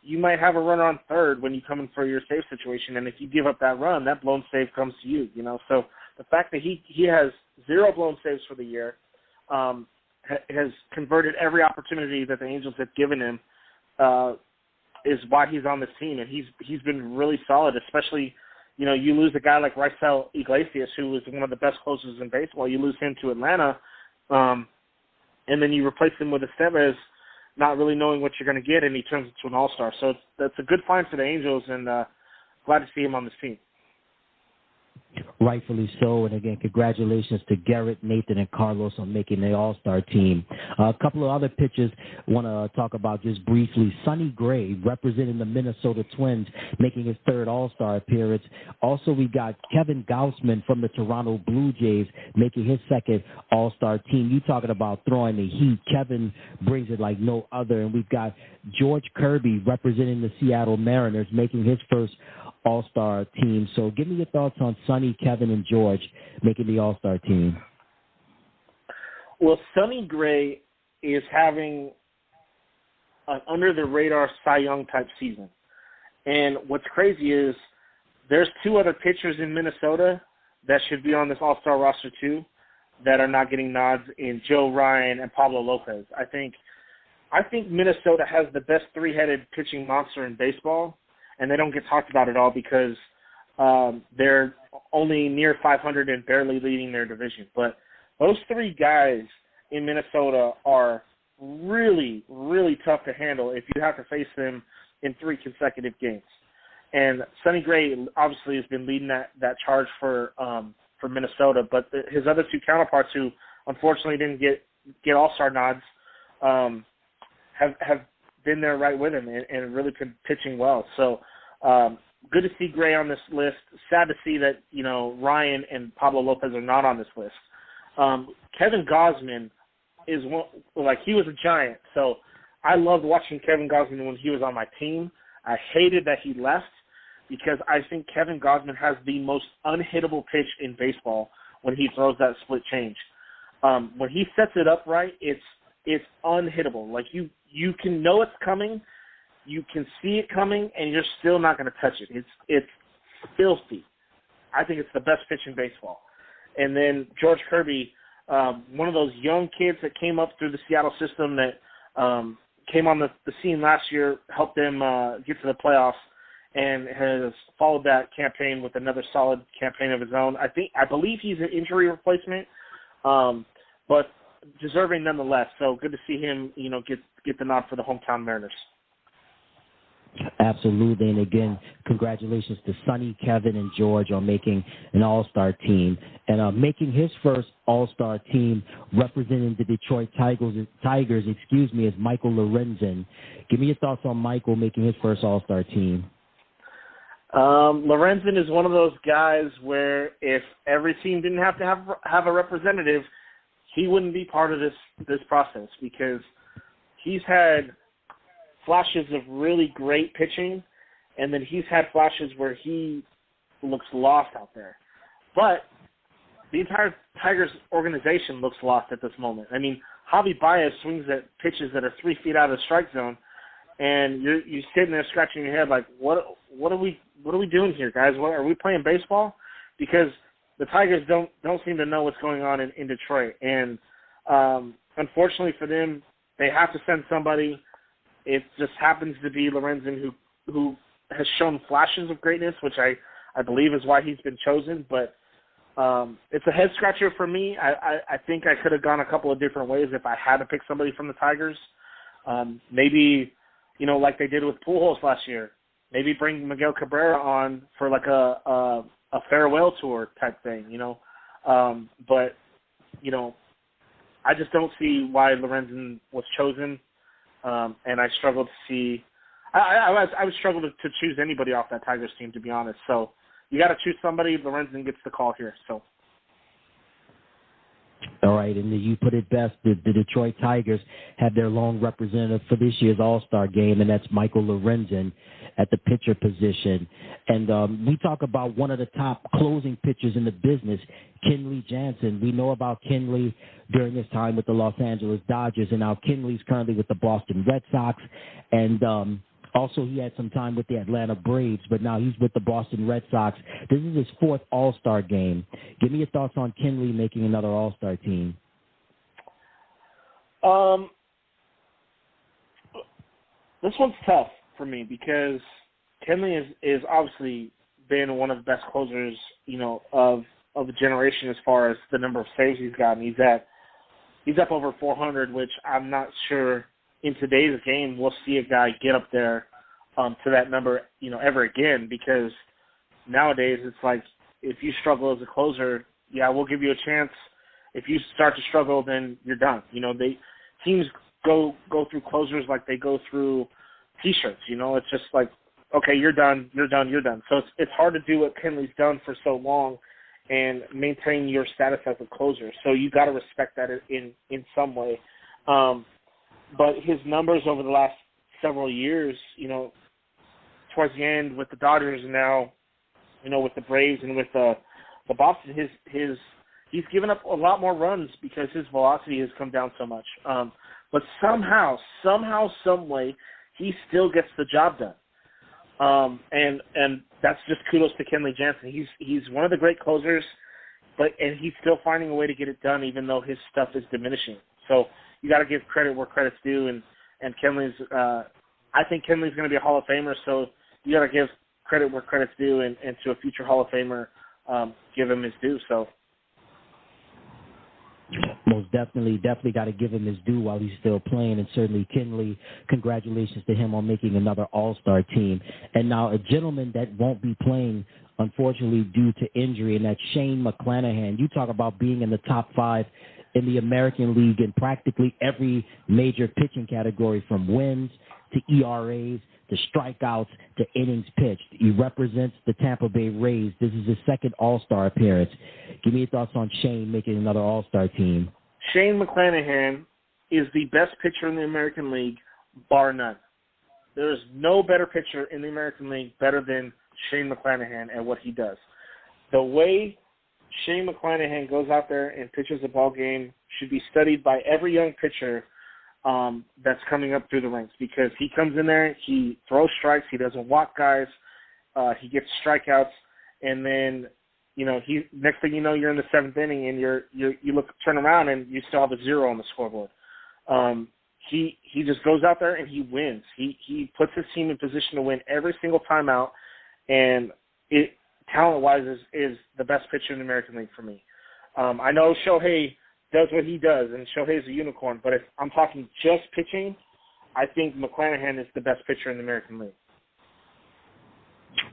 You might have a runner on third when you come in for your save situation, and if you give up that run, that blown save comes to you. So the fact that he has 0 blown saves for the year, has converted every opportunity that the Angels have given him, is why he's on this team, and he's been really solid. Especially, you lose a guy like Raisel Iglesias, who was one of the best closers in baseball. You lose him to Atlanta, and then you replace him with Estevez, not really knowing what you're going to get, and he turns into an all-star. So that's a good find for the Angels, and glad to see him on this team. Rightfully so, and again, congratulations to Garrett, Nathan, and Carlos on making the all-star team. A couple of other pitchers I want to talk about just briefly. Sonny Gray, representing the Minnesota Twins, making his third all-star appearance. Also, we got Kevin Gausman from the Toronto Blue Jays making his second all-star team. You talking about throwing the heat. Kevin brings it like no other. And we've got George Kirby representing the Seattle Mariners making his first all-star team. So give me your thoughts on Sonny, Kevin, and George making the all-star team. Well, Sonny Gray is having an under-the-radar Cy Young type season. And what's crazy is there's 2 other pitchers in Minnesota that should be on this all-star roster too that are not getting nods in Joe Ryan and Pablo Lopez. I think Minnesota has the best 3-headed pitching monster in baseball, and they don't get talked about at all because they're only near 500 and barely leading their division. But those 3 guys in Minnesota are really, really tough to handle if you have to face them in 3 consecutive games. And Sonny Gray obviously has been leading that charge for for Minnesota. But his other two counterparts, who unfortunately didn't get All-Star nods, have been there right with him and really been pitching well. So good to see Gray on this list. Sad to see that, Ryan and Pablo Lopez are not on this list. Kevin Gausman is he was a giant. So I loved watching Kevin Gausman when he was on my team. I hated that he left because I think Kevin Gausman has the most unhittable pitch in baseball when he throws that split change. When he sets it up right, it's unhittable. Like you can know it's coming, you can see it coming, and you're still not going to touch it. It's filthy. I think it's the best pitch in baseball. And then George Kirby, one of those young kids that came up through the Seattle system that came on the scene last year, helped them get to the playoffs, and has followed that campaign with another solid campaign of his own. I believe he's an injury replacement, but deserving nonetheless. So good to see him, get the nod for the hometown Mariners. Absolutely. And again, congratulations to Sonny, Kevin, and George on making an all-star team. And making his first all-star team representing the Detroit Tigers, is Michael Lorenzen. Give me your thoughts on Michael making his first all-star team. Lorenzen is one of those guys where if every team didn't have to have a representative, he wouldn't be part of this process, because he's had flashes of really great pitching, and then he's had flashes where he looks lost out there. But the entire Tigers organization looks lost at this moment. I mean, Javi Baez swings at pitches that are 3 feet out of the strike zone, and you're sitting there scratching your head like, what are we doing here, guys? Are we playing baseball? Because the Tigers don't seem to know what's going on in Detroit, and unfortunately for them, they have to send somebody. It just happens to be Lorenzen, who has shown flashes of greatness, which I believe is why he's been chosen. But it's a head scratcher for me. I think I could have gone a couple of different ways if I had to pick somebody from the Tigers. Maybe, like they did with Pujols last year. Maybe bring Miguel Cabrera on for like a farewell tour type thing, But, I just don't see why Lorenzen was chosen. And I struggled to see. I would struggle to choose anybody off that Tigers team, to be honest. So you got to choose somebody. Lorenzen gets the call here. So. All right, and you put it best. The Detroit Tigers have their lone representative for this year's All-Star game, and that's Michael Lorenzen at the pitcher position. And we talk about one of the top closing pitchers in the business, Kenley Jansen. We know about Kenley during his time with the Los Angeles Dodgers, and now Kenley's currently with the Boston Red Sox. And also he had some time with the Atlanta Braves, but now he's with the Boston Red Sox. This is his fourth All-Star game. Give me your thoughts on Kenley making another All-Star team. This one's tough for me because Kenley is obviously been one of the best closers, of the generation as far as the number of saves he's gotten. He's up over 400, which I'm not sure in today's game we'll see a guy get up there to that number, ever again, because nowadays it's like if you struggle as a closer, we'll give you a chance. If you start to struggle, then you're done. Teams go through closers like they go through T-shirts. It's just like, okay, you're done. So it's hard to do what Kenley's done for so long and maintain your status as a closer. So you got to respect that in some way. But his numbers over the last several years, towards the end with the Dodgers and now, with the Braves and with the Boston, he's given up a lot more runs because his velocity has come down so much. But somehow, some way, he still gets the job done. And that's just kudos to Kenley Jansen. He's one of the great closers, and he's still finding a way to get it done, even though his stuff is diminishing. So you got to give credit where credit's due, and Kenley's. I think Kenley's going to be a Hall of Famer, so you got to give credit where credit's due, and to a future Hall of Famer, give him his due. So. Most definitely got to give him his due while he's still playing, and certainly Kinley, congratulations to him on making another All-Star team. And now a gentleman that won't be playing, unfortunately, due to injury, and that's Shane McClanahan. You talk about being in the top 5 in the American League in practically every major pitching category, from wins to ERAs to strikeouts to innings pitched. He represents the Tampa Bay Rays. This is his second All-Star appearance. Give me your thoughts on Shane making another All-Star team. Shane McClanahan is the best pitcher in the American League, bar none. There is no better pitcher in the American League better than Shane McClanahan and what he does. The way Shane McClanahan goes out there and pitches a ball game should be studied by every young pitcher that's coming up through the ranks, because he comes in there, he throws strikes, he doesn't walk guys, he gets strikeouts, and then he next thing you know, you're in the 7th inning and you turn around and you still have a 0 on the scoreboard. He just goes out there and he wins. He puts his team in position to win every single time out, and it talent-wise is the best pitcher in the American League for me. I know Shohei does what he does, and Shohei's a unicorn, but if I'm talking just pitching, I think McClanahan is the best pitcher in the American League.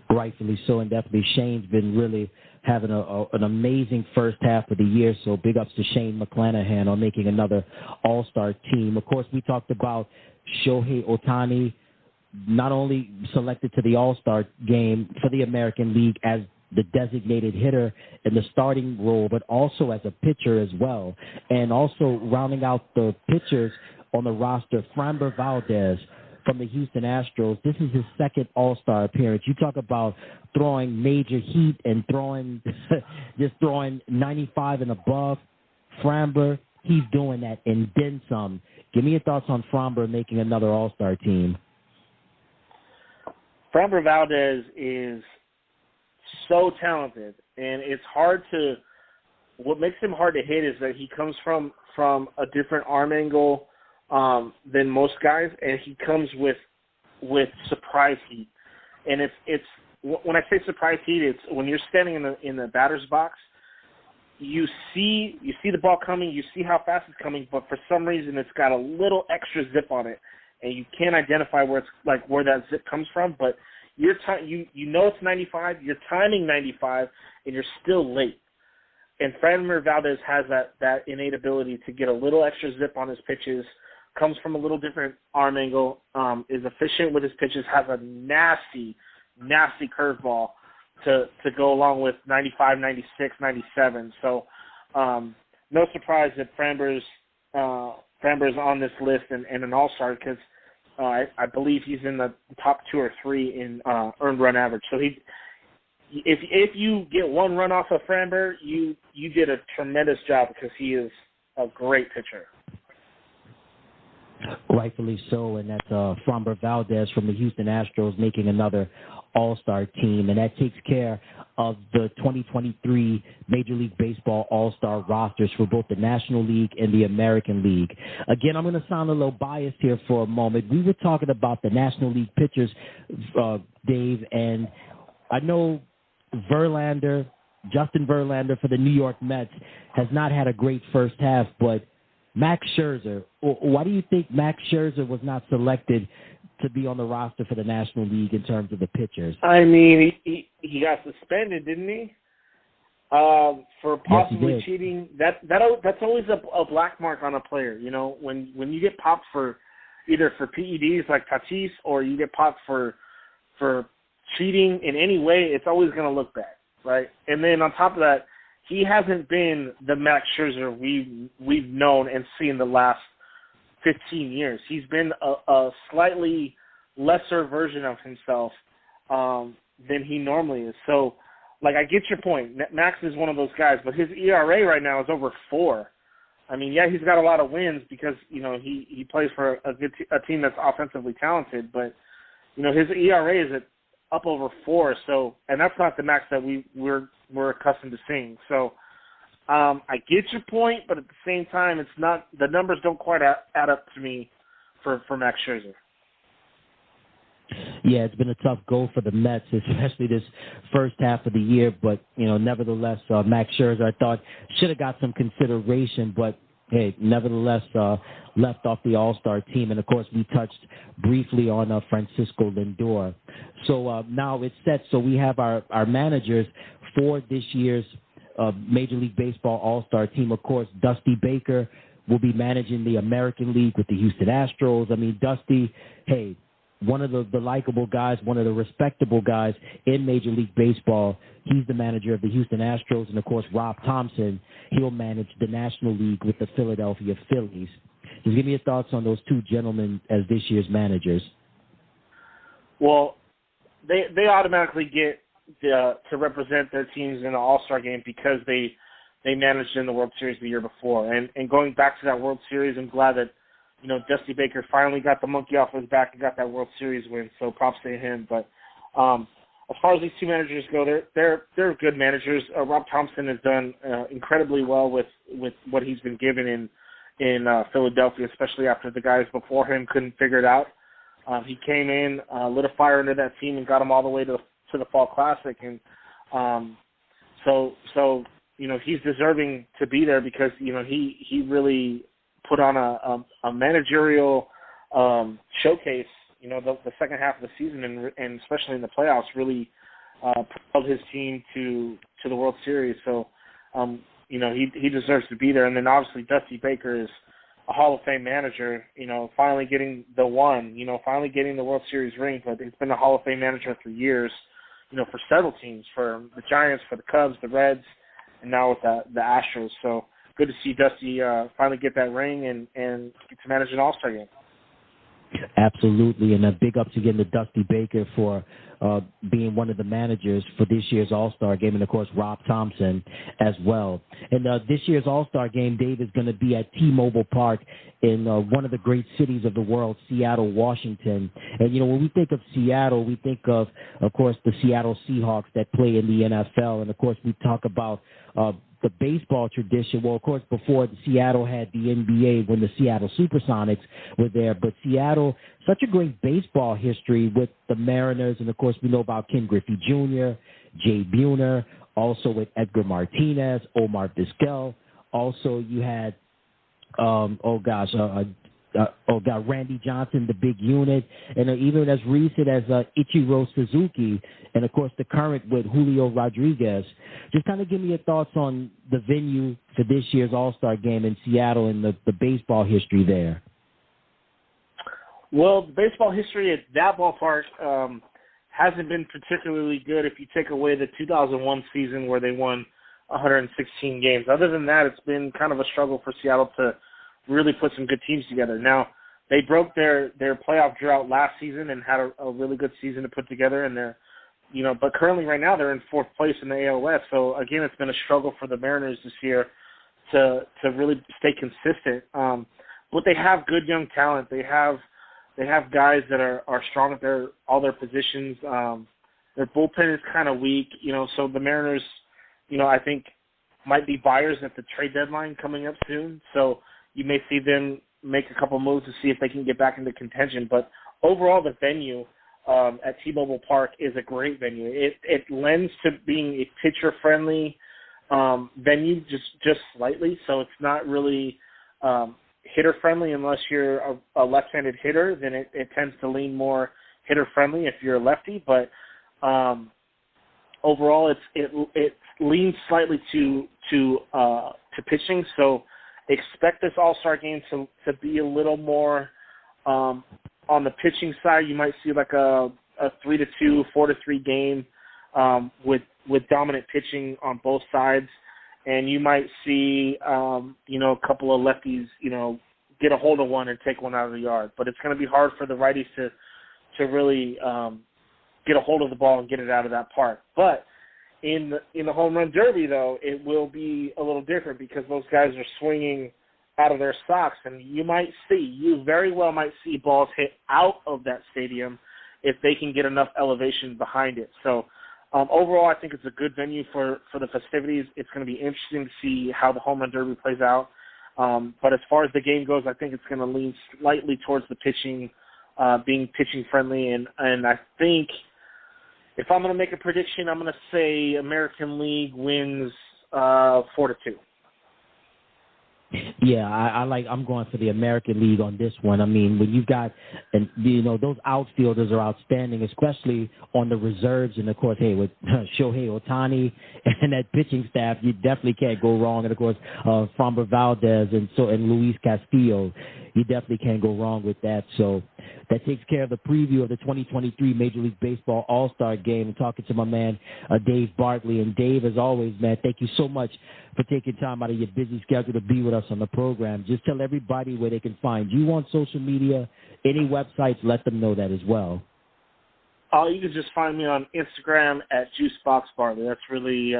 Rightfully so, and definitely Shane's been really having an amazing first half of the year, so big ups to Shane McClanahan on making another All-Star team. Of course, we talked about Shohei Ohtani, not only selected to the All-Star game for the American League as the designated hitter in the starting role, but also as a pitcher as well. And also rounding out the pitchers on the roster, Framber Valdez from the Houston Astros. This is his second All-Star appearance. You talk about throwing major heat and throwing 95 and above. Framber, he's doing that and then some. Give me your thoughts on Framber making another All-Star team. Framber Valdez is so talented, and it's hard to – what makes him hard to hit is that he comes from a different arm angle than most guys, and he comes with surprise heat. And it's when I say surprise heat, it's when you're standing in the batter's box, you see the ball coming, you see how fast it's coming, but for some reason it's got a little extra zip on it, and you can't identify where that zip comes from, but you know it's 95, you're timing 95, and you're still late. And Framber Valdez has that innate ability to get a little extra zip on his pitches, comes from a little different arm angle, is efficient with his pitches, has a nasty curveball to go along with 95, 96, 97. So no surprise that Framber's on this list and an all-star, because I believe he's in the top 2 or 3 in earned run average. So if you get one run off of Framber, you did a tremendous job, because he is a great pitcher. Rightfully so, and that's Framber Valdez from the Houston Astros making another All-Star team, and that takes care of the 2023 Major League Baseball All-Star rosters for both the National League and the American League. Again, I'm going to sound a little biased here for a moment. We were talking about the National League pitchers, Dave, and I know Justin Verlander for the New York Mets has not had a great first half, but Max Scherzer, why do you think Max Scherzer was not selected to be on the roster for the National League in terms of the pitchers? I mean, he got suspended, didn't he? For possibly cheating. That's always a black mark on a player. You know, when you get popped for either for PEDs like Tatis, or you get popped for cheating in any way, it's always going to look bad, right? And then on top of that, he hasn't been the Max Scherzer we've known and seen the last 15 years. He's been a slightly lesser version of himself than he normally is. So, I get your point. Max is one of those guys, but his ERA right now is over 4. I mean, yeah, he's got a lot of wins because, he plays for a team that's offensively talented, but, his ERA is up over 4. So, and that's not the Max that we're accustomed to seeing. So, I get your point, but at the same time, it's not, the numbers don't quite add up to me for Max Scherzer. Yeah, it's been a tough go for the Mets, especially this first half of the year. But, nevertheless, Max Scherzer, I thought, should have got some consideration. But, hey, nevertheless, left off the All-Star team. And, of course, we touched briefly on Francisco Lindor. So now it's set. So we have our managers for this year's Major League Baseball All-Star team. Of course, Dusty Baker will be managing the American League with the Houston Astros. I mean, Dusty, hey, one of the likable guys, one of the respectable guys in Major League Baseball. He's the manager of the Houston Astros. And, of course, Rob Thompson, he'll manage the National League with the Philadelphia Phillies. Just give me your thoughts on those two gentlemen as this year's managers. Well, they automatically get to represent their teams in an All-Star game because they managed in the World Series the year before. And going back to that World Series, I'm glad that Dusty Baker finally got the monkey off his back and got that World Series win. So props to him. But as far as these two managers go, they're good managers. Rob Thompson has done incredibly well with what he's been given in Philadelphia, especially after the guys before him couldn't figure it out. He came in, lit a fire under that team, and got them all the way to the Fall Classic. And so he's deserving to be there because he really put on a managerial showcase, the second half of the season and especially in the playoffs really propelled his team to the World Series. So, he deserves to be there. And then obviously Dusty Baker is a Hall of Fame manager, finally getting the one, finally getting the World Series ring, but he's been a Hall of Fame manager for years, for several teams, for the Giants, for the Cubs, the Reds, and now with the Astros. So, good to see Dusty finally get that ring and get to manage an All-Star game. Absolutely, and a big ups again to Dusty Baker for being one of the managers for this year's All-Star game, and, of course, Rob Thompson as well. And this year's All-Star game, Dave, is going to be at T-Mobile Park in one of the great cities of the world, Seattle, Washington. And, when we think of Seattle, we think of course, the Seattle Seahawks that play in the NFL. And, of course, we talk about the baseball tradition. Well, of course, before Seattle had the NBA when the Seattle Supersonics were there. But Seattle, such a great baseball history with the Mariners. And, of course, we know about Ken Griffey Jr., Jay Buhner, also with Edgar Martinez, Omar Vizquel. Also, you had, Randy Johnson, the big unit, and even as recent as Ichiro Suzuki, and, of course, the current with Julio Rodriguez. Just kind of give me your thoughts on the venue for this year's All-Star game in Seattle and the baseball history there. Well, the baseball history at that ballpark hasn't been particularly good if you take away the 2001 season where they won 116 games. Other than that, it's been kind of a struggle for Seattle to really put some good teams together. Now, they broke their playoff drought last season and had a really good season to put together, and they're, but currently right now they're in fourth place in the AL West. So again, it's been a struggle for the Mariners this year to really stay consistent. But they have good young talent. They have guys that are strong at all their positions. Their bullpen is kind of weak, so the Mariners, I think might be buyers at the trade deadline coming up soon. So you may see them make a couple moves to see if they can get back into contention. But overall, the venue at T-Mobile Park is a great venue. It lends to being a pitcher-friendly venue just slightly. So it's not really hitter-friendly unless you're a left-handed hitter. Then it tends to lean more hitter-friendly if you're a lefty. But overall, it leans slightly to pitching. So expect this All-Star game to be a little more on the pitching side. You might see like a 3-2, 4-3 game with dominant pitching on both sides, and you might see a couple of lefties get a hold of one and take one out of the yard. But it's going to be hard for the righties to really get a hold of the ball and get it out of that park. But in the home run derby, though, it will be a little different because those guys are swinging out of their socks, and you very well might see balls hit out of that stadium if they can get enough elevation behind it. So overall, I think it's a good venue for the festivities. It's going to be interesting to see how the home run derby plays out. But as far as the game goes, I think it's going to lean slightly towards the pitching being pitching friendly, and I think if I'm going to make a prediction, I'm going to say American League wins 4-2. Yeah, I'm going for the American League on this one. I mean, when you've got, and those outfielders are outstanding, especially on the reserves, and of course, with Shohei Ohtani and that pitching staff, you definitely can't go wrong. And of course, Framber Valdez and Luis Castillo, you definitely can't go wrong with that. So that takes care of the preview of the 2023 Major League Baseball All-Star Game. And talking to my man Dave Bartley. And Dave, as always, man, thank you so much for taking time out of your busy schedule to be with us on the program. Just tell everybody where they can find you on social media, any websites, let them know that as well. You can just find me on Instagram at JuiceBoxBartley. That's really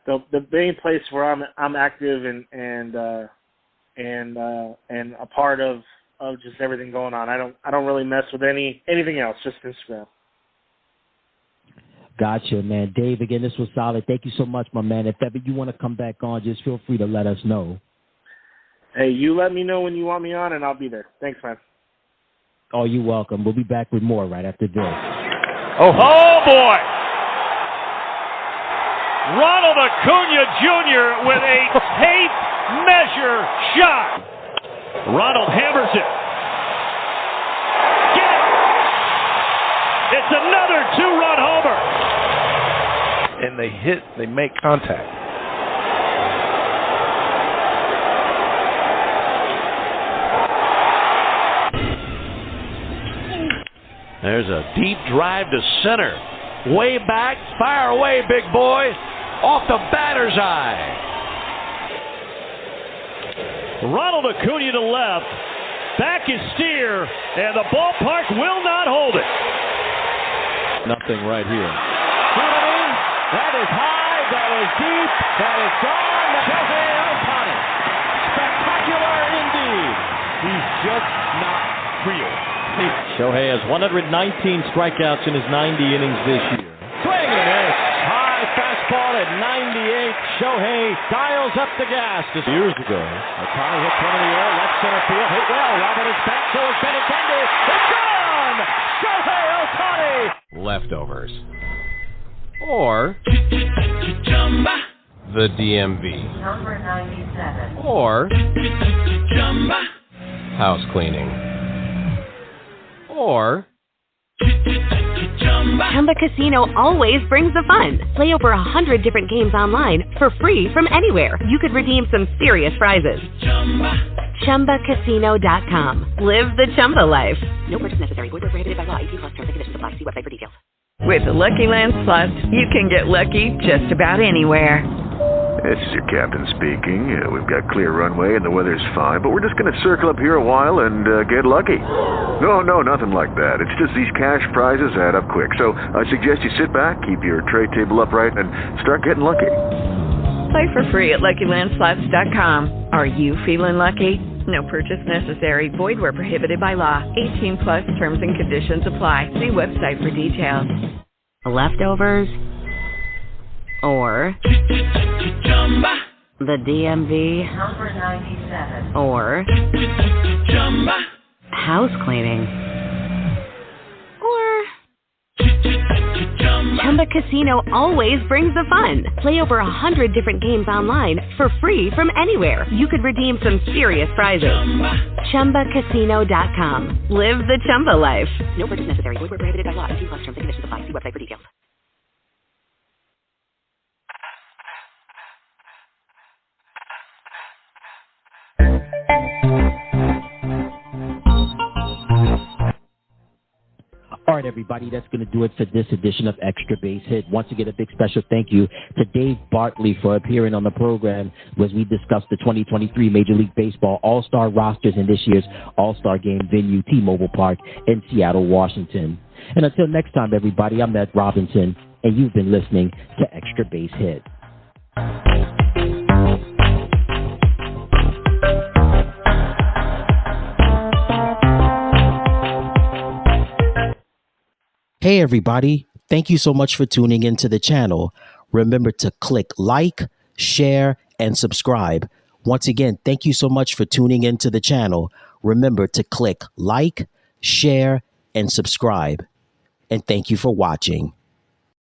the main place where I'm active and a part of just everything going on. I don't really mess with anything else, just Instagram. Gotcha, man. Dave, again, this was solid. Thank you so much, my man. If ever you want to come back on, just feel free to let us know. Hey, you let me know when you want me on, and I'll be there. Thanks, man. Oh, you're welcome. We'll be back with more right after this. Oh boy! Ronald Acuna Jr. with a tape measure shot. Ronald hammers it. Get it! It's another two-run homer. And they make contact. There's a deep drive to center. Way back, fire away, big boy. Off the batter's eye. Ronald Acuna to left. Back is Steer, and the ballpark will not hold it. Nothing right here. That is high, that is deep, that is gone. Shohei Ohtani. Spectacular indeed. He's just not real. Shohei has 119 strikeouts in his 90 innings this year. Swing and a miss. High fastball at 98. Shohei dials up the gas. Just years ago, Ohtani hits one in the air, left center field, hit well. Robert is back, so is Benintendi. It's gone! Shohei Ohtani! Leftovers. Or the DMV. Number 97. Or house cleaning. Or Chumba Casino always brings the fun. Play over 100 different games online for free from anywhere. You could redeem some serious prizes. ChumbaCasino.com. Live the Chumba life. No purchase necessary. Void where prohibited by law. 18+ terms and conditions apply. See website for details. With the Lucky Land Slots, you can get lucky just about anywhere. This is your captain speaking. We've got clear runway and the weather's fine, but we're just going to circle up here a while and get lucky. No, nothing like that. It's just these cash prizes add up quick. So I suggest you sit back, keep your tray table upright, and start getting lucky. Play for free at LuckyLandSlots.com. Are you feeling lucky? No purchase necessary. Void where prohibited by law. 18+ terms and conditions apply. See website for details. Leftovers or the DMV. Number 97. Or house cleaning. Or Chumba Casino always brings the fun. Play over 100 different games online for free from anywhere. You could redeem some serious prizes. ChumbaCasino.com. Live the Chumba life. No purchase necessary. Void where prohibited by law. 18+ terms and conditions apply. See website for details. All right, everybody, that's going to do it for this edition of Extra Base Hit. Once again, a big special thank you to Dave Bartley for appearing on the program as we discussed the 2023 Major League Baseball All-Star rosters in this year's All-Star Game venue, T-Mobile Park in Seattle, Washington. And until next time, everybody, I'm Matt Robinson, and you've been listening to Extra Base Hit. Hey everybody, thank you so much for tuning into the channel. Remember to click like, share, and subscribe. Once again, thank you so much for tuning into the channel. Remember to click like, share, and subscribe. And thank you for watching.